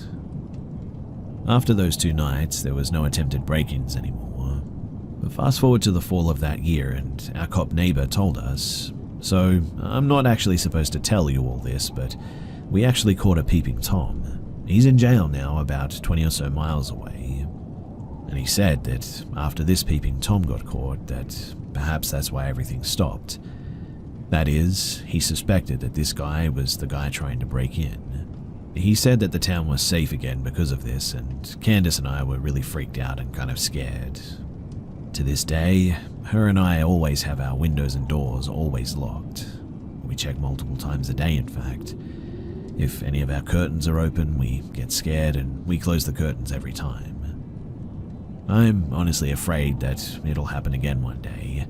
After those 2 nights, there was no attempted break-ins anymore. But fast forward to the fall of that year and our cop neighbor told us. So, I'm not actually supposed to tell you all this, but we actually caught a peeping Tom. He's in jail now about 20 or so miles away. And he said that after this peeping Tom got caught, that perhaps that's why everything stopped. That is, he suspected that this guy was the guy trying to break in. He said that the town was safe again because of this, and Candace and I were really freaked out and kind of scared. To this day, her and I always have our windows and doors always locked. We check multiple times a day, in fact. If any of our curtains are open, we get scared and we close the curtains every time. I'm honestly afraid that it'll happen again one day.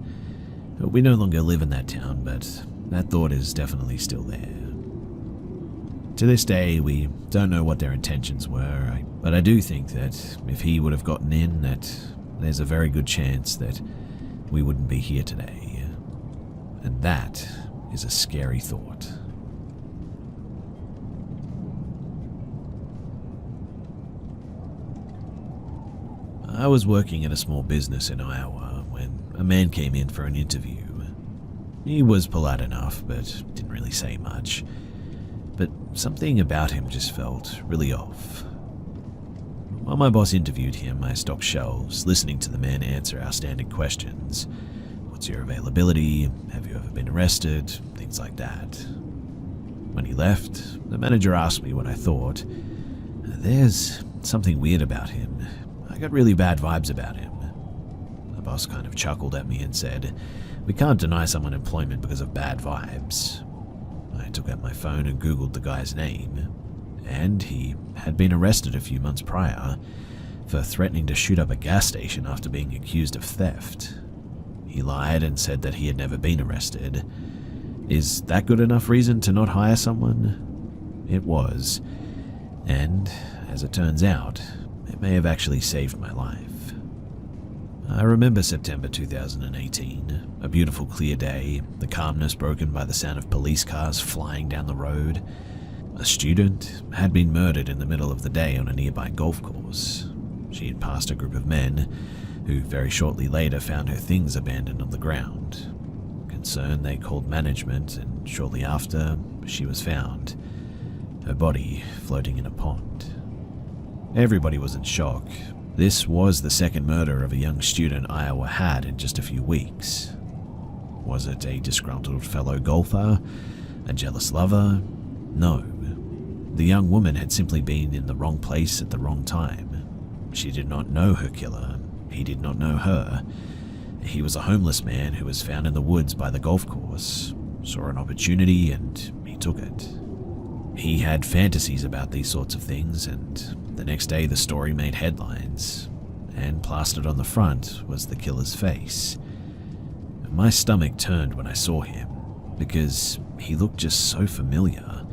We no longer live in that town, but that thought is definitely still there. To this day, we don't know what their intentions were, but I do think that if he would have gotten in, that there's a very good chance that we wouldn't be here today. And that is a scary thought. I was working at a small business in Iowa when a man came in for an interview. He was polite enough, but didn't really say much. But something about him just felt really off. While my boss interviewed him, I stocked shelves, listening to the man answer our standard questions. What's your availability? Have you ever been arrested? Things like that. When he left, the manager asked me what I thought. There's something weird about him. I got really bad vibes about him. The boss kind of chuckled at me and said, "We can't deny someone employment because of bad vibes." I took out my phone and Googled the guy's name, and he had been arrested a few months prior for threatening to shoot up a gas station after being accused of theft. He lied and said that he had never been arrested. Is that good enough reason to not hire someone? It was, and as it turns out, it may have actually saved my life. I remember September 2018, a beautiful clear day, the calmness broken by the sound of police cars flying down the road. A student had been murdered in the middle of the day on a nearby golf course. She had passed a group of men, who very shortly later found her things abandoned on the ground. Concerned, they called management, and shortly after, she was found, her body floating in a pond. Everybody was in shock. This was the second murder of a young student Iowa had in just a few weeks. Was it a disgruntled fellow golfer? A jealous lover? No. The young woman had simply been in the wrong place at the wrong time. She did not know her killer. He did not know her. He was a homeless man who was found in the woods by the golf course, saw an opportunity, and he took it. He had fantasies about these sorts of things, and the next day the story made headlines, and plastered on the front was the killer's face. My stomach turned when I saw him, because he looked just so familiar.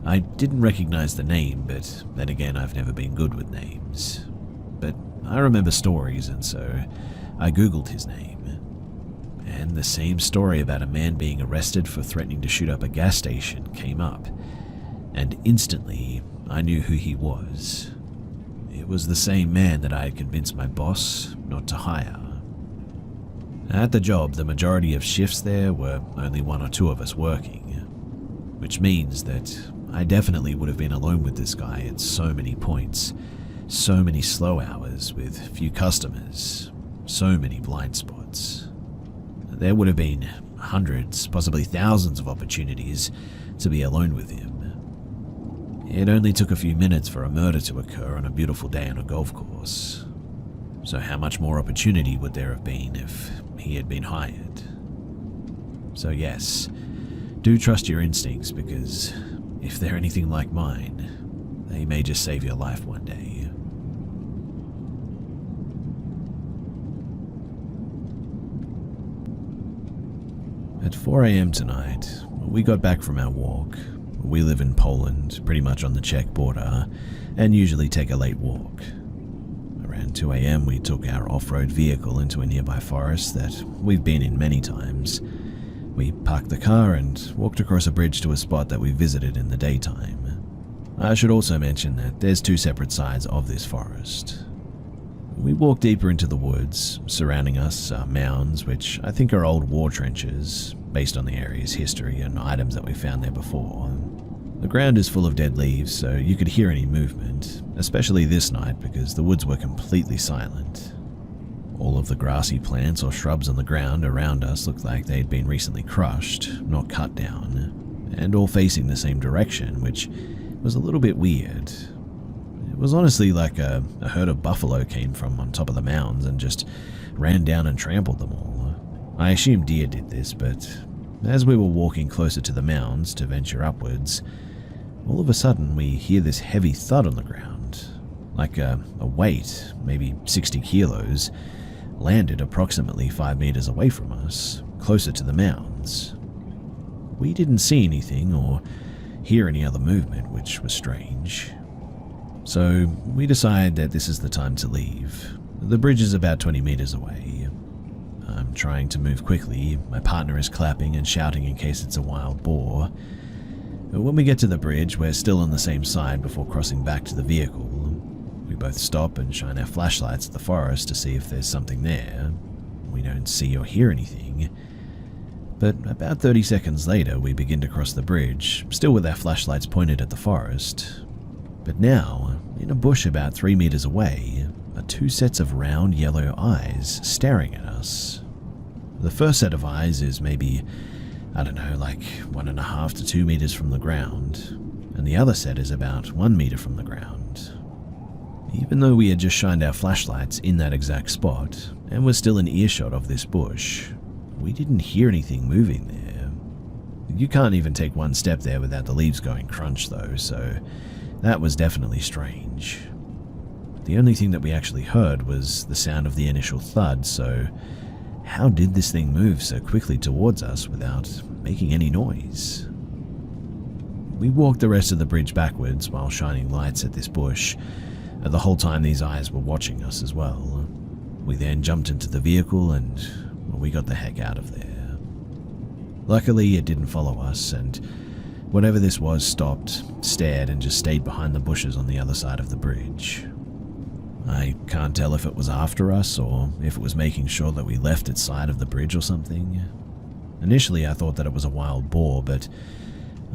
I didn't recognize the name, but then again I've never been good with names. But I remember stories, and so I googled his name. And the same story about a man being arrested for threatening to shoot up a gas station came up. And instantly, I knew who he was. It was the same man that I had convinced my boss not to hire. At the job, the majority of shifts there were only one or two of us working, which means that I definitely would have been alone with this guy at so many points, so many slow hours with few customers, so many blind spots. There would have been hundreds, possibly thousands of opportunities to be alone with him. It only took a few minutes for a murder to occur on a beautiful day on a golf course. So how much more opportunity would there have been if he had been hired? So yes, do trust your instincts, because if they're anything like mine, they may just save your life one day. At 4 a.m. tonight, we got back from our walk. We live in Poland, pretty much on the Czech border, and usually take a late walk. Around 2 a.m. we took our off-road vehicle into a nearby forest that we've been in many times. We parked the car and walked across a bridge to a spot that we visited in the daytime. I should also mention that there's two separate sides of this forest. We walked deeper into the woods. Surrounding us are mounds, which I think are old war trenches, based on the area's history and items that we found there before. The ground is full of dead leaves, so you could hear any movement, especially this night because the woods were completely silent. All of the grassy plants or shrubs on the ground around us looked like they'd been recently crushed, not cut down, and all facing the same direction, which was a little bit weird. It was honestly like a herd of buffalo came from on top of the mounds and just ran down and trampled them all. I assume deer did this, but as we were walking closer to the mounds to venture upwards, all of a sudden we hear this heavy thud on the ground, like a weight, maybe 60 kilos, landed approximately 5 meters away from us, closer to the mounds. We didn't see anything or hear any other movement, which was strange. So we decide that this is the time to leave. The bridge is about 20 meters away. I'm trying to move quickly. My partner is clapping and shouting in case it's a wild boar. When we get to the bridge, we're still on the same side before crossing back to the vehicle. We both stop and shine our flashlights at the forest to see if there's something there. We don't see or hear anything. But about 30 seconds later, we begin to cross the bridge, still with our flashlights pointed at the forest. But now, in a bush about 3 meters away, are 2 sets of round yellow eyes staring at us. The first set of eyes is maybe, I don't know, like 1.5 to 2 meters from the ground, and the other set is about 1 meter from the ground. Even though we had just shined our flashlights in that exact spot, and were still in earshot of this bush, we didn't hear anything moving there. You can't even take one step there without the leaves going crunch though, so that was definitely strange. The only thing that we actually heard was the sound of the initial thud, so how did this thing move so quickly towards us without making any noise? We walked the rest of the bridge backwards while shining lights at this bush. The whole time these eyes were watching us as well. We then jumped into the vehicle and we got the heck out of there. Luckily, it didn't follow us, and whatever this was stopped, stared, and just stayed behind the bushes on the other side of the bridge. I can't tell if it was after us or if it was making sure that we left its side of the bridge or something. Initially, I thought that it was a wild boar, but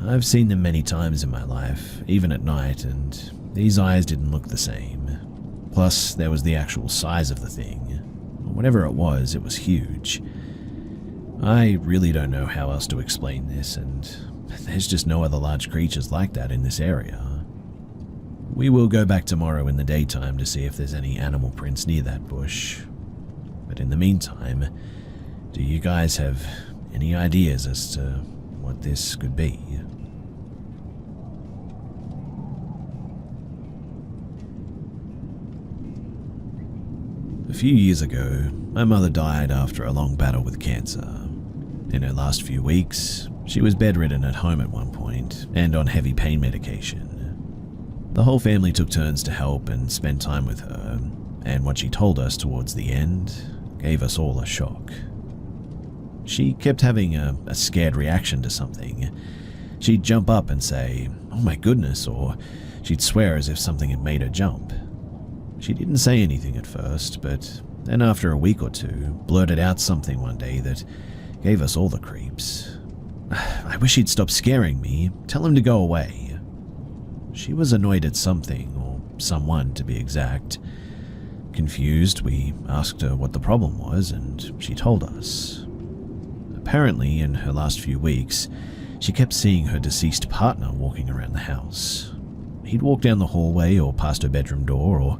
I've seen them many times in my life, even at night, and these eyes didn't look the same. Plus, there was the actual size of the thing. Whatever it was huge. I really don't know how else to explain this, and there's just no other large creatures like that in this area. We will go back tomorrow in the daytime to see if there's any animal prints near that bush. But in the meantime, do you guys have any ideas as to what this could be? A few years ago, my mother died after a long battle with cancer. In her last few weeks, she was bedridden at home at one point and on heavy pain medication. The whole family took turns to help and spend time with her, and what she told us towards the end gave us all a shock. She kept having a scared reaction to something. She'd jump up and say, "Oh my goodness," or she'd swear as if something had made her jump. She didn't say anything at first, but then after a week or two, blurted out something one day that gave us all the creeps. "I wish he'd stop scaring me. Tell him to go away." She was annoyed at something, or someone to be exact. Confused, we asked her what the problem was, and she told us. Apparently, in her last few weeks, she kept seeing her deceased partner walking around the house. He'd walk down the hallway or past her bedroom door, or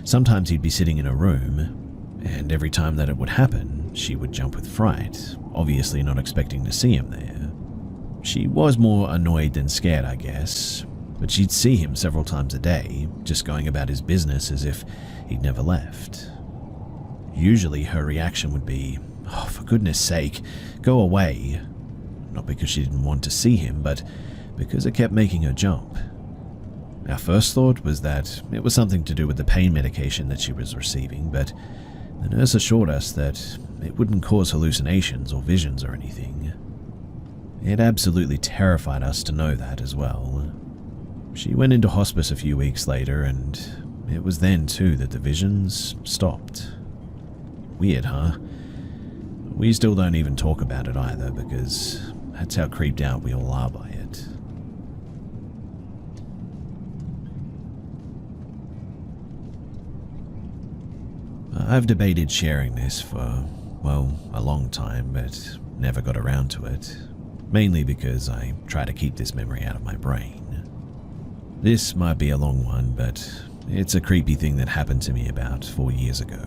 sometimes he'd be sitting in her room, and every time that it would happen, she would jump with fright, obviously not expecting to see him there. She was more annoyed than scared, I guess, but she'd see him several times a day, just going about his business as if he'd never left. Usually her reaction would be, "Oh, for goodness sake, go away." Not because she didn't want to see him, but because it kept making her jump. Our first thought was that it was something to do with the pain medication that she was receiving, but the nurse assured us that it wouldn't cause hallucinations or visions or anything. It absolutely terrified us to know that as well. She went into hospice a few weeks later, and it was then too that the visions stopped. Weird, huh? We still don't even talk about it either, because that's how creeped out we all are by it. I've debated sharing this for, well, a long time, but never got around to it, mainly because I try to keep this memory out of my brain. This might be a long one, but it's a creepy thing that happened to me about 4 years ago.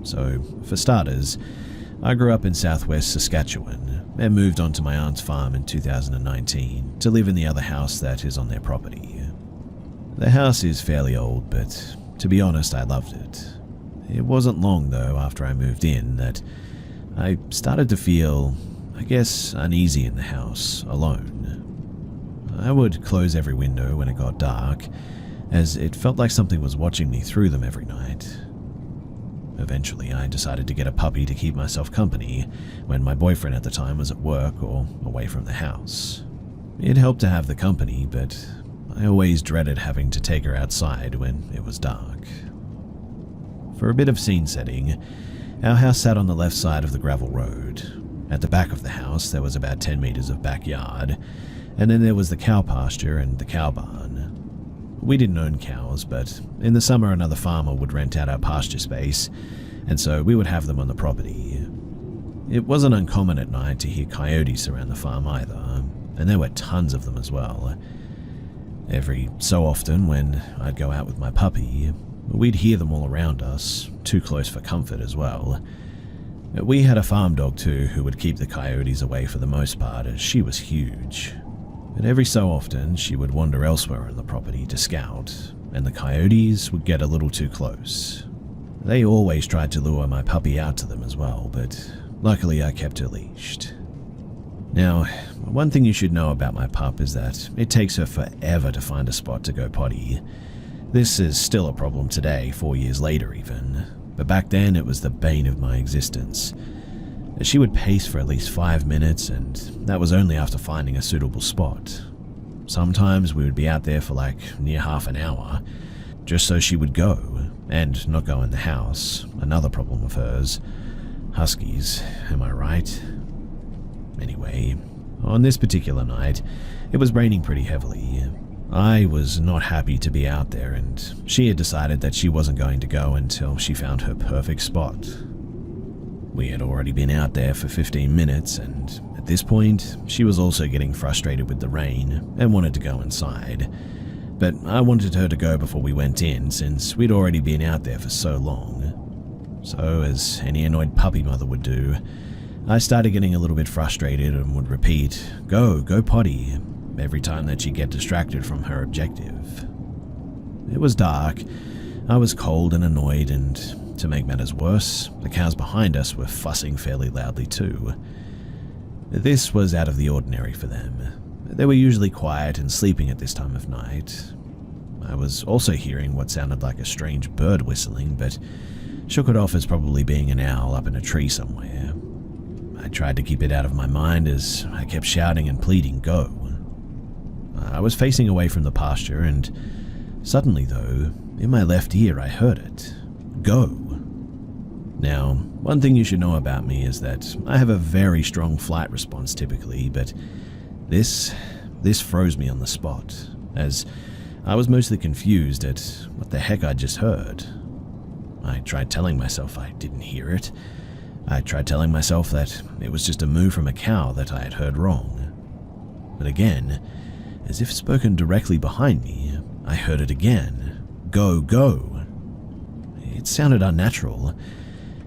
So, for starters, I grew up in southwest Saskatchewan, and moved onto my aunt's farm in 2019 to live in the other house that is on their property. The house is fairly old, but to be honest, I loved it. It wasn't long, though, after I moved in that I started to feel, I guess, uneasy in the house, alone. I would close every window when it got dark, as it felt like something was watching me through them every night. Eventually, I decided to get a puppy to keep myself company when my boyfriend at the time was at work or away from the house. It helped to have the company, but I always dreaded having to take her outside when it was dark. For a bit of scene setting, our house sat on the left side of the gravel road. At the back of the house, there was about 10 meters of backyard, and then there was the cow pasture and the cow barn. We didn't own cows, but in the summer another farmer would rent out our pasture space, and so we would have them on the property. It wasn't uncommon at night to hear coyotes around the farm either, and there were tons of them as well. Every so often when I'd go out with my puppy, we'd hear them all around us, too close for comfort as well. We had a farm dog too who would keep the coyotes away for the most part, as she was huge. But every so often she would wander elsewhere on the property to scout, and the coyotes would get a little too close. They always tried to lure my puppy out to them as well, but luckily I kept her leashed. Now, one thing you should know about my pup is that it takes her forever to find a spot to go potty. This is still a problem today, 4 years later even, but back then it was the bane of my existence. She would pace for at least 5 minutes, and that was only after finding a suitable spot. Sometimes we would be out there for like near half an hour, just so she would go, and not go in the house. Another problem of hers. Huskies, am I right? Anyway, on this particular night, it was raining pretty heavily. I was not happy to be out there, and she had decided that she wasn't going to go until she found her perfect spot. We had already been out there for 15 minutes, and at this point, she was also getting frustrated with the rain and wanted to go inside. But I wanted her to go before we went in, since we'd already been out there for so long. So, as any annoyed puppy mother would do, I started getting a little bit frustrated and would repeat, go potty, every time that she'd get distracted from her objective. It was dark, I was cold and annoyed, and to make matters worse, the cows behind us were fussing fairly loudly too. This was out of the ordinary for them. They were usually quiet and sleeping at this time of night. I was also hearing what sounded like a strange bird whistling, but shook it off as probably being an owl up in a tree somewhere. I tried to keep it out of my mind as I kept shouting and pleading, go. I was facing away from the pasture, and suddenly though, in my left ear I heard it, go. Now, one thing you should know about me is that I have a very strong flight response typically, but this froze me on the spot, as I was mostly confused at what the heck I'd just heard. I tried telling myself I didn't hear it. I tried telling myself that it was just a moo from a cow that I had heard wrong. But again, as if spoken directly behind me, I heard it again. Go, go. It sounded unnatural.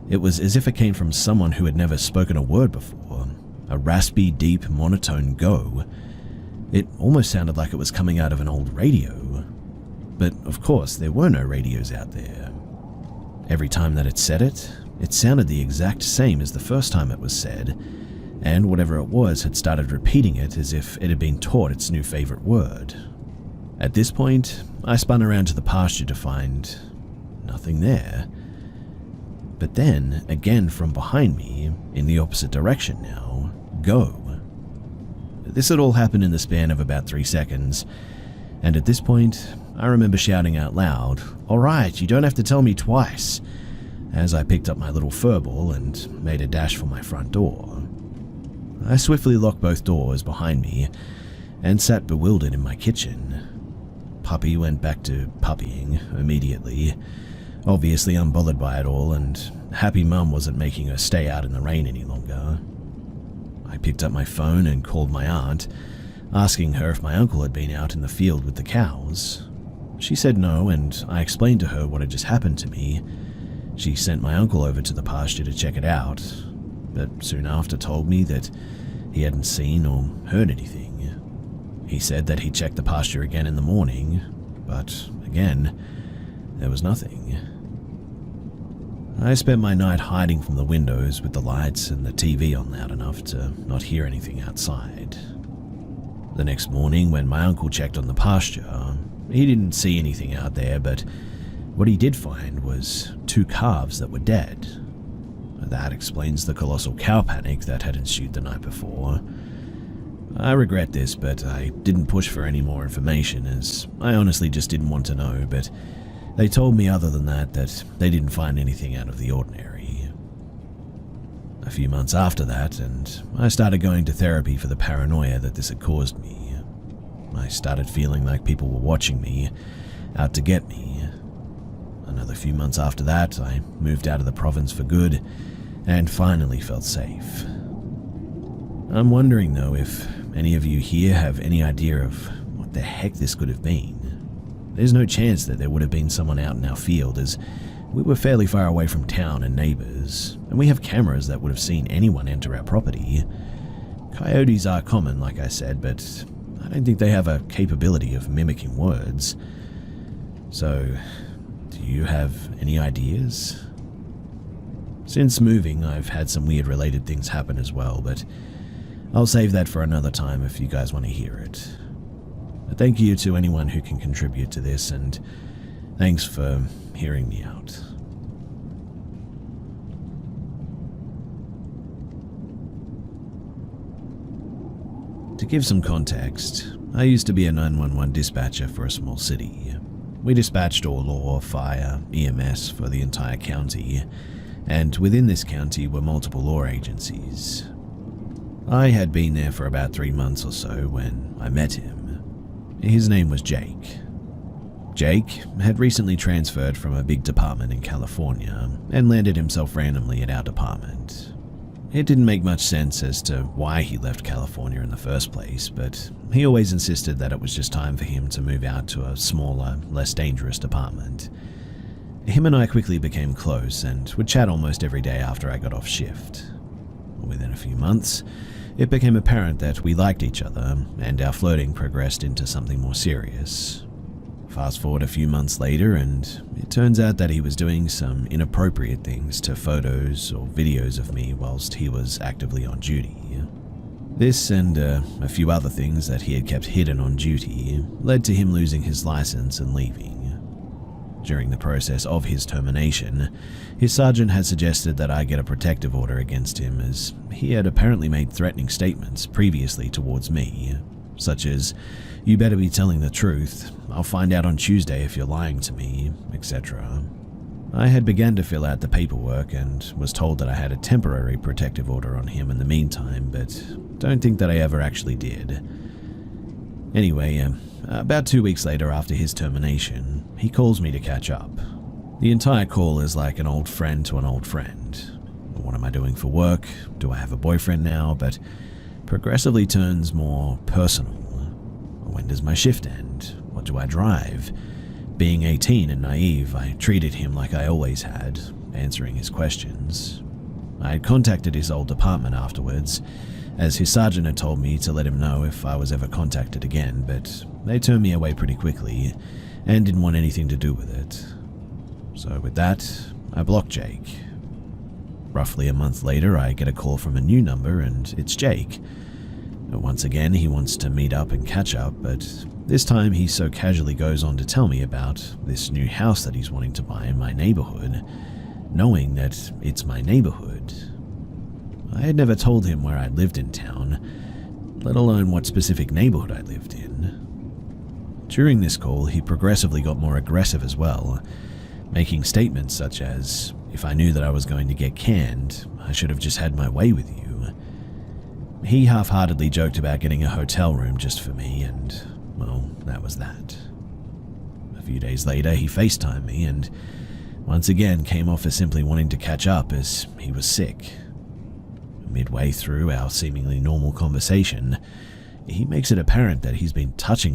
It was as if it came from someone who had never spoken a word before. A raspy, deep, monotone go. It almost sounded like it was coming out of an old radio. But of course, there were no radios out there. Every time that it said it, it sounded the exact same as the first time it was said, and whatever it was had started repeating it as if it had been taught its new favorite word. At this point, I spun around to the pasture to find nothing there. But then, again from behind me, in the opposite direction now, go. This had all happened in the span of about 3 seconds, and at this point, I remember shouting out loud, "All right, you don't have to tell me twice," as I picked up my little furball and made a dash for my front door. I swiftly locked both doors behind me and sat bewildered in my kitchen. Puppy went back to puppying immediately, obviously unbothered by it all, and happy mum wasn't making her stay out in the rain any longer. I picked up my phone and called my aunt, asking her if my uncle had been out in the field with the cows. She said no, and I explained to her what had just happened to me. She sent my uncle over to the pasture to check it out, but soon after told me that He hadn't seen or heard anything. He said that he checked the pasture again in the morning, but again, there was nothing. I spent my night hiding from the windows with the lights and the TV on loud enough to not hear anything outside. The next morning, when my uncle checked on the pasture, he didn't see anything out there, but what he did find was 2 calves that were dead. That explains the colossal cow panic that had ensued the night before. I regret this, but I didn't push for any more information, as I honestly just didn't want to know, but they told me other than that they didn't find anything out of the ordinary. A few months after that, and I started going to therapy for the paranoia that this had caused me. I started feeling like people were watching me, out to get me. Another few months after that, I moved out of the province for good, and finally felt safe. I'm wondering though if any of you here have any idea of what the heck this could have been. There's no chance that there would have been someone out in our field, as we were fairly far away from town and neighbors, and we have cameras that would have seen anyone enter our property. Coyotes are common, like I said, but I don't think they have a capability of mimicking words. So, do you have any ideas? Since moving, I've had some weird related things happen as well, but I'll save that for another time if you guys want to hear it. But thank you to anyone who can contribute to this, and thanks for hearing me out. To give some context, I used to be a 911 dispatcher for a small city. We dispatched all law, fire, EMS for the entire county, and within this county were multiple law agencies. I had been there for about 3 months or so when I met him. His name was Jake. Jake had recently transferred from a big department in California and landed himself randomly at our department. It didn't make much sense as to why he left California in the first place, but he always insisted that it was just time for him to move out to a smaller, less dangerous department. Him and I quickly became close and would chat almost every day after I got off shift. Within a few months, it became apparent that we liked each other, and our flirting progressed into something more serious. Fast forward a few months later, and it turns out that he was doing some inappropriate things to photos or videos of me whilst he was actively on duty. This and a few other things that he had kept hidden on duty led to him losing his license and leaving. During the process of his termination, his sergeant had suggested that I get a protective order against him, as he had apparently made threatening statements previously towards me, such as, "You better be telling the truth, I'll find out on Tuesday if you're lying to me," etc. I had begun to fill out the paperwork and was told that I had a temporary protective order on him in the meantime, but don't think that I ever actually did. Anyway, about 2 weeks later after his termination, he calls me to catch up. The entire call is like an old friend to an old friend. What am I doing for work? Do I have a boyfriend now? But progressively turns more personal. When does my shift end? What do I drive? Being 18 and naive, I treated him like I always had, answering his questions. I had contacted his old department afterwards, as his sergeant had told me to let him know if I was ever contacted again, but they turned me away pretty quickly and didn't want anything to do with it. So with that, I blocked Jake. Roughly a month later, I get a call from a new number, and it's Jake. Once again, he wants to meet up and catch up, but this time he so casually goes on to tell me about this new house that he's wanting to buy in my neighborhood, knowing that it's my neighborhood. I had never told him where I lived in town, let alone what specific neighborhood I lived in. During this call, he progressively got more aggressive as well, making statements such as, "If I knew that I was going to get canned, I should have just had my way with you." He half-heartedly joked about getting a hotel room just for me, and, well, that was that. A few days later, he FaceTimed me and once again came off as simply wanting to catch up as he was sick. Midway through our seemingly normal conversation, he makes it apparent that he's been touching